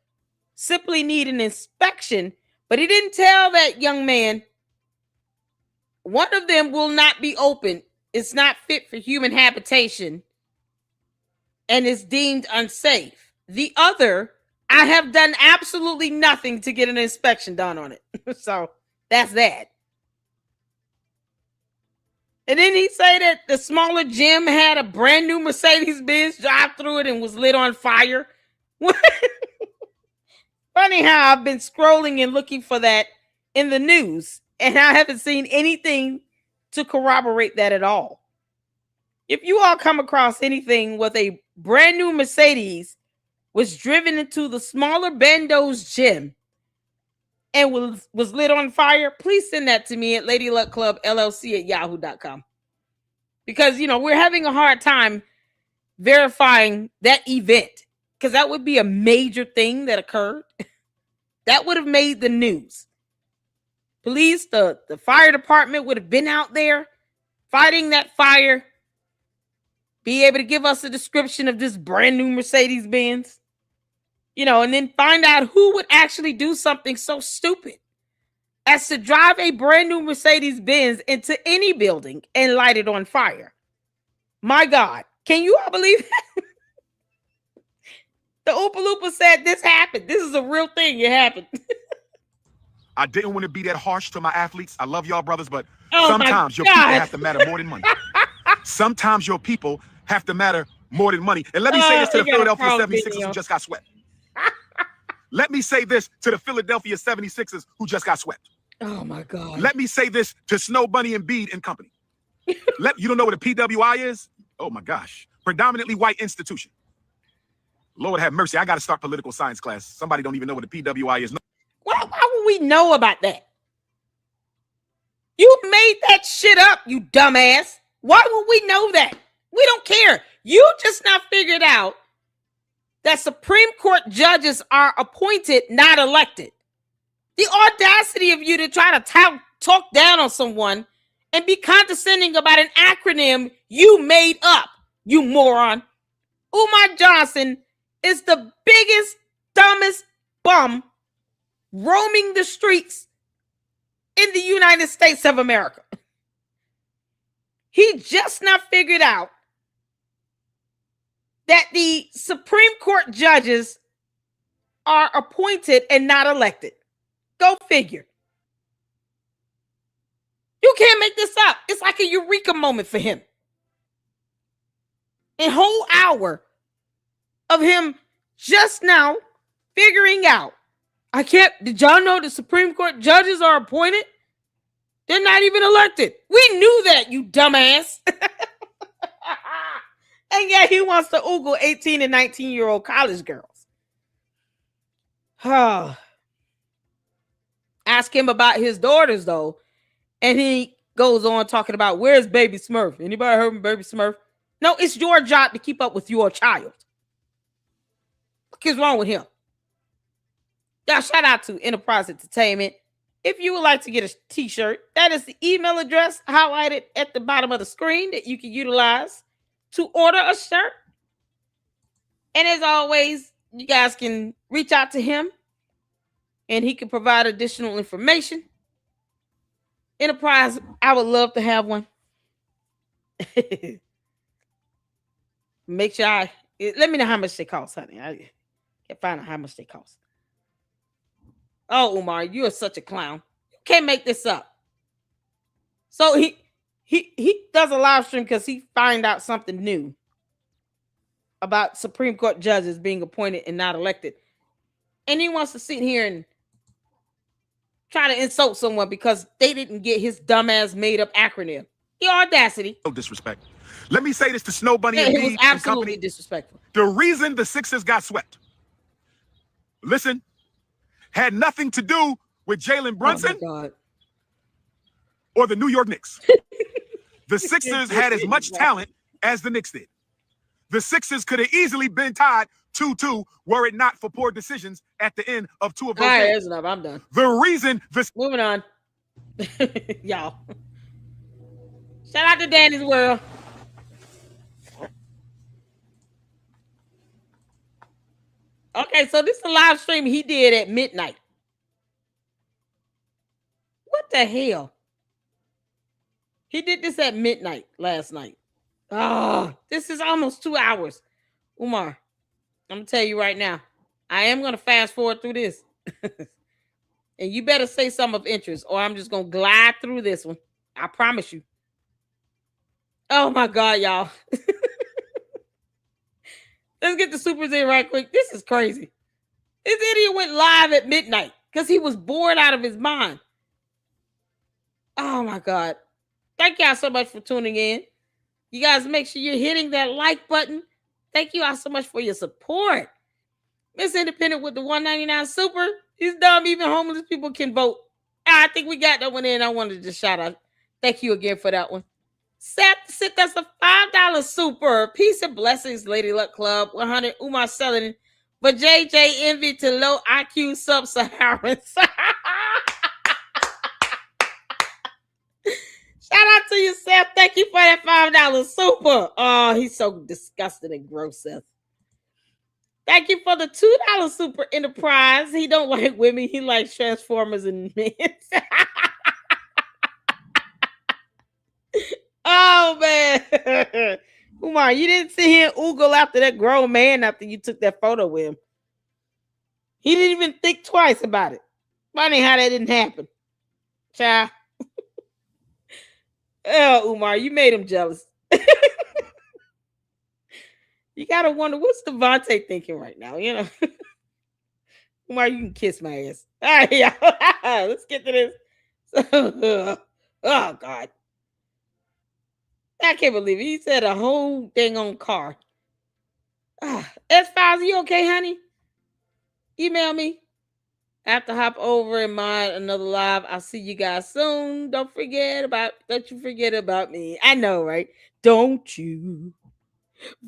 [SPEAKER 1] simply need an inspection. But he didn't tell that young man one of them will not be open. It's not fit for human habitation. And is deemed unsafe. The other, I have done absolutely nothing to get an inspection done on it. So that's that. And then he said that the smaller gym had a brand new Mercedes-Benz drive through it and was lit on fire. Funny how I've been scrolling and looking for that in the news, and I haven't seen anything to corroborate that at all. If you all come across anything with a brand new Mercedes was driven into the smaller Bendo's gym and was lit on fire, please send that to me at ladyluckclubllc@yahoo.com. Because, we're having a hard time verifying that event. Because that would be a major thing that occurred. That would have made the news. Police, the fire department would have been out there fighting that fire. Be able to give us a description of this brand new Mercedes-Benz. And then find out who would actually do something so stupid as to drive a brand new Mercedes-Benz into any building and light it on fire. My God. Can you all believe that? The Oopa Loompa said this happened. This is a real thing. It happened.
[SPEAKER 3] I didn't want to be that harsh to my athletes. I love y'all, brothers, but sometimes your people have to matter more than money. Sometimes your people have to matter more than money. And let me say this to the Philadelphia 76ers who just got swept. Let me say this to the Philadelphia 76ers who just got swept.
[SPEAKER 1] Oh, my God.
[SPEAKER 3] Let me say this to Snow Bunny and Bede and company. You don't know what a PWI is? Oh, my gosh. Predominantly white institution. Lord have mercy. I got to start political science class. Somebody don't even know what a PWI is.
[SPEAKER 1] Why would we know about that? You made that shit up, you dumbass. Why would we know that? We don't care. You just not figured out that Supreme Court judges are appointed, not elected. The audacity of you to try to talk down on someone and be condescending about an acronym you made up, you moron. Umar Johnson is the biggest, dumbest bum roaming the streets in the United States of America. He just not figured out that the Supreme Court judges are appointed and not elected. Go figure. You can't make this up. It's like a eureka moment for him. A whole hour of him just now figuring out. Did y'all know the Supreme Court judges are appointed? They're not even elected. We knew that, you dumbass. And yeah, he wants to oogle 18 and 19-year-old college girls. Ask him about his daughters, though. And he goes on talking about, where's baby Smurf? Anybody heard of baby Smurf? No, it's your job to keep up with your child. What is wrong with him? Y'all, shout out to Enterprise Entertainment. If you would like to get a t-shirt, that is the email address highlighted at the bottom of the screen that you can utilize to order a shirt. And as always, you guys can reach out to him and he can provide additional information. Enterprise, I would love to have one. Make sure let me know how much they cost, honey. I can find out how much they cost. Oh, Umar, you are such a clown. You can't make this up. So he does a live stream because he find out something new about Supreme Court judges being appointed and not elected. And he wants to sit here and try to insult someone because they didn't get his dumbass made up acronym. The audacity.
[SPEAKER 3] No disrespect. Let me say this to Snow Bunny and
[SPEAKER 1] It was
[SPEAKER 3] Dee
[SPEAKER 1] absolutely
[SPEAKER 3] and
[SPEAKER 1] disrespectful.
[SPEAKER 3] the reason the Sixers got swept, listen, had nothing to do with Jalen Brunson or the New York Knicks. The Sixers had as much talent as the Knicks did. The Sixers could have easily been tied 2-2 were it not for poor decisions at the end of two of those games.
[SPEAKER 1] That's enough. I'm done.
[SPEAKER 3] The reason
[SPEAKER 1] moving on. Y'all. Shout out to Danny's World. Okay, so this is a live stream he did at midnight. What the hell? He did this at midnight last night. Oh, this is almost 2 hours. Umar, I'm going to tell you right now, I am going to fast forward through this. And you better say something of interest or I'm just going to glide through this one. I promise you. Oh my God, y'all. Let's get the supers in right quick. This is crazy. This idiot went live at midnight because he was bored out of his mind. Oh my God. Thank y'all so much for tuning in. You guys make sure you're hitting that like button. Thank you all so much for your support. Miss Independent with the $1.99 super. He's dumb. Even homeless people can vote. I think we got that one in. I wanted to shout out. Thank you again for that one. Seth, that's a $5 super. Peace and blessings, Lady Luck Club. 100 Umar selling. But JJ envy to low IQ sub-Saharans. Shout out to you, Seth. Thank you for that $5 super. Oh, he's so disgusting and gross, Seth. Thank you for the $2 super Enterprise. He don't like women. He likes Transformers and men. Oh, man. Umar, you didn't sit here and oogle after that grown man after you took that photo with him. He didn't even think twice about it. Funny how that didn't happen. Child. Oh, Umar, you made him jealous. You gotta wonder what's Devontae thinking right now, you know. Umar, you can kiss my ass. All right, yeah. Let's get to this. Oh God. I can't believe it. He said a whole dang on car. S5, you okay, honey? Email me. I have to hop over and mind another live. I'll see you guys soon. Don't you forget about me. I know, right? Don't you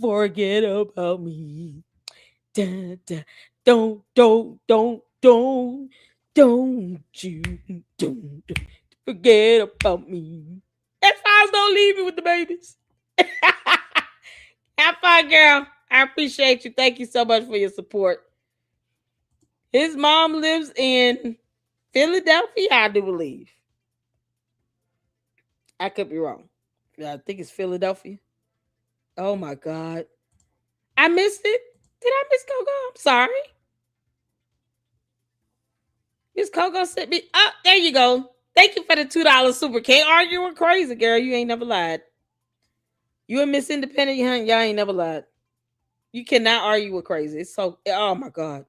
[SPEAKER 1] forget about me. Da, da. Don't you forget about me. X-Files, don't leave me with the babies. Have fun, girl. I appreciate you. Thank you so much for your support. His mom lives in Philadelphia, I do believe. I could be wrong. I think it's Philadelphia. Oh my God. I missed it. Did I miss COGO? I'm sorry. Miss COGO sent me. Oh, there you go. Thank you for the $2 super. Can't argue with crazy, girl. You ain't never lied. You and Miss Independent, y'all ain't never lied. You cannot argue with crazy. It's so, oh my God.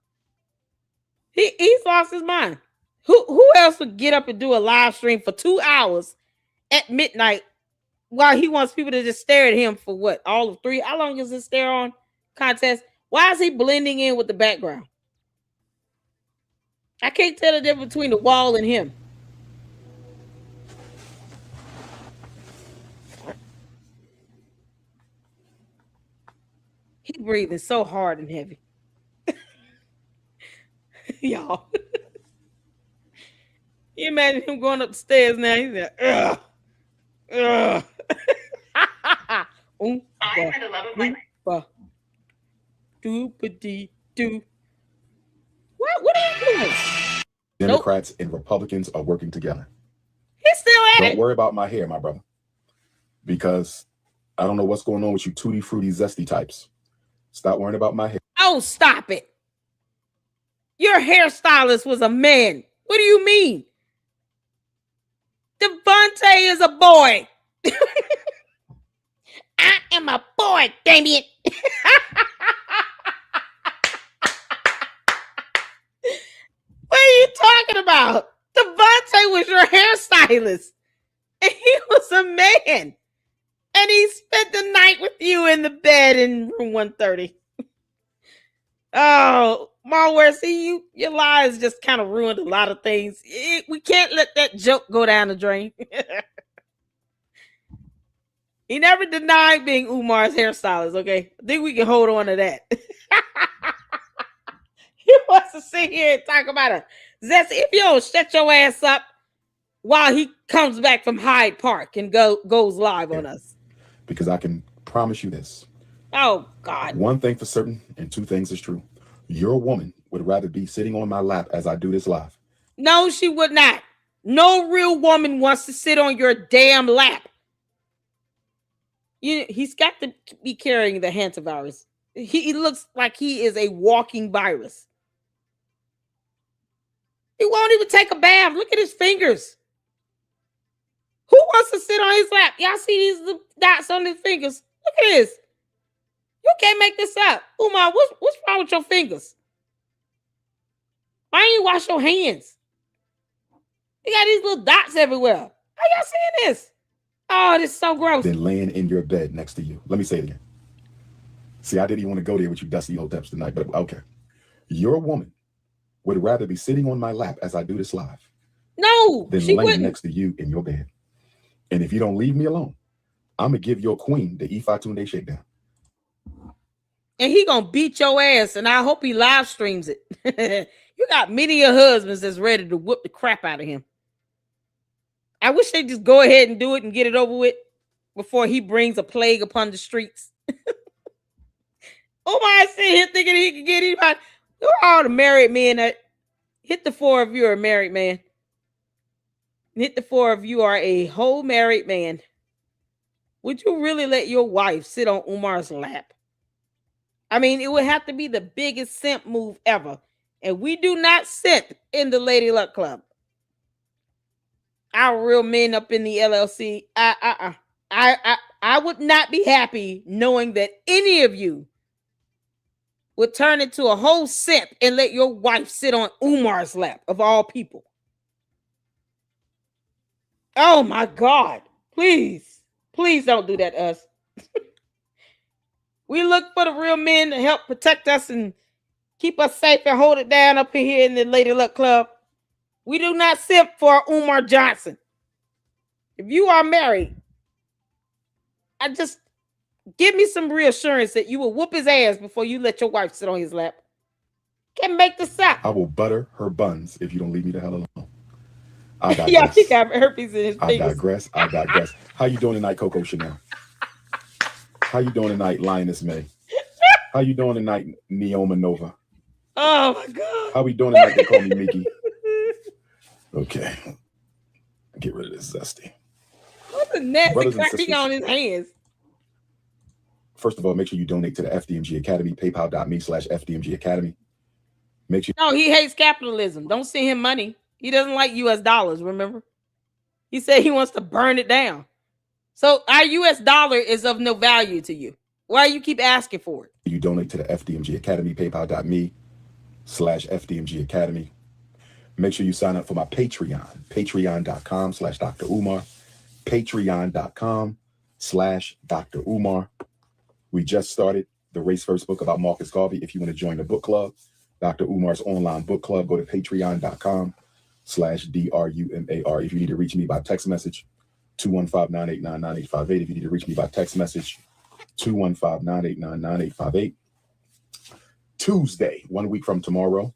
[SPEAKER 1] He's lost his mind. Who else would get up and do a live stream for 2 hours at midnight While he wants people to just stare at him for what? All of 3? How long is this stare on contest? Why is he blending in with the background? I can't tell the difference between the wall and him. He breathing so hard and heavy. Y'all. You imagine him going up the stairs now. He's like, ugh. Ugh. Oompa. Doopity-doo. What are you doing?
[SPEAKER 8] Democrats and Republicans are working together.
[SPEAKER 1] He's still at it.
[SPEAKER 8] Don't worry about my hair, my brother. Because I don't know what's going on with you tutti fruity zesty types. Stop worrying about my hair.
[SPEAKER 1] Oh, stop it. Your hairstylist was a man. What do you mean? Devontae is a boy. I am a boy, Damien. What are you talking about? Devontae was your hairstylist. And he was a man. And he spent the night with you in the bed in room 130. Oh, Marware, see, your lies just kind of ruined a lot of things. We can't let that joke go down the drain. He never denied being Umar's hairstylist, okay? I think we can hold on to that. He wants to sit here and talk about a zesty. If you don't shut your ass up while he comes back from Hyde Park and goes live on us.
[SPEAKER 8] Because I can promise you this.
[SPEAKER 1] Oh, God.
[SPEAKER 8] One thing for certain and 2 things is true. Your woman would rather be sitting on my lap as I do this live.
[SPEAKER 1] No, she would not. No real woman wants to sit on your damn lap. He's got to be carrying the hantavirus. He looks like he is a walking virus. He won't even take a bath. Look at his fingers. Who wants to sit on his lap? Y'all see these dots on his fingers? Look at this. You can't make this up. Umar, what's wrong with your fingers? Why ain't you wash your hands? You got these little dots everywhere. How y'all seeing this? Oh, this is so gross.
[SPEAKER 8] Then laying in your bed next to you. Let me say it again. See, I didn't even want to go there with you dusty old depths tonight, but okay. Your woman would rather be sitting on my lap as I do this live.
[SPEAKER 1] No,
[SPEAKER 8] than
[SPEAKER 1] she
[SPEAKER 8] laying
[SPEAKER 1] wouldn't.
[SPEAKER 8] next to you in your bed. And if you don't leave me alone, I'm going to give your queen the Ifatunde shakedown.
[SPEAKER 1] And he gonna beat your ass, and I hope he live streams it. You got many of husbands that's ready to whoop the crap out of him. I wish they'd just go ahead and do it and get it over with before he brings a plague upon the streets. Omar sitting here thinking he can get anybody. Who are all the married men that hit the 4 of you are a married man? Hit the 4 of you are a whole married man. Would you really let your wife sit on Umar's lap? I mean, it would have to be the biggest simp move ever. And we do not simp in the Lady Luck Club. Our real men up in the LLC. I would not be happy knowing that any of you would turn into a whole simp and let your wife sit on Umar's lap, of all people. Oh my God. Please don't do that to us. We look for the real men to help protect us and keep us safe and hold it down up here in the Lady Luck Club. We do not simp for Umar Johnson. If you are married, I just give me some reassurance that you will whoop his ass before you let your wife sit on his lap. Can't make this up.
[SPEAKER 8] I will butter her buns if you don't leave me the hell alone. I digress.
[SPEAKER 1] Yeah, he got herpes in his fingers.
[SPEAKER 8] I digress. How you doing tonight, Coco Chanel? How you doing tonight, Lioness May? How you doing tonight, Neoma Nova?
[SPEAKER 1] Oh my God.
[SPEAKER 8] How we doing tonight? They call me Mickey. Okay. Get rid of this zesty.
[SPEAKER 1] What's the nasty cracking on his hands?
[SPEAKER 8] First of all, make sure you donate to the FDMG Academy, paypal.me/FDMG Academy. Make sure.
[SPEAKER 1] No, he hates capitalism. Don't send him money. He doesn't like US dollars, remember? He said he wants to burn it down. So our US dollar is of no value to you. Why you keep asking for it?
[SPEAKER 8] You donate to the FDMG Academy, paypal.me/FDMG Academy. Make sure you sign up for my Patreon, patreon.com/Dr. Umar, patreon.com Dr. Umar. We just started the Race First book about Marcus Garvey. If you want to join the book club, Dr. Umar's online book club, go to patreon.com/DRUMAR. If you need to reach me by text message, 215-989-9858. If you need to reach me by text message, 215-989-9858. Tuesday, 1 week from tomorrow,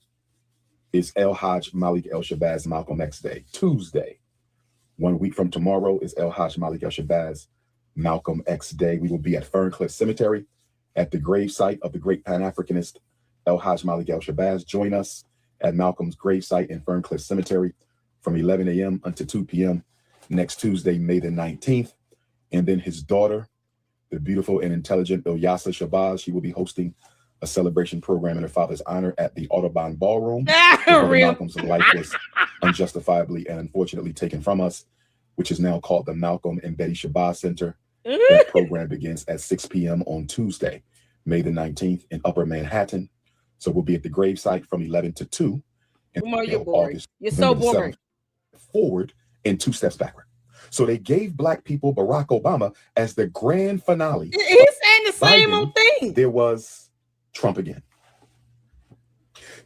[SPEAKER 8] is El Hajj Malik El Shabazz Malcolm X Day. Tuesday, 1 week from tomorrow, is El Hajj Malik El Shabazz Malcolm X Day. We will be at Ferncliff Cemetery at the gravesite of the great Pan-Africanist El Hajj Malik El Shabazz. Join us at Malcolm's gravesite in Ferncliff Cemetery from 11 a.m. until 2 p.m. next Tuesday, May the 19th. And then his daughter, the beautiful and intelligent Ilyasa Shabazz, she will be hosting a celebration program in her father's honor at the Audubon Ballroom. Malcolm's life was unjustifiably and unfortunately taken from us, which is now called the Malcolm and Betty Shabazz Center. That program begins at 6 p.m. on Tuesday, May the 19th in Upper Manhattan. So we'll be at the gravesite from 11 to 2.
[SPEAKER 1] Umar, you're boring. You're so boring.
[SPEAKER 8] Forward and 2 steps backward. So they gave Black people Barack Obama as the grand finale.
[SPEAKER 1] He's saying the same old thing.
[SPEAKER 8] There was Trump again.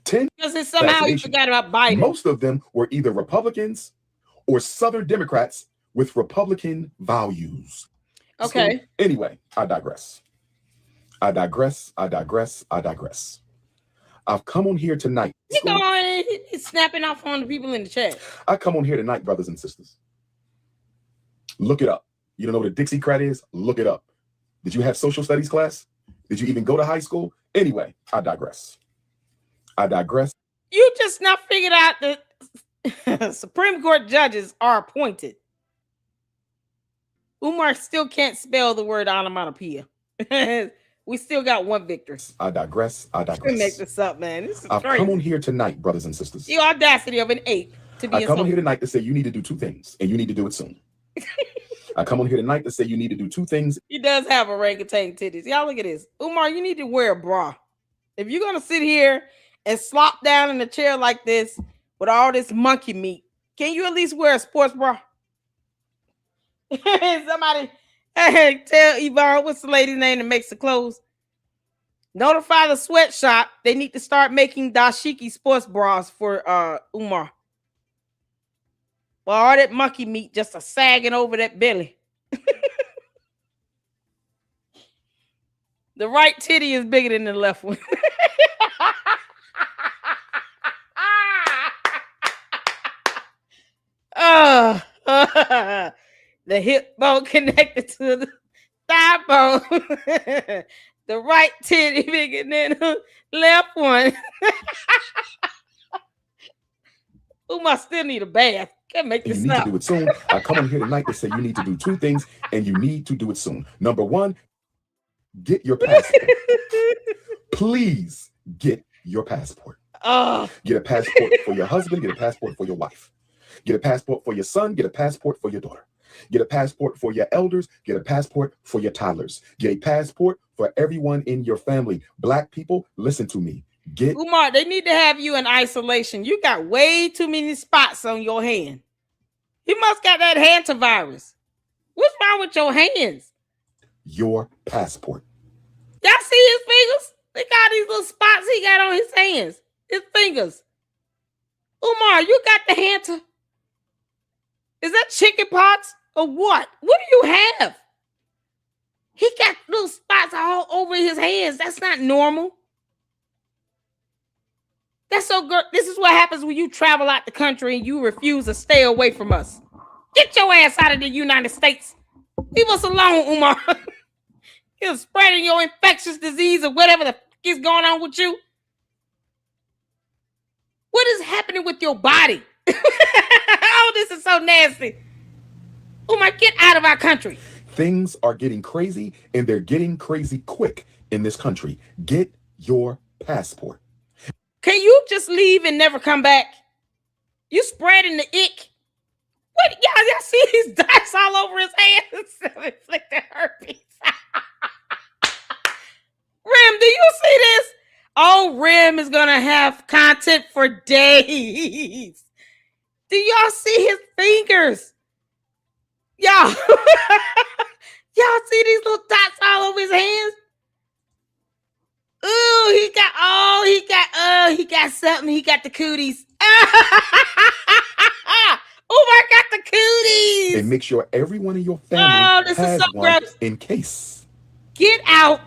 [SPEAKER 8] 10
[SPEAKER 1] because somehow you forgot about Biden.
[SPEAKER 8] Most of them were either Republicans or Southern Democrats with Republican values.
[SPEAKER 1] Okay.
[SPEAKER 8] So, anyway, I digress. I digress. I've come on here tonight.
[SPEAKER 1] You go on, he's snapping off on the people in the chat.
[SPEAKER 8] I come on here tonight, brothers and sisters. Look it up. You don't know what a Dixiecrat is? Look it up. Did you have social studies class? Did you even go to high school? Anyway, I digress.
[SPEAKER 1] You just now figured out that Supreme Court judges are appointed. Umar still can't spell the word onomatopoeia. We still got one victory.
[SPEAKER 8] I digress.
[SPEAKER 1] Make this up, man. This is
[SPEAKER 8] I've
[SPEAKER 1] crazy.
[SPEAKER 8] come on here tonight, brothers and sisters.
[SPEAKER 1] The audacity of an ape to be
[SPEAKER 8] I come on here tonight to say you need to do 2 things, and you need to do it soon. I come on here tonight to say you need to do 2 things.
[SPEAKER 1] He does have orangutan titties. Y'all look at this. Umar, you need to wear a bra. If you're going to sit here and slop down in a chair like this with all this monkey meat, can you at least wear a sports bra? Somebody tell Yvonne, what's the lady's name that makes the clothes? Notify the sweatshop. They need to start making dashiki sports bras for Umar. Well, all that monkey meat just a sagging over that belly. The right titty is bigger than the left one. The hip bone connected to the thigh bone. The right titty bigger than the left one. Umar still need a bath. Can't make this
[SPEAKER 8] You need to do it soon. I come on here tonight to say you need to do 2 things, and you need to do it soon. Number 1, get your passport. Please get your passport. Get a passport for your husband. Get a passport for your wife. Get a passport for your son. Get a passport for your daughter. Get a passport for your elders. Get a passport for your toddlers. Get a passport for everyone in your family. Black people, listen to me.
[SPEAKER 1] Umar, they need to have you in isolation. You got way too many spots on your hand. You must got that hantavirus. What's wrong with your hands?
[SPEAKER 8] Your passport.
[SPEAKER 1] Y'all see his fingers? Look at all these little spots he got on his hands. His fingers. Umar, you got the hanta. Is that chicken pox or what? What do you have? He got little spots all over his hands. That's not normal. That's so good. This is what happens when you travel out the country and you refuse to stay away from us. Get your ass out of the United States. Leave us alone, Umar. You're spreading your infectious disease or whatever the fuck is going on with you. What is happening with your body? Oh, this is so nasty. Umar, get out of our country.
[SPEAKER 8] Things are getting crazy, and they're getting crazy quick in this country. Get your passport.
[SPEAKER 1] Can you just leave and never come back? You spreading the ick. What? Y'all see his dots all over his hands? Inflicted herpes. Rim, do you see this? Oh, Rim is going to have content for days. Do y'all see his fingers? Y'all. Y'all see these little dots all over his hands? Ooh, he got something. He got the cooties. Umar got the cooties.
[SPEAKER 8] And make sure everyone in your family
[SPEAKER 1] this
[SPEAKER 8] has
[SPEAKER 1] is so
[SPEAKER 8] one
[SPEAKER 1] gross.
[SPEAKER 8] in case.
[SPEAKER 1] Get out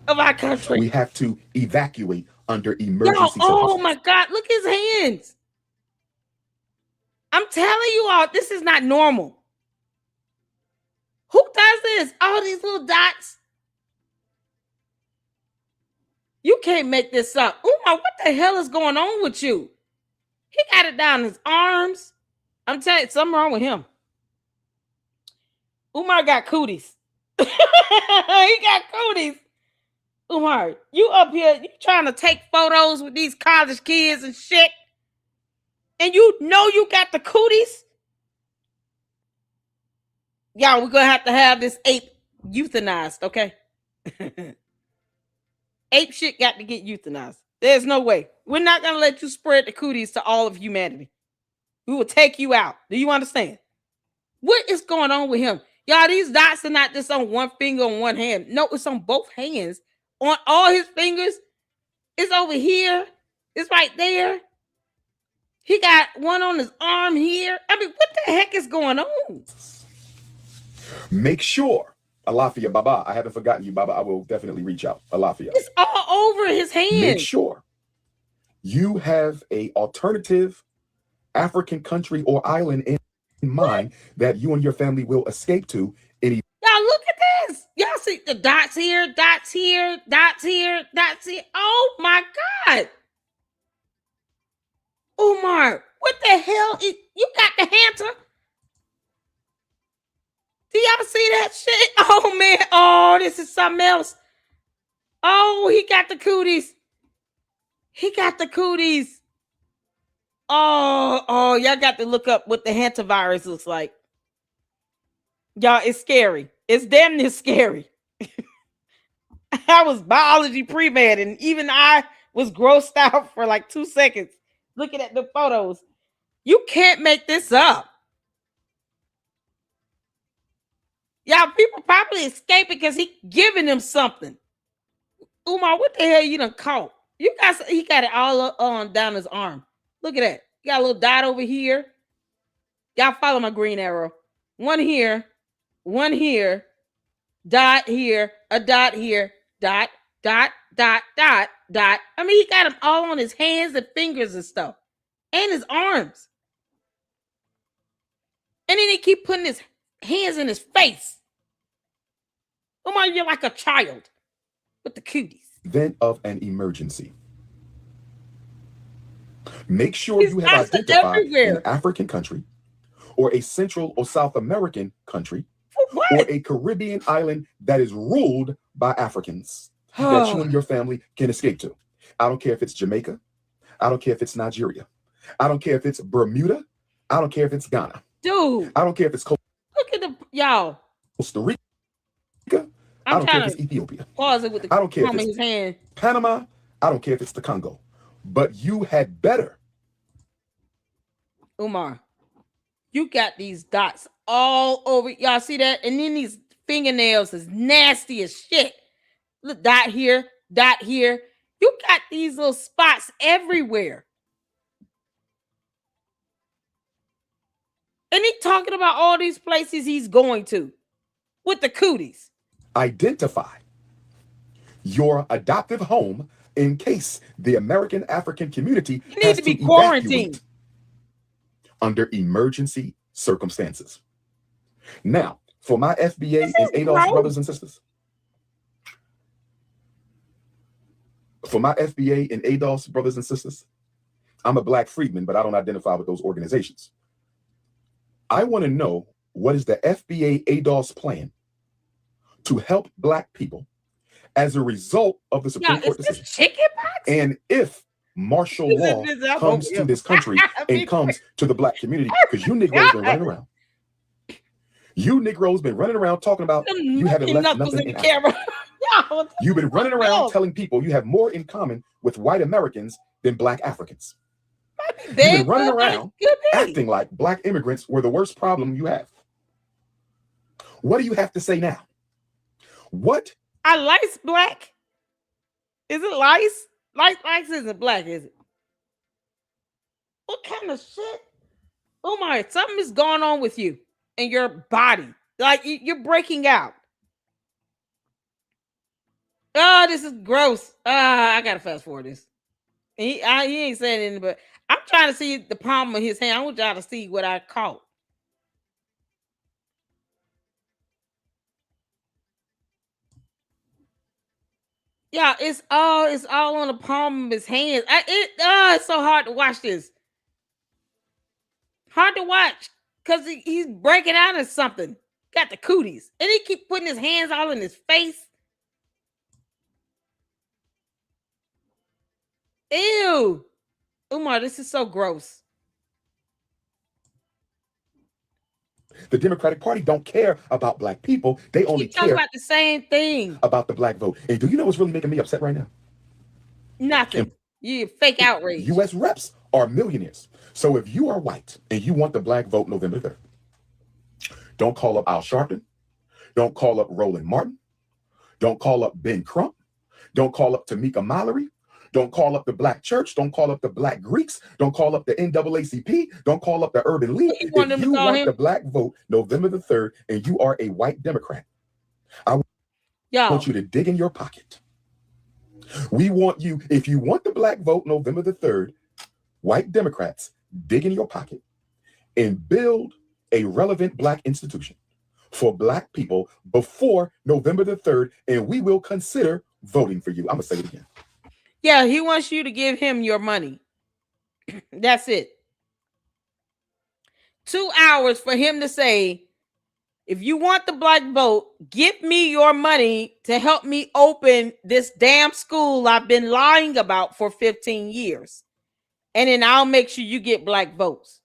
[SPEAKER 1] of our country.
[SPEAKER 8] We have to evacuate under emergency
[SPEAKER 1] Oh my God, look his hands. I'm telling you all, this is not normal. Who does this? All these little dots. You can't make this up. Umar, what the hell is going on with you? He got it down his arms. I'm telling you, something wrong with him. Umar got cooties. He got cooties. Umar, you up here, you trying to take photos with these college kids and shit, and you know you got the cooties? Y'all, we're going to have this ape euthanized, okay? Ape shit got to get euthanized. There's no way. We're not going to let you spread the cooties to all of humanity. We will take you out. Do you understand? What is going on with him? Y'all, these dots are not just on one finger on one hand. No, it's on both hands. On all his fingers. It's over here. It's right there. He got one on his arm here. I mean, what the heck is going on?
[SPEAKER 8] Make sure, Alafia, Baba, I haven't forgotten you, Baba. I will definitely reach out. Alafia.
[SPEAKER 1] It's all over his hand.
[SPEAKER 8] Make sure you have a alternative African country or island in mind that you and your family will escape to.
[SPEAKER 1] Y'all, look at this. Y'all see the dots here, dots here, dots here, dots here. Oh my God. Umar, what the hell? You got the Hunter? Do y'all see that shit? Oh man. Oh, this is something else. Oh, he got the cooties. He got the cooties. Oh, y'all got to look up what the hantavirus looks like. Y'all, it's scary. It's damn near scary. I was biology pre-med, and even I was grossed out for like 2 seconds looking at the photos. You can't make this up. Y'all, people probably escaping because he giving them something. Umar, what the hell you done caught? He got it all on down his arm. Look at that. You got a little dot over here. Y'all follow my green arrow. One here, dot here, a dot here, dot, dot, dot, dot, dot. I mean, he got them all on his hands and fingers and stuff, and his arms. And then he keep putting his hands in his face. Umar, you're like a child with the cooties.
[SPEAKER 8] Event of an emergency. Make sure you have identified an African country or a Central or South American country or a Caribbean island that is ruled by Africans that you and your family can escape to. I don't care if it's Jamaica. I don't care if it's Nigeria. I don't care if it's Bermuda. I don't care if it's Ghana.
[SPEAKER 1] Dude.
[SPEAKER 8] I don't care if it's
[SPEAKER 1] Look at the y'all.
[SPEAKER 8] Costa Rica. I don't care if it's Ethiopia.
[SPEAKER 1] Pause it with the
[SPEAKER 8] I don't care if
[SPEAKER 1] his
[SPEAKER 8] it's
[SPEAKER 1] hand.
[SPEAKER 8] Panama. I don't care if it's the Congo. But you had better.
[SPEAKER 1] Umar, you got these dots all over. Y'all see that? And then these fingernails is nasty as shit. Look, dot here, dot here. You got these little spots everywhere. And he talking about all these places he's going to with the cooties.
[SPEAKER 8] Identify your adoptive home in case the American African community
[SPEAKER 1] needs to be quarantined
[SPEAKER 8] under emergency circumstances. Now, for my FBA and ADOS brothers and sisters, I'm a Black freedman, but I don't identify with those organizations. I want to know, what is the FBA ADOS plan to help Black people as a result of the Supreme Court decision? And if martial law comes to this country and comes to the Black community, because you Negroes been running around. You Negroes been running around talking about you haven't left nothing in camera. You've been running around telling people you have more in common with white Americans than Black Africans. You've been running around acting like Black immigrants were the worst problem you have. What do you have to say now? What?
[SPEAKER 1] I lice black. Is it lice? Lice isn't black, is it? What kind of shit? Umar, something is going on with you and your body. Like you're breaking out. Oh, this is gross. I gotta fast forward this. And he ain't saying anything, but I'm trying to see the palm of his hand. I want y'all to see what I caught. Yeah, it's all on the palm of his hands. It's so hard to watch this. Hard to watch because he's breaking out of something. Got the cooties, and he keep putting his hands all in his face. Ew, Umar, this is so gross.
[SPEAKER 8] The Democratic Party don't care about black people. They only care
[SPEAKER 1] about the same thing
[SPEAKER 8] about the black vote. And do you know what's really making me upset right now?
[SPEAKER 1] Nothing. You fake outrage.
[SPEAKER 8] U.S. reps are millionaires. So if you are white and you want the black vote November 3rd, don't call up Al Sharpton. Don't call up Roland Martin. Don't call up Ben Crump. Don't call up Tamika Mallory. Don't call up the Black Church. Don't call up the Black Greeks. Don't call up the NAACP. Don't call up the Urban League. If you want the black vote November the 3rd and you are a white Democrat, I want you to dig in your pocket. We want you, if you want the black vote November the 3rd, white Democrats, dig in your pocket and build a relevant black institution for black people before November the 3rd, and we will consider voting for you. I'm going to say it again.
[SPEAKER 1] Yeah, he wants you to give him your money. That's it. 2 hours for him to say, if you want the black vote, give me your money to help me open this damn school I've been lying about for 15 years. And then I'll make sure you get black votes.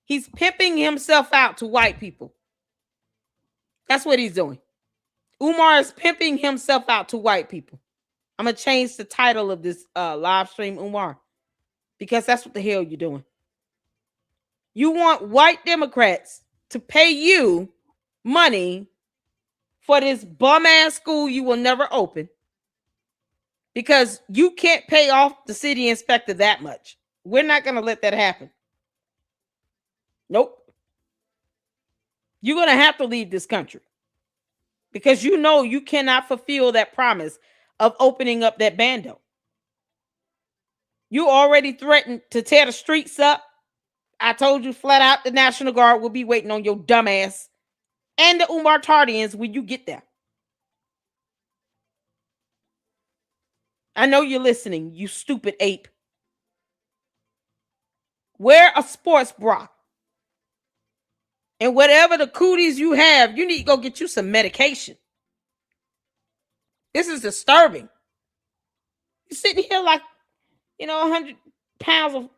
[SPEAKER 1] He's pimping himself out to white people. That's what he's doing. Umar is pimping himself out to white people. I'm going to change the title of this live stream, Umar, because that's what the hell you're doing. You want white Democrats to pay you money for this bum-ass school you will never open because you can't pay off the city inspector that much. We're not going to let that happen. Nope. You're going to have to leave this country because you know you cannot fulfill that promise of opening up that bando. You already threatened to tear the streets up. I told you flat out the National Guard will be waiting on your dumb ass and the Umar Tardians when you get there. I know you're listening, you stupid ape. Wear a sports bra. And whatever the cooties you have, you need to go get you some medication. This is disturbing. You're sitting here like, 100 pounds of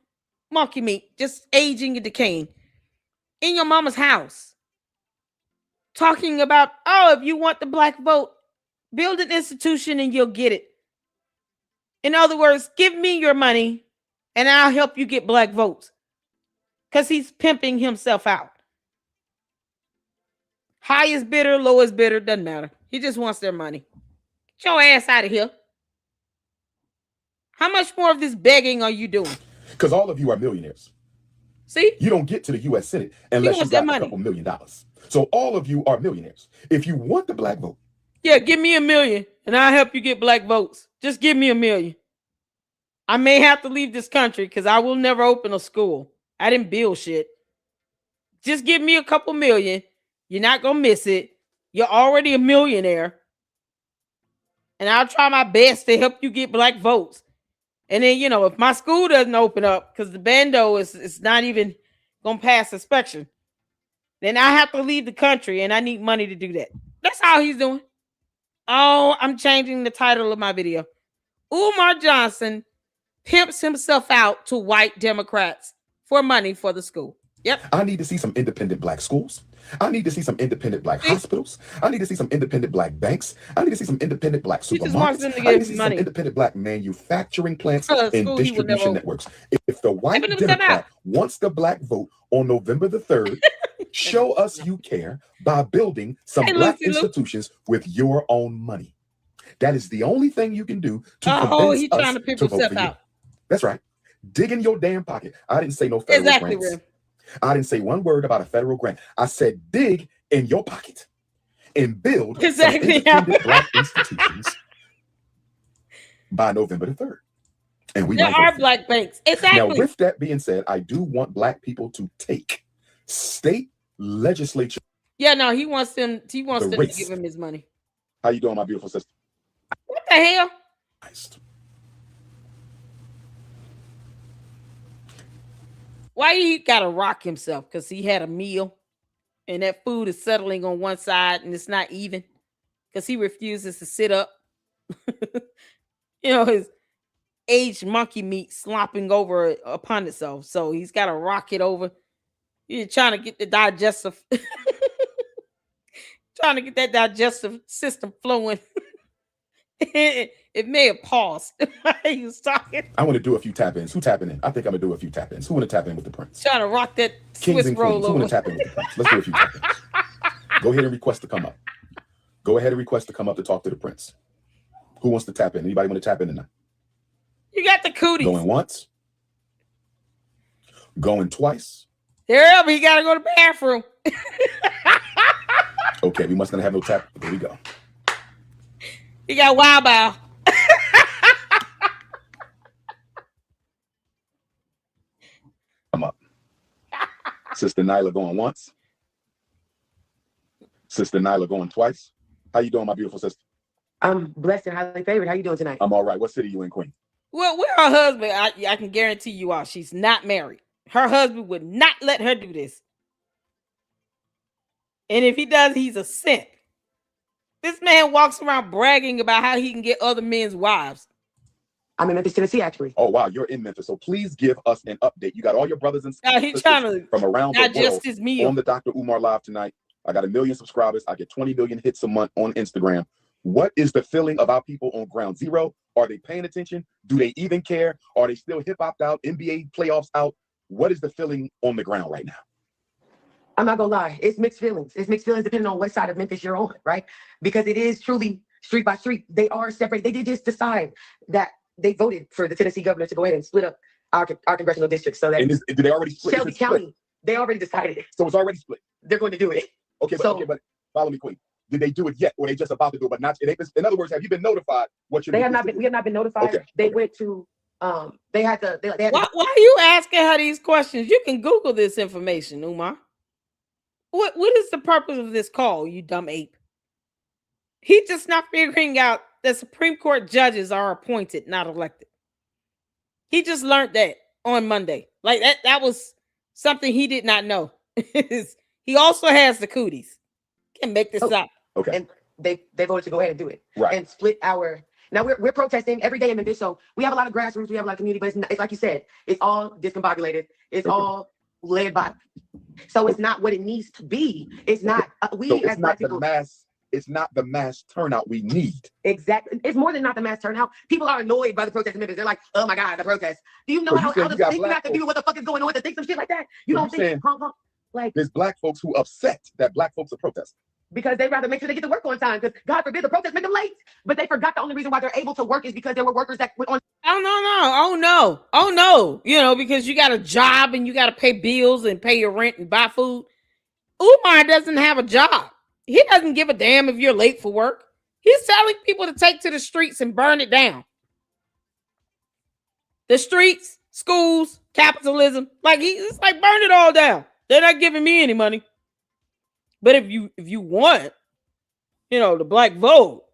[SPEAKER 1] monkey meat, just aging and decaying in your mama's house. Talking about, if you want the black vote, build an institution and you'll get it. In other words, give me your money and I'll help you get black votes. Because he's pimping himself out. High is bitter, low is bitter, doesn't matter. He just wants their money. Get your ass out of here. How much more of this begging are you doing?
[SPEAKER 8] Because all of you are millionaires.
[SPEAKER 1] See?
[SPEAKER 8] You don't get to the U.S. Senate unless you got a couple $1 million. So all of you are millionaires. If you want the black vote.
[SPEAKER 1] Yeah, give me $1 million and I'll help you get black votes. Just give me $1 million. I may have to leave this country because I will never open a school. I didn't build shit. Just give me a couple million. You're not going to miss it. You're already a millionaire. And I'll try my best to help you get black votes. And then, if my school doesn't open up because the bando is not even going to pass inspection, then I have to leave the country and I need money to do that. That's all he's doing. Oh, I'm changing the title of my video. Umar Johnson pimps himself out to white Democrats for money for the school. Yep.
[SPEAKER 8] I need to see some independent black schools. I need to see some independent black hospitals. I need to see some independent black banks. I need to see some independent black supermarkets. I need to see some independent black manufacturing plants and distribution networks. If the white Democrat wants the black vote on November the 3rd, Show us you care by building some
[SPEAKER 1] Hey,
[SPEAKER 8] black
[SPEAKER 1] Lucy Lou.
[SPEAKER 8] institutions with your own money. That is the only thing you can do to
[SPEAKER 1] Oh,
[SPEAKER 8] convince
[SPEAKER 1] he
[SPEAKER 8] us
[SPEAKER 1] trying to pimp
[SPEAKER 8] to vote
[SPEAKER 1] himself
[SPEAKER 8] for you.
[SPEAKER 1] out.
[SPEAKER 8] That's right. Dig in your damn pocket. I didn't say no federal
[SPEAKER 1] Exactly,
[SPEAKER 8] grants.
[SPEAKER 1] Rim.
[SPEAKER 8] I didn't say one word about a federal grant. I said dig in your pocket and build some
[SPEAKER 1] Exactly.
[SPEAKER 8] independent black institutions by November the 3rd. And we
[SPEAKER 1] There
[SPEAKER 8] might vote
[SPEAKER 1] are
[SPEAKER 8] for you.
[SPEAKER 1] black banks.
[SPEAKER 8] Now,
[SPEAKER 1] Exactly.
[SPEAKER 8] with that being said, I do want black people to take state legislature.
[SPEAKER 1] Yeah, no, he wants them
[SPEAKER 8] The
[SPEAKER 1] to
[SPEAKER 8] race.
[SPEAKER 1] give him his money.
[SPEAKER 8] How you doing, my beautiful sister?
[SPEAKER 1] What the hell? Why he gotta rock himself? Because he had a meal and that food is settling on one side and it's not even. Because he refuses to sit up. His aged monkey meat slopping over upon itself. So he's got to rock it over. He's trying to get the digestive, trying to get that digestive system flowing. It may have paused while he was talking.
[SPEAKER 8] I want to do a few tap-ins. Who tapping in? I think I'm going to do a few tap-ins. Who want to tap in with the prince?
[SPEAKER 1] Trying to rock that
[SPEAKER 8] Kings
[SPEAKER 1] Swiss
[SPEAKER 8] and
[SPEAKER 1] roll
[SPEAKER 8] queens. Who
[SPEAKER 1] over.
[SPEAKER 8] want to tap in with the prince? Let's do a few tap-ins. Go ahead and request to come up. Go ahead and request to come up to talk to the prince. Who wants to tap in? Anybody want to tap in tonight?
[SPEAKER 1] You got the cooties.
[SPEAKER 8] Going once. Going twice.
[SPEAKER 1] There, but he got to go to the bathroom.
[SPEAKER 8] Okay, we must not have no tap. There we go.
[SPEAKER 1] He got wild bow.
[SPEAKER 8] Come up. Sister Nyla going once. Sister Nyla going twice. How you doing, my beautiful sister?
[SPEAKER 9] I'm blessed and highly favored. How you doing tonight?
[SPEAKER 8] I'm all right. What city you in, Queen?
[SPEAKER 1] Well, with her husband, I can guarantee you all, she's not married. Her husband would not let her do this. And if he does, he's a simp. This man walks around bragging about how he can get other men's wives.
[SPEAKER 9] I'm in Memphis, Tennessee, actually.
[SPEAKER 8] Oh, wow. You're in Memphis. So please give us an update. You got all your brothers and
[SPEAKER 1] He's trying to
[SPEAKER 8] from around the world
[SPEAKER 1] digest his meal.
[SPEAKER 8] on the Dr. Umar Live tonight. I got 1 million subscribers. I get 20 million hits a month on Instagram. What is the feeling of our people on ground zero? Are they paying attention? Do they even care? Are they still hip-hopped out? NBA playoffs out? What is the feeling on the ground right now?
[SPEAKER 9] I'm not gonna lie, it's mixed feelings. It's mixed feelings depending on what side of Memphis you're on, right? Because it is truly street by street. They are separate. They did just decide that they voted for the Tennessee governor to go ahead and split up our congressional districts. So that
[SPEAKER 8] did they already split?
[SPEAKER 9] Shelby County, they already decided it.
[SPEAKER 8] So it's already split.
[SPEAKER 9] They're going to do it.
[SPEAKER 8] Okay, but follow me, Queen. Did they do it yet, or they just about to do it? But not. In other words, have you been notified? What
[SPEAKER 9] they have not been. We have not been notified.
[SPEAKER 8] Okay.
[SPEAKER 9] They went to. They had to.
[SPEAKER 1] Why are you asking her these questions? You can Google this information, Umar. What is the purpose of this call, you dumb ape? He just not figuring out that Supreme Court judges are appointed, not elected. He just learned that on Monday. Like that was something he did not know. He also has the cooties. Can't make this up.
[SPEAKER 8] Okay.
[SPEAKER 9] And they voted to go ahead and do it.
[SPEAKER 8] Right.
[SPEAKER 9] And split our. Now we're protesting every day in Memphis. So we have a lot of grassroots. We have a lot of community, but it's like you said, it's all discombobulated. It's all led by. So it's not what it needs to be. It's not.
[SPEAKER 8] It's not the mass. It's not the mass turnout we need.
[SPEAKER 9] Exactly. It's more than not the mass turnout. People are annoyed by the protest in Memphis. They're like, oh my God, the protest. Do you know how the think you have to do what the fuck is going on to think some shit like that? You don't think like
[SPEAKER 8] there's black folks who upset that black folks are protesting.
[SPEAKER 9] Because they rather make sure they get to work on time. Because God forbid the protest make them late. But they forgot the only reason why they're able to work is because there were workers that went on.
[SPEAKER 1] Oh no. Because you got a job and you got to pay bills and pay your rent and buy food. Umar doesn't have a job. He doesn't give a damn if you're late for work. He's telling people to take to the streets and burn it down. The streets, schools, capitalism. It's like burn it all down. They're not giving me any money. But if you want, the black vote,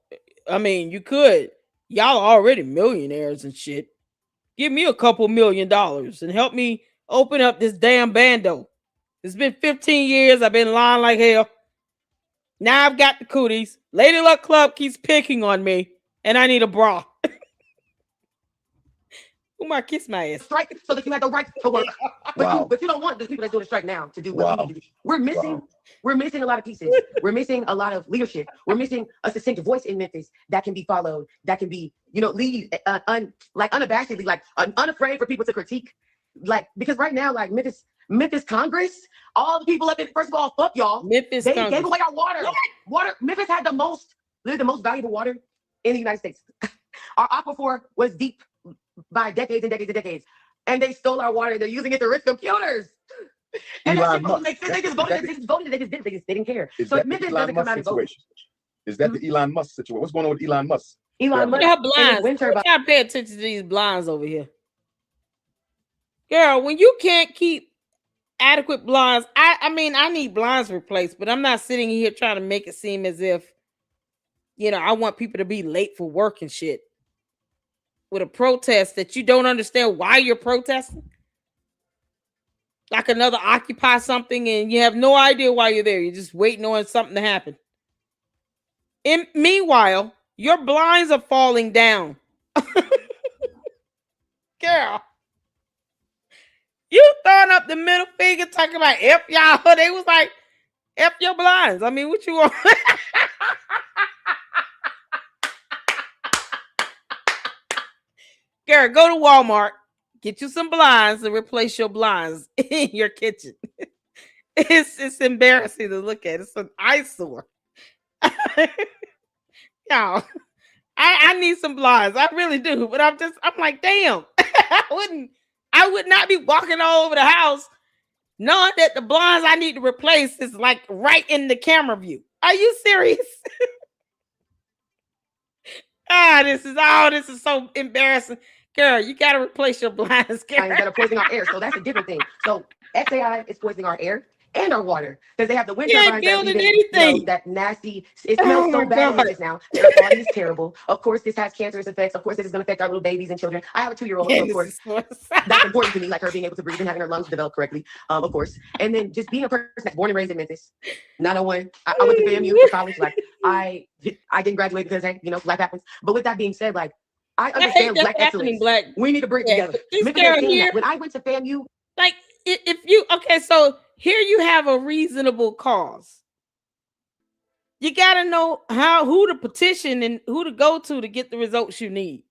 [SPEAKER 1] I mean, you could. Y'all are already millionaires and shit. Give me a couple $1 million and help me open up this damn bando. It's been 15 years. I've been lying like hell. Now I've got the cooties. Lady Luck Club keeps picking on me, and I need a bra. Umar, kiss my ass.
[SPEAKER 9] Strike so that you have the right to work. But you don't want the people that do the strike now to do what we need to do. We're missing a lot of pieces. We're missing a lot of leadership. We're missing a succinct voice in Memphis that can be followed, that can be, lead unabashedly, unafraid for people to critique. Because right now, Memphis Memphis Congress, all the people up in, first of all, fuck y'all.
[SPEAKER 1] Memphis
[SPEAKER 9] They
[SPEAKER 1] Congress.
[SPEAKER 9] gave away our water. Water. Memphis had literally the most valuable water in the United States. Our aquifer was deep by decades and decades and decades. And they stole our water. They're using it to rip computers. And that shit doesn't make sense. They just voted. They didn't care. So if Memphis doesn't come out and vote.
[SPEAKER 8] Is that the Elon Musk situation? What's going on with Elon Musk?
[SPEAKER 9] Elon Musk.
[SPEAKER 1] Her blinds. You gotta pay attention to these blinds over here. Girl, when you can't keep adequate blinds, I mean, I need blinds replaced, but I'm not sitting here trying to make it seem as if, I want people to be late for work and shit. With a protest that you don't understand why you're protesting. Like another Occupy something and you have no idea why you're there. You're just waiting on something to happen. And meanwhile, your blinds are falling down. Girl. You throwing up the middle finger talking about F y'all. They was like, F your blinds. I mean, what you want? Girl, go to Walmart. Get you some blinds and replace your blinds in your kitchen. It's embarrassing to look at. It's an eyesore. Y'all, I need some blinds. I really do. But I'm like, damn. I would not be walking all over the house knowing that the blinds I need to replace is like right in the camera view. Are you serious? This is so embarrassing. Girl, you got to replace your blinds.
[SPEAKER 9] That are poisoning our air. So that's a different thing. So XAI is poisoning our air and our water because they have the wind turbines that nasty. It smells so bad in Memphis now. Their quality is terrible. Of course, this has cancerous effects. Of course, this is going to affect our little babies and children. I have a 2-year-old, so of course, that's important to me, like her being able to breathe and having her lungs develop correctly, of course. And then just being a person that's born and raised in Memphis, 901. I went to FAMU for college. Like I didn't graduate because life happens. But with that being said, like I understand Black excellence. We need to bring it together. When I went to FAMU,
[SPEAKER 1] like if you so. Here you have a reasonable cause. You got to know who to petition and who to go to get the results you need.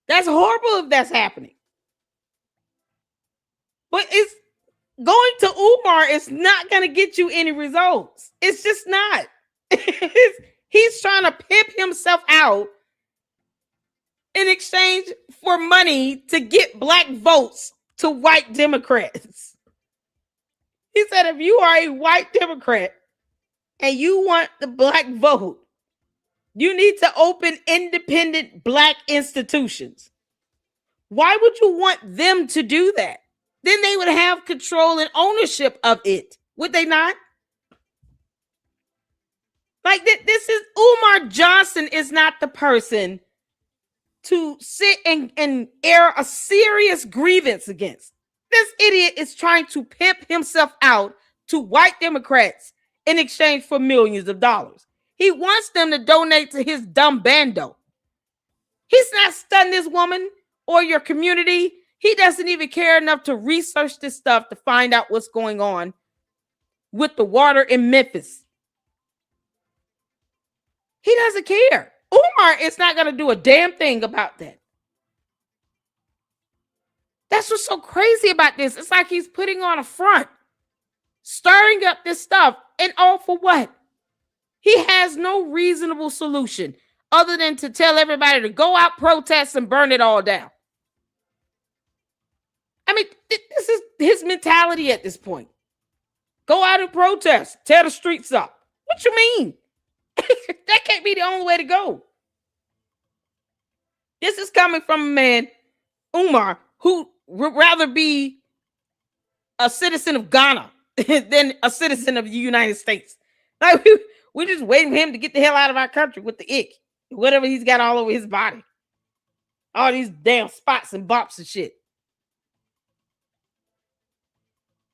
[SPEAKER 1] That's horrible if that's happening. But it's going to Umar is not going to get you any results. It's just not. He's trying to pimp himself out in exchange for money to get black votes to white Democrats. He said, if you are a white Democrat and you want the black vote, you need to open independent black institutions. Why would you want them to do that? Then they would have control and ownership of it. Would they not? Like this is Umar Johnson is not the person to sit and air a serious grievance against. This idiot is trying to pimp himself out to white Democrats in exchange for millions of dollars. He wants them to donate to his dumb bando. He's not studying this woman or your community. He doesn't even care enough to research this stuff to find out what's going on with the water in Memphis. He doesn't care. Umar is not going to do a damn thing about that. That's what's so crazy about this. It's like he's putting on a front, stirring up this stuff, and all for what? He has no reasonable solution other than to tell everybody to go out, protest, and burn it all down. I mean, this is his mentality at this point. Go out and protest, tear the streets up. What you mean? That can't be the only way to go. This is coming from a man, Umar, who would rather be a citizen of Ghana than a citizen of the United States. Like we're just waiting for him to get the hell out of our country with the ick, whatever he's got all over his body, all these damn spots and bumps and shit.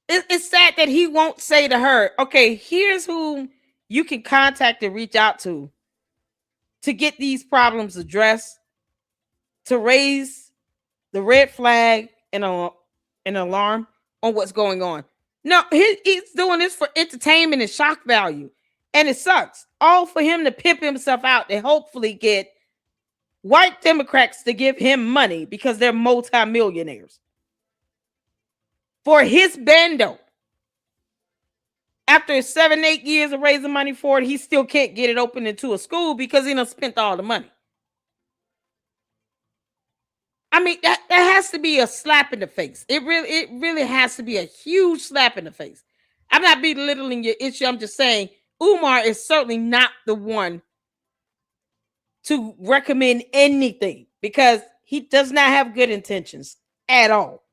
[SPEAKER 1] It's sad that he won't say to her, okay, here's who you can contact and reach out to get these problems addressed, to raise the red flag and an alarm on what's going on. No, he's doing this for entertainment and shock value. And it sucks. All for him to pimp himself out and hopefully get white Democrats to give him money because they're multimillionaires. for his bando. After 7, 8 years of raising money for it, he still can't get it open into a school because he done spent all the money. I mean, that has to be a slap in the face. It really has to be a huge slap in the face. I'm not belittling your issue. I'm just saying Umar is certainly not the one to recommend anything because he does not have good intentions at all.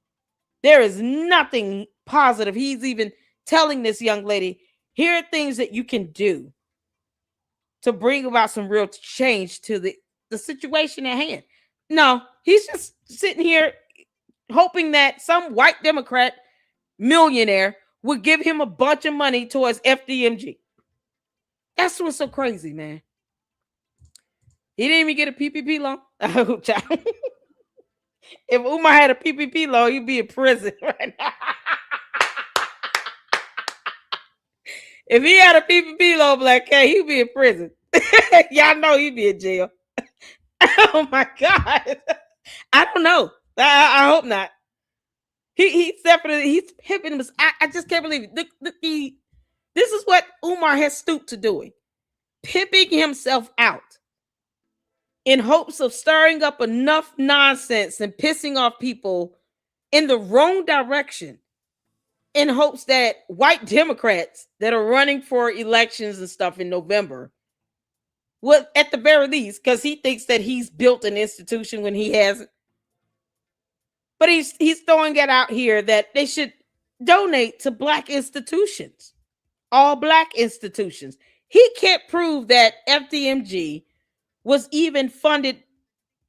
[SPEAKER 1] There is nothing positive. He's even telling this young lady, here are things that you can do to bring about some real change to the situation at hand. No, he's just sitting here hoping that some white Democrat millionaire would give him a bunch of money towards FDMG. That's what's so crazy, man. He didn't even get a PPP loan. If Umar had a PPP loan, he'd be in prison right now. If he had a PPP loan, Black Cat, he'd be in prison. Y'all know he'd be in jail. Oh my God. I don't know. I hope not. He's definitely, he's pimping him. I just can't believe it. This is what Umar has stooped to doing. Pimping himself out in hopes of stirring up enough nonsense and pissing off people in the wrong direction in hopes that white Democrats that are running for elections and stuff in November will, at the very least, because he thinks that he's built an institution when he hasn't. But he's throwing it out here that they should donate to black institutions, all black institutions. He can't prove that FDMG was even funded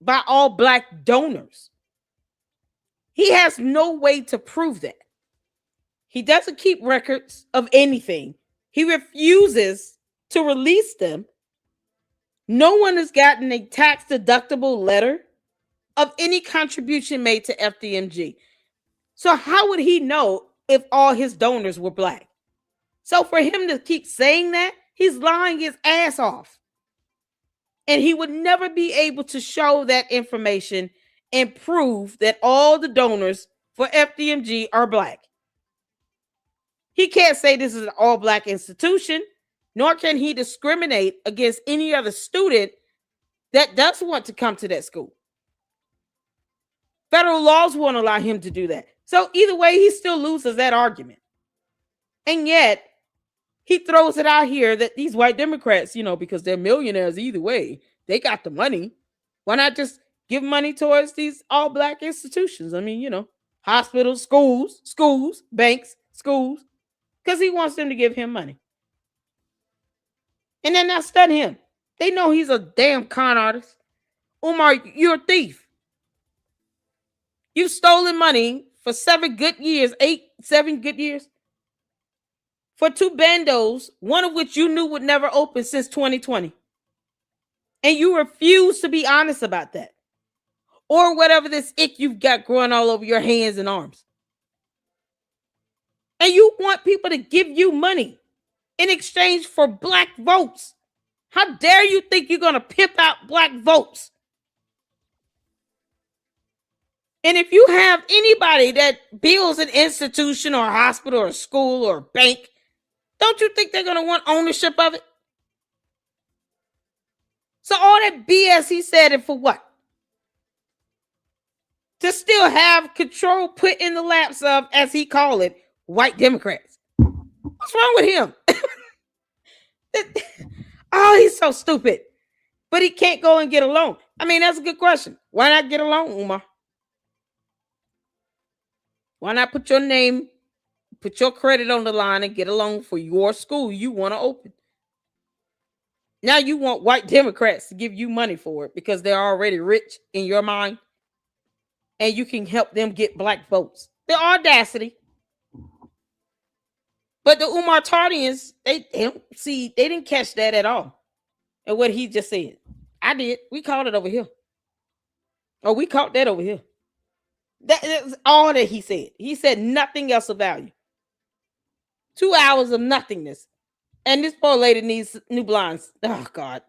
[SPEAKER 1] by all black donors. He has no way to prove that. He doesn't keep records of anything. He refuses to release them. No one has gotten a tax-deductible letter of any contribution made to FDMG. So how would he know if all his donors were black? So for him to keep saying that, he's lying his ass off. And he would never be able to show that information and prove that all the donors for FDMG are black. He can't say this is an all-black institution, nor can he discriminate against any other student that does want to come to that school. Federal laws won't allow him to do that. So either way, he still loses that argument. And yet, he throws it out here that these white Democrats, because they're millionaires either way, they got the money. Why not just give money towards these all-black institutions? I mean, hospitals, schools, banks, schools, because he wants them to give him money. And then that's done him. They know he's a damn con artist. Umar, you're a thief. You've stolen money for 7 good years, 7 good years, for 2 bandos, one of which you knew would never open since 2020. And you refuse to be honest about that. Or whatever this ick you've got growing all over your hands and arms. And you want people to give you money in exchange for black votes. How dare you think you're going to pimp out black votes? And if you have anybody that builds an institution or a hospital or a school or a bank, don't you think they're going to want ownership of it? So all that BS he said, and for what? To still have control put in the laps of, as he called it, white Democrats. What's wrong with him? Oh, he's so stupid. But he can't go and get a loan. I mean, that's a good question. Why not get a loan, Umar? Why not put your name, put your credit on the line and get a loan for your school you want to open? Now you want white Democrats to give you money for it because they're already rich in your mind and you can help them get black votes. The audacity. But the Umar Tardians, they didn't catch that at all. And what he just said. I did. We caught it over here. Oh, we caught that over here. That's all that he said. He said nothing else of value. 2 hours of nothingness. And this poor lady needs new blinds. Oh, God.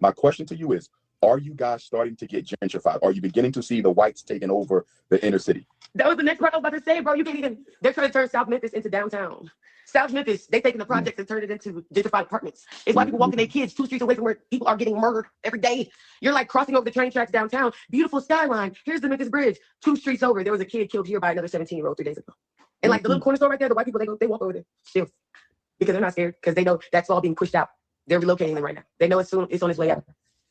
[SPEAKER 8] My question to you is, Are you guys starting to get gentrified? Are you beginning to see the whites taking over the inner city?
[SPEAKER 9] That was the next part I was about to say, bro. You can't even. They're trying to turn South Memphis into downtown. South Memphis, they taking the projects and turn it into gentrified apartments. It's why people walking their kids 2 streets away from where people are getting murdered every day. You're like crossing over the train tracks downtown. Beautiful skyline. Here's the Memphis Bridge. 2 streets over, there was a kid killed here by another 17-year-old 3 days ago. And like the little corner store right there, the white people they walk over there still because they're not scared because they know that's all being pushed out. They're relocating them right now. They know it's on its way out.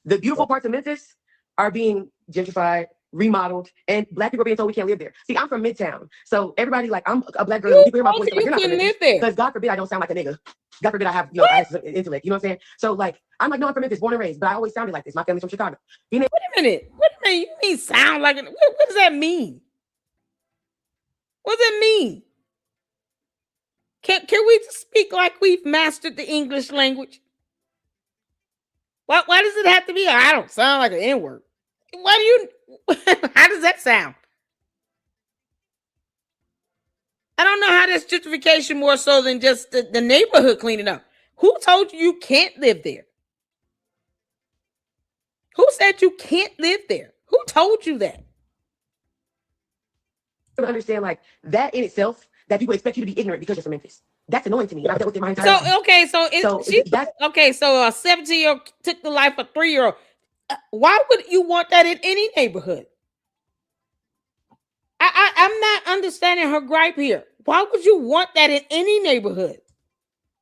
[SPEAKER 9] The beautiful parts of Memphis are being gentrified, remodeled, and black people are being told we can't live there. See, I'm from Midtown, so everybody like I'm a black girl. People hear my voice, like, you're not gonna live there because God forbid I don't sound like a nigga. God forbid I have I have some intellect. You know what I'm saying? So like I'm like no, I'm from Memphis, born and raised, but I always sounded like this. My family's from Chicago.
[SPEAKER 1] Wait a minute. You mean sound like it? What does that mean? What does that mean? Can we just speak like we've mastered the English language? Why does it have to be? I don't sound like an N-word. Why do you? How does that sound? I don't know how that's justification more so than just the neighborhood cleaning up. Who told you can't live there? Who said you can't live there? Who told you that?
[SPEAKER 9] I understand like that in itself, that people expect you to be ignorant because you're from Memphis. That's annoying to me. I've dealt with it my entire life.
[SPEAKER 1] So a 17-year-old took the life of a 3-year-old. Why would you want that in any neighborhood? I'm not understanding her gripe here. Why would you want that in any neighborhood?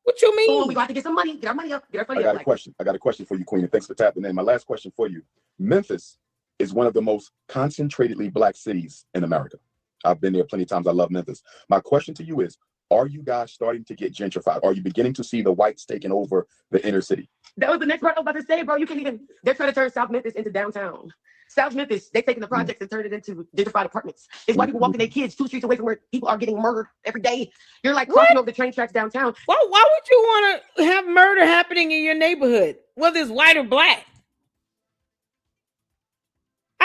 [SPEAKER 1] What you mean?
[SPEAKER 9] We got to get some money, get our money up, get our money
[SPEAKER 8] up. I got a question for you, Queen, and thanks for tapping in. My last question for you. Memphis is one of the most concentratedly black cities in America. I've been there plenty of times. I love Memphis. My question to you is, are you guys starting to get gentrified? Are you beginning to see the whites taking over the inner city?
[SPEAKER 9] That was the next part I was about to say, bro. You can't even. They're trying to turn South Memphis into downtown. South Memphis, they're taking the projects and turn it into gentrified apartments. It's why people walking their kids 2 streets away from where people are getting murdered every day. You're like crossing over the train tracks downtown.
[SPEAKER 1] Why would you want to have murder happening in your neighborhood, whether it's white or black?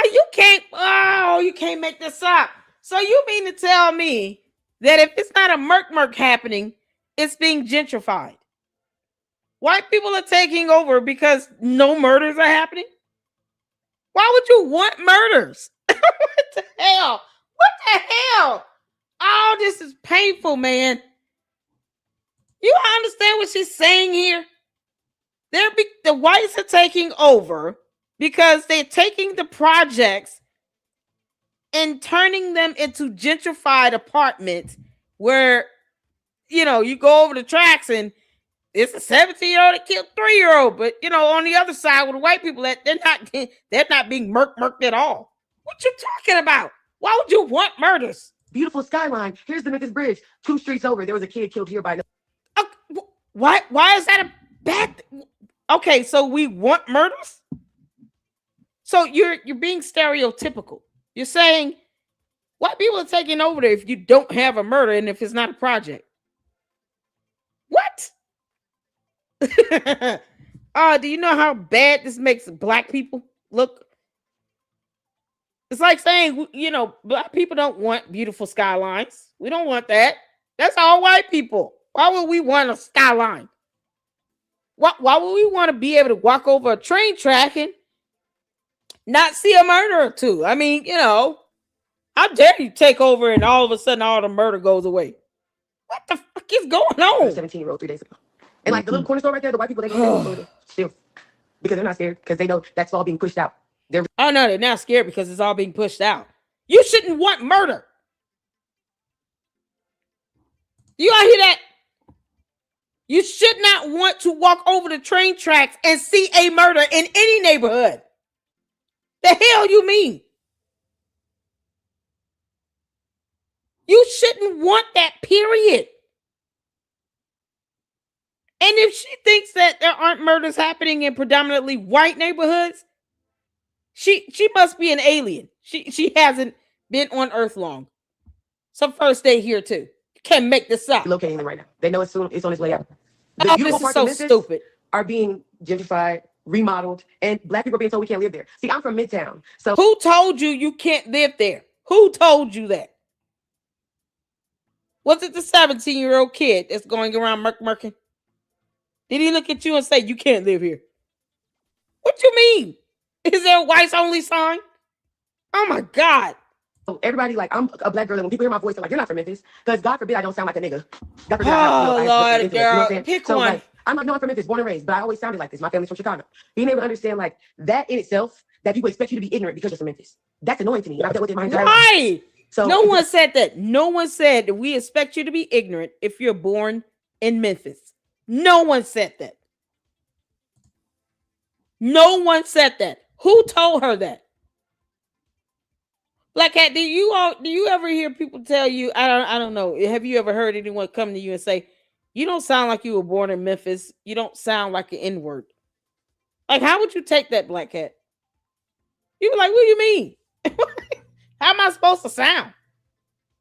[SPEAKER 1] You can't make this up. So you mean to tell me that if it's not a murk happening, it's being gentrified? White people are taking over because no murders are happening? Why would you want murders? What the hell? What the hell? Oh, this is painful, man. You understand what she's saying here? The whites are taking over because they're taking the projects and turning them into gentrified apartments where, you go over the tracks and it's a 17-year-old that killed 3-year-old, but on the other side with the white people, they're not being murked at all. What you talking about? Why would you want murders?
[SPEAKER 9] Beautiful skyline. Here's the Memphis Bridge. 2 streets over, there was a kid killed here by.
[SPEAKER 1] Why is that a bad? Okay, so we want murders. So you're being stereotypical. You're saying white people are taking over there if you don't have a murder and if it's not a project. What? Do you know how bad this makes black people look? It's like saying, black people don't want beautiful skylines. We don't want that. That's all white people. Why would we want a skyline? Why would we want to be able to walk over a train track and not see a murder or two? I mean, how dare you take over and all of a sudden all the murder goes away? What the fuck is going on?
[SPEAKER 9] 17-year-old 3 days ago. And like the little corner store right there, the white people, they go still because they're not scared because they know that's all being pushed out.
[SPEAKER 1] No, they're not scared because it's all being pushed out. You shouldn't want murder. Do you all hear that? You should not want to walk over the train tracks and see a murder in any neighborhood. The hell you mean? You shouldn't want that, period. And if she thinks that there aren't murders happening in predominantly white neighborhoods, she must be an alien. She hasn't been on Earth long. Some first day here too. You can't make this up.
[SPEAKER 9] Locating them right now. They know it's on its way out.
[SPEAKER 1] This is so stupid.
[SPEAKER 9] Are being gentrified, remodeled, and black people are being told we can't live there. See, I'm from Midtown. So
[SPEAKER 1] who told you can't live there? Who told you that? Was it the 17-year-old kid that's going around murking? Did he look at you and say, you can't live here? What you mean? Is there a whites only sign? Oh my God.
[SPEAKER 9] Everybody, like, I'm a black girl, and when people hear my voice, they're like, you're not from Memphis. Because God forbid I don't sound like a nigga. God forbid
[SPEAKER 1] Oh,
[SPEAKER 9] I
[SPEAKER 1] Lord,
[SPEAKER 9] intellect,
[SPEAKER 1] girl.
[SPEAKER 9] what I'm saying?
[SPEAKER 1] Pick
[SPEAKER 9] so,
[SPEAKER 1] one.
[SPEAKER 9] Like, I'm like, no, I'm from Memphis, born and raised, but I always sounded like this. My family's from Chicago. Being able to understand, like, that in itself, that people expect you to be ignorant because you're from Memphis. That's annoying to me. And I've dealt with it my entire life.
[SPEAKER 1] Right.
[SPEAKER 9] So
[SPEAKER 1] no one said that. No one said that we expect you to be ignorant if you're born in Memphis. No one said that. No one said that. Who told her that? Black Cat, do you ever hear people tell you, I don't know, have you ever heard anyone come to you and say, you don't sound like you were born in Memphis, you don't sound like an N-word? Like, how would you take that, Black Cat? You be like, what do you mean? How am I supposed to sound?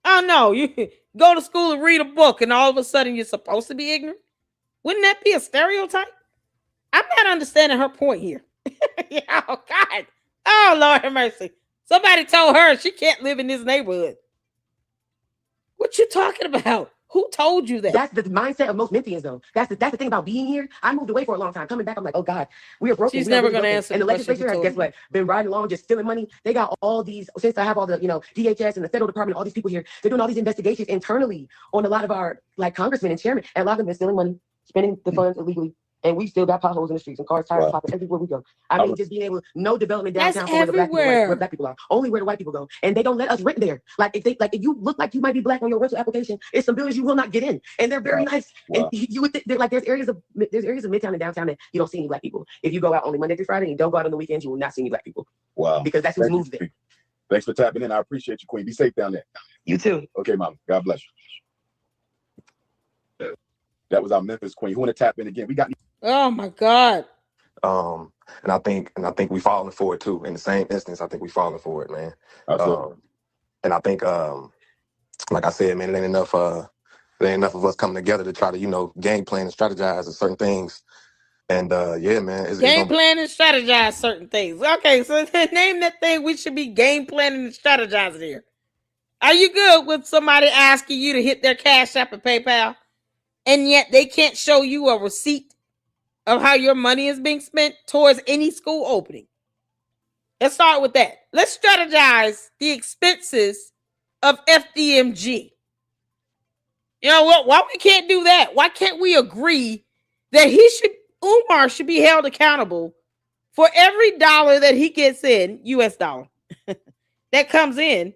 [SPEAKER 1] Oh no, you go to school and read a book and all of a sudden you're supposed to be ignorant? Wouldn't that be a stereotype? I'm not understanding her point here. Oh God. Oh Lord have mercy. Somebody told her she can't live in this neighborhood. What you talking about? Who told you that?
[SPEAKER 9] That's the mindset of most Memphians, though. That's the thing about being here. I moved away for a long time. Coming back, I'm like, oh God, we are broken.
[SPEAKER 1] She's
[SPEAKER 9] we are
[SPEAKER 1] never
[SPEAKER 9] really
[SPEAKER 1] going to
[SPEAKER 9] broken.
[SPEAKER 1] answer
[SPEAKER 9] And
[SPEAKER 1] the
[SPEAKER 9] the
[SPEAKER 1] question.
[SPEAKER 9] legislature has, guess what? Been riding along, just stealing money. They got all these, since I have all the, DHS and the federal department, all these people here, they're doing all these investigations internally on a lot of our, like, congressmen and chairmen. And a lot of them are stealing money, spending the funds illegally. And we still got potholes in the streets and cars tires popping everywhere we go. I mean, just being able, no development downtown for where black people are. Only where the white people go. And they don't let us rent there. Like if you look like you might be black on your rental application, it's some buildings you will not get in. And they're very nice. And you would they're like there's areas of Midtown and downtown that you don't see any black people. If you go out only Monday through Friday and you don't go out on the weekends, you will not see any black people.
[SPEAKER 8] Wow.
[SPEAKER 9] Because that's who's moved there.
[SPEAKER 8] Thanks for tapping in. I appreciate you, Queen. Be safe down there.
[SPEAKER 9] You too.
[SPEAKER 8] Okay, Mom. God bless you. That was our Memphis Queen. Who want to tap in again? We got.
[SPEAKER 1] Oh my God.
[SPEAKER 10] And I think we falling for it too. In the same instance, I think we falling for it, man. And I think, like I said, man, it ain't enough of us coming together to try to, game plan and strategize on certain things. And yeah, man,
[SPEAKER 1] game plan and strategize certain things. Okay, so name that thing we should be game planning and strategizing here. Are you good with somebody asking you to hit their Cash App and PayPal, and yet they can't show you a receipt of how your money is being spent towards any school opening? Let's start with that. Let's strategize the expenses of FDMG. You know what? Why we can't do that? Why can't we agree that Umar should be held accountable for every dollar that he gets in, US dollar, that comes in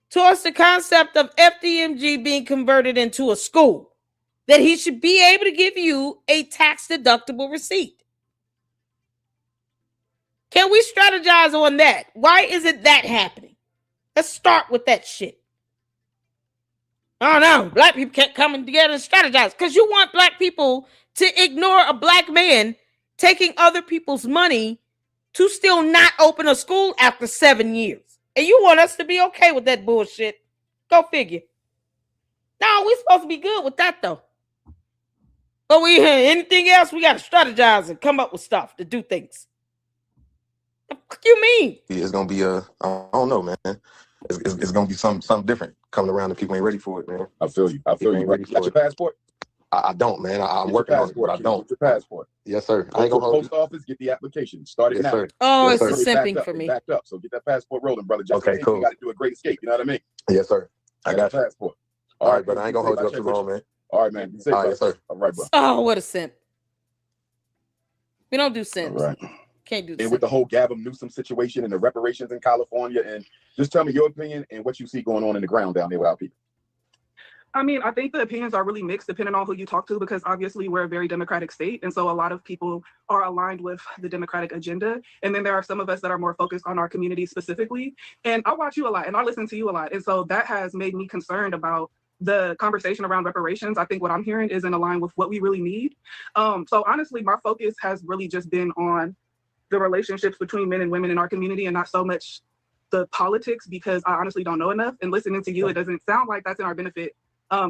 [SPEAKER 1] towards the concept of FDMG being converted into a school? That he should be able to give you a tax-deductible receipt. Can we strategize on that? Why isn't that happening? Let's start with that shit. Oh no, black people can't come together and strategize because you want black people to ignore a black man taking other people's money to still not open a school after 7 years. And you want us to be okay with that bullshit. Go figure. No, we're supposed to be good with that though. But anything else, we got to strategize and come up with stuff to do things. What the fuck you mean?
[SPEAKER 10] It's gonna be I don't know, man. It's gonna be something different coming around, and people ain't ready for it, man.
[SPEAKER 8] I feel you. You got your passport?
[SPEAKER 10] I don't, man. I'm working on it, but I don't.
[SPEAKER 8] Get your passport.
[SPEAKER 10] Yes, sir.
[SPEAKER 8] I ain't gonna hold post office. Get the application. Start it now.
[SPEAKER 10] Sir.
[SPEAKER 1] Oh,
[SPEAKER 10] yes,
[SPEAKER 1] it's
[SPEAKER 10] sir.
[SPEAKER 1] a simping for me.
[SPEAKER 8] Backed up. So get that passport rolling, brother. Just
[SPEAKER 10] okay, cool.
[SPEAKER 8] You got to do a great escape. You know what I mean?
[SPEAKER 10] Yes, sir. I got your
[SPEAKER 8] passport.
[SPEAKER 10] All right, but I ain't gonna hold you up too long, man.
[SPEAKER 8] All right, man. All
[SPEAKER 10] right, yes, sir.
[SPEAKER 8] All right, bro.
[SPEAKER 1] Oh, what a simp. We don't do simps.
[SPEAKER 8] All right.
[SPEAKER 1] Can't do
[SPEAKER 8] and with the whole Gavin Newsom situation and the reparations in California, and just tell me your opinion and what you see going on in the ground down there with our people.
[SPEAKER 11] I mean, I think the opinions are really mixed depending on who you talk to, because obviously we're a very democratic state. And so a lot of people are aligned with the democratic agenda. And then there are some of us that are more focused on our community specifically. And I watch you a lot and I listen to you a lot. And so that has made me concerned about the conversation around reparations. I think what I'm hearing isn't aligned with what we really need. So honestly, my focus has really just been on the relationships between men and women in our community and not so much the politics, because I honestly don't know enough. And listening to you, it doesn't sound like that's in our benefit.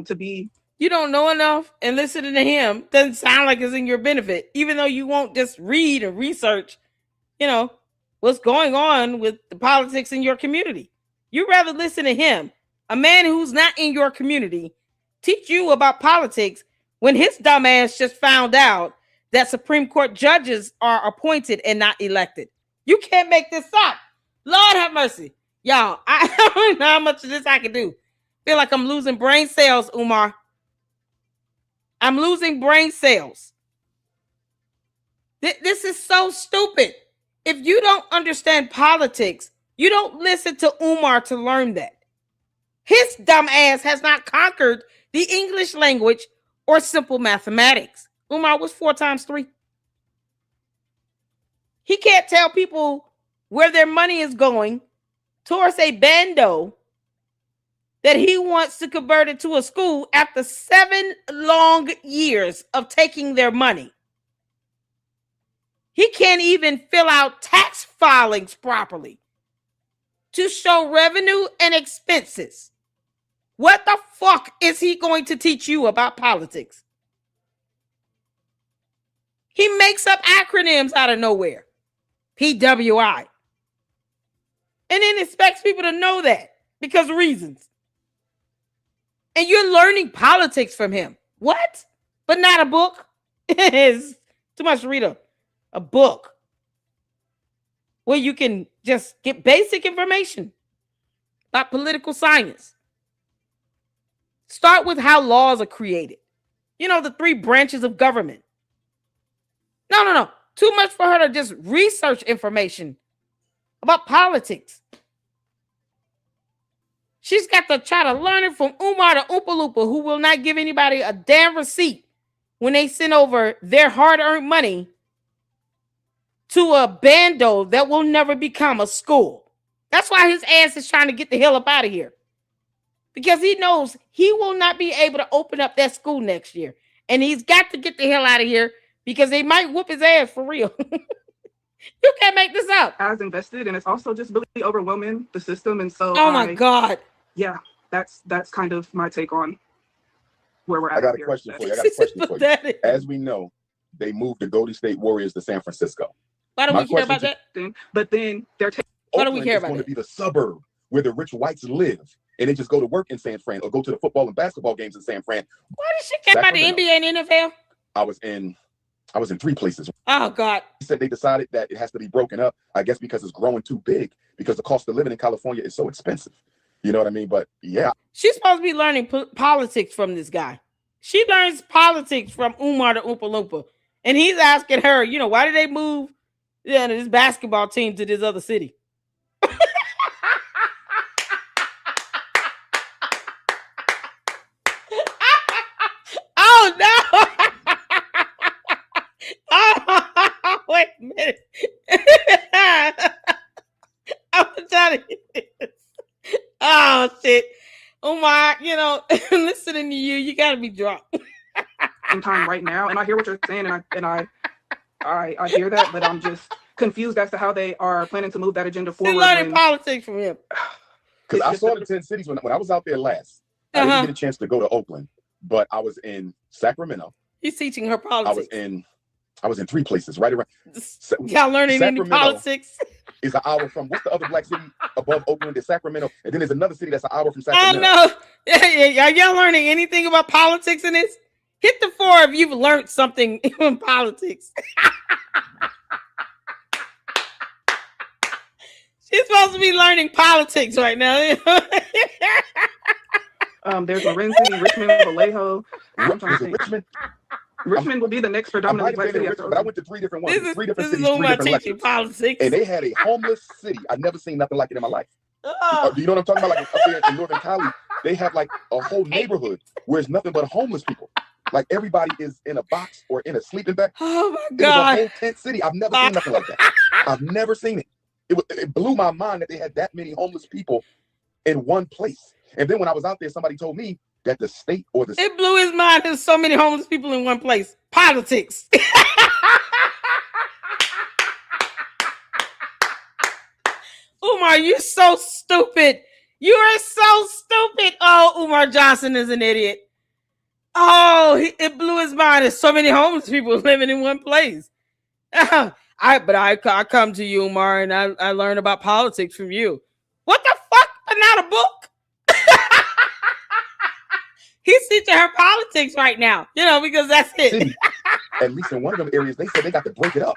[SPEAKER 11] To be,
[SPEAKER 1] you don't know enough, and listening to him doesn't sound like it's in your benefit, even though you won't just read and research, what's going on with the politics in your community. You'd rather listen to him, a man who's not in your community, teach you about politics when his dumb ass just found out that Supreme Court judges are appointed and not elected. You can't make this up. Lord have mercy. Y'all, I don't know how much of this I can do. Feel like I'm losing brain cells, Umar. I'm losing brain cells. This is so stupid. If you don't understand politics, you don't listen to Umar to learn that. His dumb ass has not conquered the English language or simple mathematics. Umar, what's 4 times 3? He can't tell people where their money is going towards a bando that he wants to convert it to a school after 7 long years of taking their money. He can't even fill out tax filings properly to show revenue and expenses. What the fuck is he going to teach you about politics? He makes up acronyms out of nowhere. PWI. And then expects people to know that because of reasons. And you're learning politics from him. What? But not a book? It's too much to read a book where you can just get basic information about political science. Start with how laws are created. You know, the 3 branches of government. No. Too much for her to just research information about politics. She's got to try to learn it from Umar the Oompa Loompa, who will not give anybody a damn receipt when they send over their hard-earned money to a bando that will never become a school. That's why his ass is trying to get the hell up out of here. Because he knows he will not be able to open up that school next year. And he's got to get the hell out of here because they might whoop his ass for real. You can't make this up.
[SPEAKER 11] As invested, and it's also just really overwhelming the system. And so
[SPEAKER 1] oh my God.
[SPEAKER 11] Yeah, that's kind of my take on where we're at.
[SPEAKER 8] I got a question for you. As we know, they moved the Golden State Warriors to San Francisco.
[SPEAKER 1] Why don't we care about that?
[SPEAKER 11] But then they're taking.
[SPEAKER 1] Why don't we care about
[SPEAKER 8] that? It's going to
[SPEAKER 1] it?
[SPEAKER 8] be the suburb where the rich whites live, and they just go to work in San Fran or go to the football and basketball games in San Fran.
[SPEAKER 1] Why does she care about the NBA and NFL?
[SPEAKER 8] I was in 3 places.
[SPEAKER 1] Oh God!
[SPEAKER 8] He said they decided that it has to be broken up. I guess because it's growing too big. Because the cost of living in California is so expensive. You know what I mean? But yeah,
[SPEAKER 1] she's supposed to be learning politics from this guy. She learns politics from Umar the Oompa Loompa, and he's asking her, you know, why did they move this basketball team to this other city? Oh no! Oh, wait a minute. I'm trying to get this. Oh shit. Umar, you know, listening to you gotta be drunk.
[SPEAKER 11] Time right now, and I hear what you're saying, and I hear that, but I'm just confused as to how they are planning to move that agenda forward.
[SPEAKER 1] She's learning politics from him.
[SPEAKER 8] Because I saw the 10 cities when I was out there last. I didn't get a chance to go to Oakland, but I was in Sacramento.
[SPEAKER 1] He's teaching her politics.
[SPEAKER 8] I was in 3 places right around.
[SPEAKER 1] Y'all learning any politics?
[SPEAKER 8] Is an hour from what's the other black city above Oakland? Is Sacramento, and then there's another city that's an hour from Sacramento.
[SPEAKER 1] I know. Yeah. Y'all learning anything about politics in this? Hit the 4 if you've learned something in politics. She's supposed to be learning politics right now.
[SPEAKER 11] There's Marin City, Richmond, Vallejo. Richmond will be the next predominantly black city.
[SPEAKER 8] But I went to 3 different ones, 3 different cities,
[SPEAKER 1] 3
[SPEAKER 8] different
[SPEAKER 1] teaching politics.
[SPEAKER 8] And they had a homeless city. I've never seen nothing like it in my life. Do you know what I'm talking about? Like up there in Northern Cali, they have like a whole neighborhood where it's nothing but homeless people. Like everybody is in a box or in a sleeping bag.
[SPEAKER 1] Oh my God!
[SPEAKER 8] It was a whole tent city. I've never seen nothing like that. I've never seen it. It blew my mind that they had that many homeless people in one place. And then when I was out there, somebody told me that the state or the
[SPEAKER 1] it blew his mind. There's so many homeless people in one place. Politics. Umar, you're so stupid. You are so stupid. Oh, Umar Johnson is an idiot. Oh, it blew his mind. There's so many homeless people living in one place. I come to you, Umar, and I learn about politics from you. What the fuck? Not a book. He's teaching her politics right now, you know, because that's it.
[SPEAKER 8] City, at least in one of them areas, they said they got to break it up.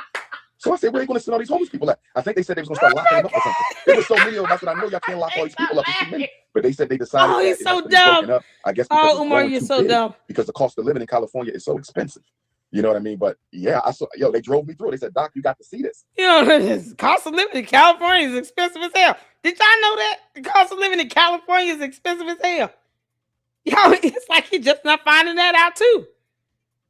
[SPEAKER 8] So I said, where are you going to send all these homeless people at? I think they said they was going to start locking them up or something. There was so many of them. I said, I know y'all can't lock all these people up. It's too many. But they said they decided that
[SPEAKER 1] he's
[SPEAKER 8] it
[SPEAKER 1] so
[SPEAKER 8] has to be broken
[SPEAKER 1] dumb.
[SPEAKER 8] up. I guess because it's
[SPEAKER 1] Umar,
[SPEAKER 8] growing
[SPEAKER 1] you're
[SPEAKER 8] too
[SPEAKER 1] so
[SPEAKER 8] big,
[SPEAKER 1] dumb.
[SPEAKER 8] because the cost of living in California is so expensive. You know what I mean? But yeah, I saw, they drove me through it. They said, Doc, you got to see this.
[SPEAKER 1] You know, the cost of living in California is expensive as hell. Did y'all know that? The cost of living in California is expensive as hell. Yo, it's like he just not finding that out too.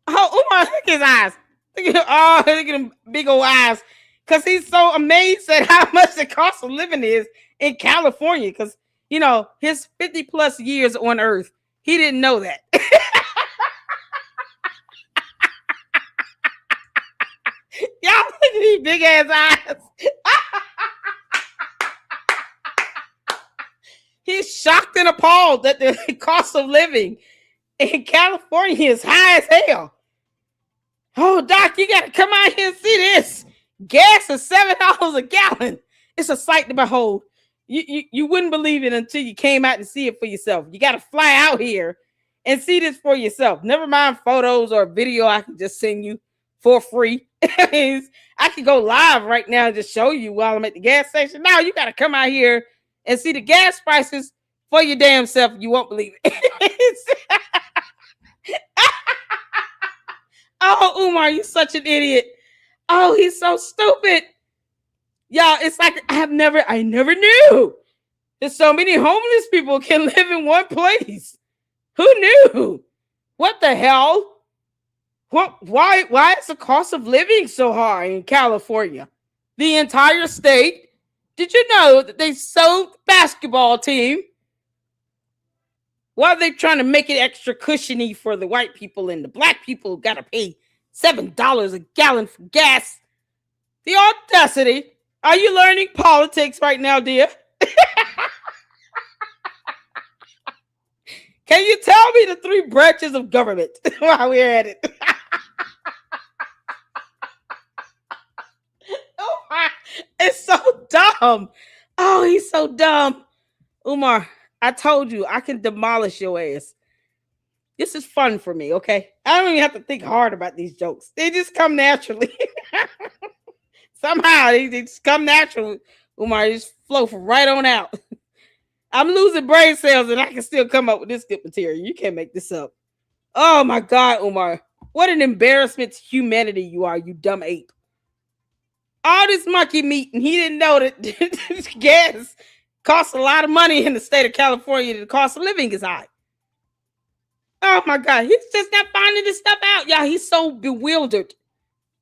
[SPEAKER 1] Oh, Umar, look at his eyes. Look at them big old eyes. Because he's so amazed at how much the cost of living is in California. Because, you know, his 50 plus years on Earth, he didn't know that. Y'all look at these big ass eyes. He's shocked and appalled that the cost of living in California is high as hell. Oh, Doc, you got to come out here and see this. Gas is $7 a gallon. It's a sight to behold. You wouldn't believe it until you came out and see it for yourself. You got to fly out here and see this for yourself. Never mind photos or video I can just send you for free. I can go live right now and just show you while I'm at the gas station. Now you got to come out here and see the gas prices for your damn self. You won't believe it. Oh, Umar, you such an idiot. Oh, he's so stupid. Y'all, it's like I never knew that so many homeless people can live in one place. Who knew? What the hell? Why is the cost of living so high in California? The entire state. Did you know that they sold the basketball team? Why are they trying to make it extra cushiony for the white people, and the black people got to pay $7 a gallon for gas? The audacity. Are you learning politics right now, dear? Can you tell me the 3 branches of government while we're at it? Oh my, it's so dumb. Oh, he's so dumb. Umar, I told you I can demolish your ass. This is fun for me, okay? I don't even have to think hard about these jokes. They just come naturally. Somehow they just come naturally. Umar, they just flow from right on out. I'm losing brain cells and I can still come up with this good material. You can't make this up. Oh my God, Umar. What an embarrassment to humanity you are, you dumb ape. All this monkey meat, and he didn't know that gas costs a lot of money in the state of California. The cost of living is high. Oh my God, he's just not finding this stuff out. Y'all, he's so bewildered.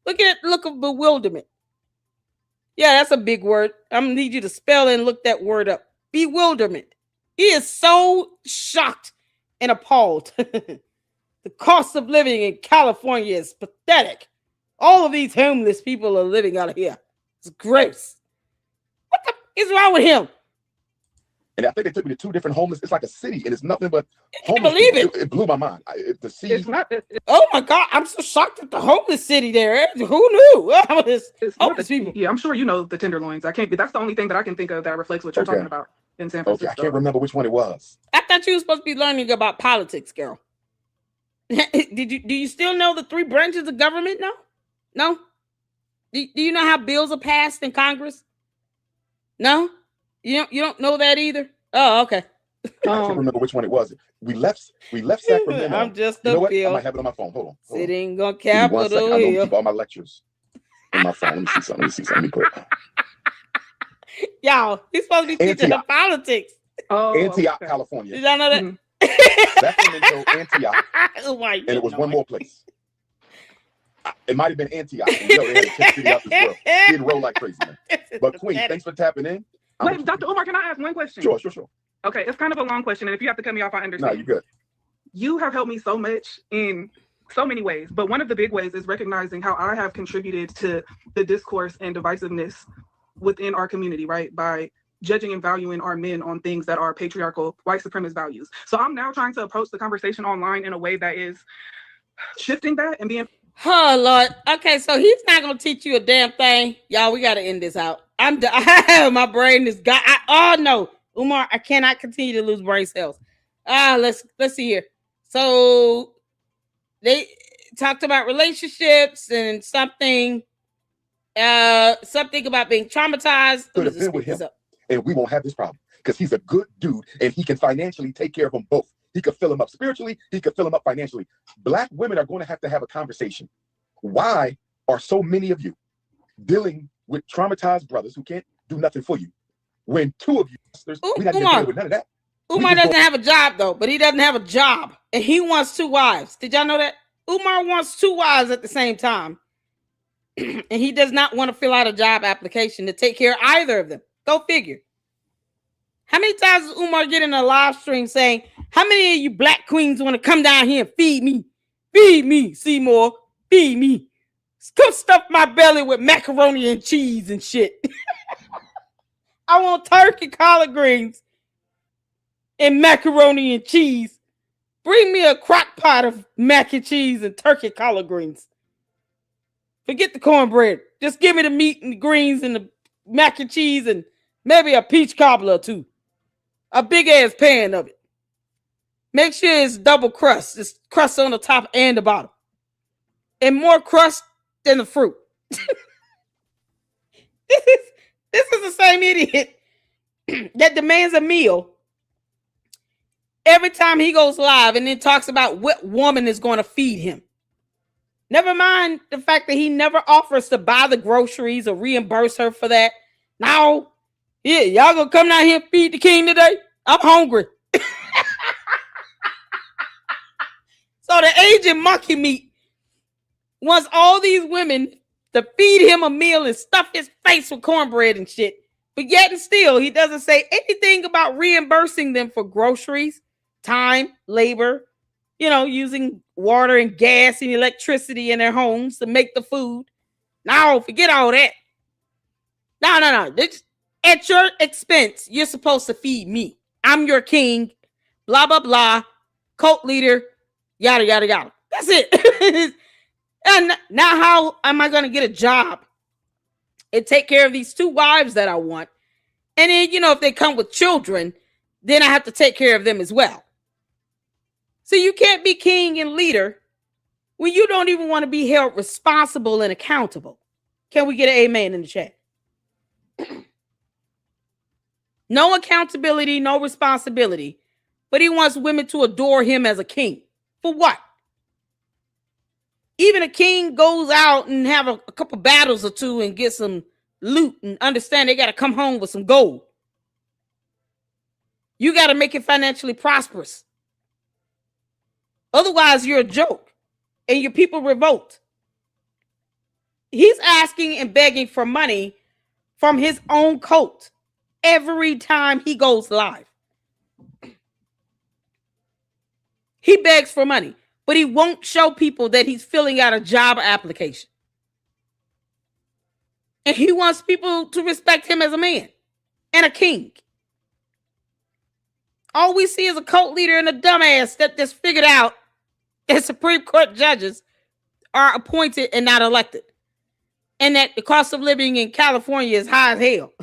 [SPEAKER 1] Look at that look of bewilderment. Yeah, that's a big word. I'm gonna need you to spell and look that word up. Bewilderment. He is so shocked and appalled. The cost of living in California is pathetic. All of these homeless people are living out of here. It's gross. What the is wrong with him?
[SPEAKER 8] And I think they took me to 2 different homeless. It's like a city, and it's nothing but
[SPEAKER 1] homeless. I can't believe
[SPEAKER 8] it blew my mind.
[SPEAKER 1] Oh my God, I'm so shocked at the homeless city there. Who knew? Homeless people.
[SPEAKER 11] Yeah, I'm sure you know the Tenderloins. I can't be. That's the only thing that I can think of that reflects what you're talking about in San Francisco.
[SPEAKER 8] Okay, I can't remember which one it was.
[SPEAKER 1] I thought you were supposed to be learning about politics, girl. Do you still know the 3 branches of government now? No? Do you know how bills are passed in Congress? No? You don't know that either? Oh, okay.
[SPEAKER 8] I can't remember which one it was. We left Sacramento.
[SPEAKER 1] I'm just
[SPEAKER 8] you know what?
[SPEAKER 1] Bill.
[SPEAKER 8] I might have it on my phone. Hold on.
[SPEAKER 1] Sitting on Capitol Hill.
[SPEAKER 8] I don't keep all my lectures on my phone. Let me see something. Let me put it.
[SPEAKER 1] Y'all, he's supposed to be teaching the politics.
[SPEAKER 8] Antioch, California.
[SPEAKER 1] Did y'all know that?
[SPEAKER 8] Sacramento, Antioch.
[SPEAKER 1] Oh my
[SPEAKER 8] and it was one more place. It might have been Antioch. And, they had to take city out this world. It didn't roll like crazy, man. But Queen, thanks for tapping in.
[SPEAKER 11] Wait, Dr. Umar, can I ask one question?
[SPEAKER 8] Sure.
[SPEAKER 11] Okay, it's kind of a long question, and if you have to cut me off, I understand.
[SPEAKER 8] No, you're good.
[SPEAKER 11] You have helped me so much in so many ways, but one of the big ways is recognizing how I have contributed to the discourse and divisiveness within our community, right? By judging and valuing our men on things that are patriarchal, white supremacist values. So I'm now trying to approach the conversation online in a way that is shifting that and being...
[SPEAKER 1] Oh, Lord. Okay, so he's not going to teach you a damn thing. Y'all, we got to end this out. My brain is got... Oh, no. Umar, I cannot continue to lose brain cells. Let's see here. So they talked about relationships and something Something about being traumatized.
[SPEAKER 8] Could have been with him, and we won't have this problem because he's a good dude and he can financially take care of them both. He could fill them up spiritually. He could fill them up financially. Black women are going to have a conversation. Why are so many of you dealing with traumatized brothers who can't do nothing for you when two of you, we're not dealing with none of that?
[SPEAKER 1] Umar doesn't have a job though, but he doesn't have a job and he wants 2 wives. Did y'all know that? Umar wants 2 wives at the same time. And he does not want to fill out a job application to take care of either of them. Go figure. How many times does Umar get in a live stream saying, how many of you black queens want to come down here and feed me? Feed me, Seymour. Feed me. Come stuff my belly with macaroni and cheese and shit. I want turkey, collard greens, and macaroni and cheese. Bring me a crock pot of mac and cheese and turkey collard greens. Forget the cornbread. Just give me the meat and the greens and the mac and cheese and maybe a peach cobbler or 2. A big ass pan of it. Make sure it's double crust. It's crust on the top and the bottom. And more crust than the fruit. This is the same idiot that demands a meal every time he goes live and then talks about what woman is going to feed him. Never mind the fact that he never offers to buy the groceries or reimburse her for that. Now, yeah, y'all gonna come down here and feed the king today? I'm hungry. So the agent monkey meat wants all these women to feed him a meal and stuff his face with cornbread and shit. But yet and still, he doesn't say anything about reimbursing them for groceries, time, labor, using water and gas and electricity in their homes to make the food. No, forget all that. No. At your expense, you're supposed to feed me. I'm your king. Blah, blah, blah. Cult leader. Yada, yada, yada. That's it. And now how am I going to get a job and take care of these 2 wives that I want? And then, if they come with children, then I have to take care of them as well. So you can't be king and leader when you don't even want to be held responsible and accountable. Can we get an amen in the chat? No accountability, no responsibility. But he wants women to adore him as a king. For what? Even a king goes out and have a couple battles or 2 and get some loot and understand they got to come home with some gold. You got to make it financially prosperous. Otherwise, you're a joke and your people revolt. He's asking and begging for money from his own cult every time he goes live. He begs for money, but he won't show people that he's filling out a job application. And he wants people to respect him as a man and a king. All we see is a cult leader and a dumbass that just figured out that Supreme Court judges are appointed and not elected. And that the cost of living in California is high as hell.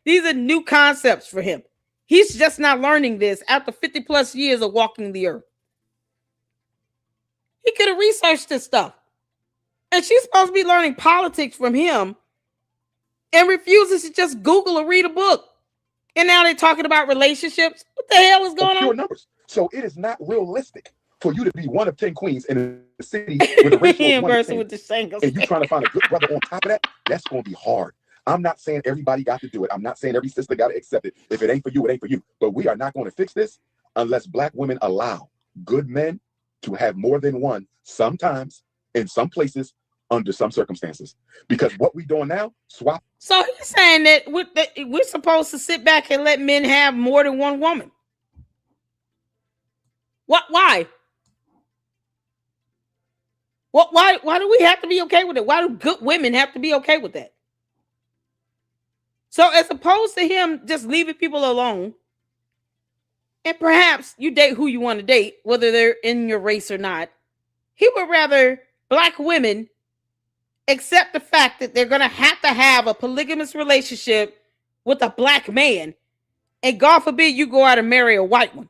[SPEAKER 1] These are new concepts for him. He's just not learning this after 50 plus years of walking the earth. He could have researched this stuff. And she's supposed to be learning politics from him and refuses to just Google or read a book. And now they're talking about relationships. What the hell is going on?
[SPEAKER 8] Numbers. So it is not realistic for you to be one of 10 queens in a city with a ratio of 1 to 10,
[SPEAKER 1] with the singles.
[SPEAKER 8] and you trying to find a good brother on top of that. That's going to be hard. I'm not saying everybody got to do it. I'm not saying every sister got to accept it. If it ain't for you, it ain't for you. But we are not going to fix this unless Black women allow good men to have more than one, sometimes, in some places, under some circumstances. Because what we doing now, swap.
[SPEAKER 1] So he's saying that we're supposed to sit back and let men have more than one woman. What? Why? What? Why do we have to be okay with it? Why do good women have to be okay with that? So as opposed to him just leaving people alone, and perhaps you date who you want to date, whether they're in your race or not, he would rather Black women accept the fact that they're going to have a polygamous relationship with a Black man, and God forbid you go out and marry a white one,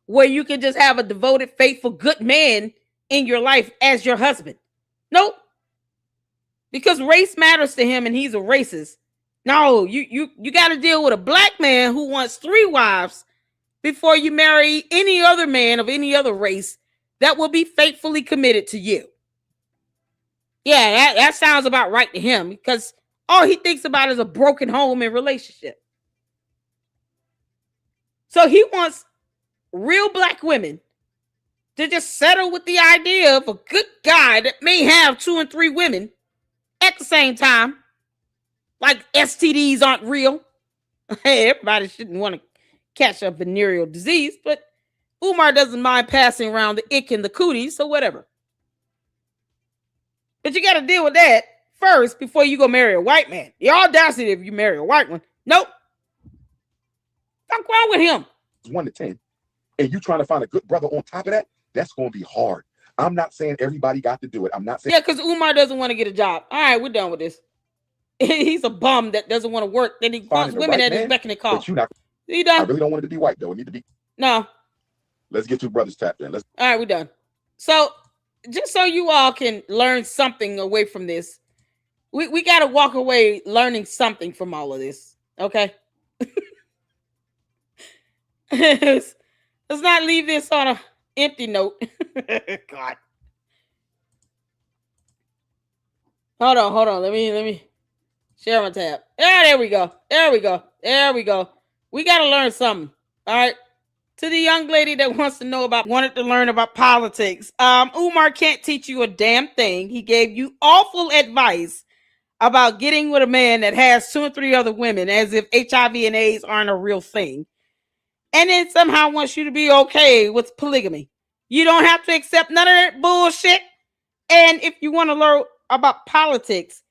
[SPEAKER 1] where you can just have a devoted, faithful, good man in your life as your husband. Nope. because race matters to him and he's a racist. No, you got to deal with a black man who wants 3 wives before you marry any other man of any other race that will be faithfully committed to you. Yeah, that sounds about right to him because all he thinks about is a broken home and relationship. So he wants real black women to just settle with the idea of a good guy that may have 2 and 3 women at the same time. Like STDs aren't real. Everybody shouldn't want to catch a venereal disease, but Umar doesn't mind passing around the ick and the cooties, so whatever. But you got to deal with that first before you go marry a white man. The audacity if you marry a white one. Nope. What's wrong with him?
[SPEAKER 8] 1 to 10, and you trying to find a good brother on top of that, that's going to be hard. I'm not saying everybody got to do it. I'm not saying.
[SPEAKER 1] Yeah, because Umar doesn't want to get a job. All right, we're done with this. He's a bum that doesn't want to work. Then he wants women at his beck and call.
[SPEAKER 8] But you not.
[SPEAKER 1] You done?
[SPEAKER 8] I really don't want it to be white though. It need to be.
[SPEAKER 1] No.
[SPEAKER 8] Let's get 2 brothers tapped in.
[SPEAKER 1] All right, we're done. So, just so you all can learn something away from this, we got to walk away learning something from all of this. Okay. Let's not leave this on an empty note. God. Hold on. Let me share my tab. Yeah, there we go. We got to learn something. All right. To the young lady that wanted to learn about politics. Umar can't teach you a damn thing. He gave you awful advice about getting with a man that has 2 or 3 other women, as if HIV and AIDS aren't a real thing. And then somehow wants you to be okay with polygamy. You don't have to accept none of that bullshit. And if you want to learn about politics,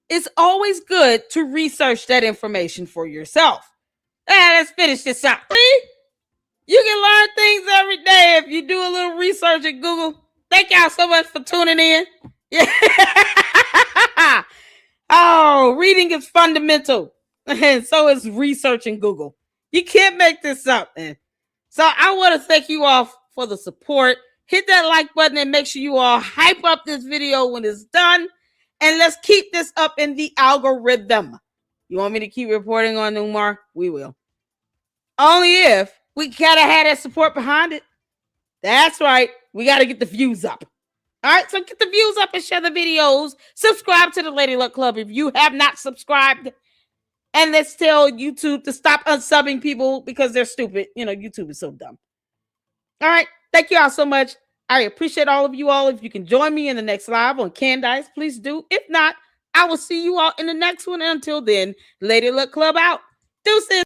[SPEAKER 1] it's always good to research that information for yourself. Let's finish this up. See? You can learn things every day if you do a little research at Google. Thank y'all so much for tuning in. Yeah. Oh, reading is fundamental. And so is research in Google. You can't make this up, man. So I want to thank you all for the support. Hit that like button and make sure you all hype up this video when it's done. And let's keep this up in the algorithm. You want me to keep reporting on Umar? We will. Only if we gotta have that support behind it. That's right. We gotta get the views up. All right, so get the views up and share the videos. Subscribe to the Lady Luck Club if you have not subscribed. And let's tell YouTube to stop unsubbing people because they're stupid. You know, YouTube is so dumb. All right, thank you all so much. I appreciate all of you all. If you can join me in the next live on Candice, please do. If not, I will see you all in the next one. And until then, Lady Luck Club out. Deuces.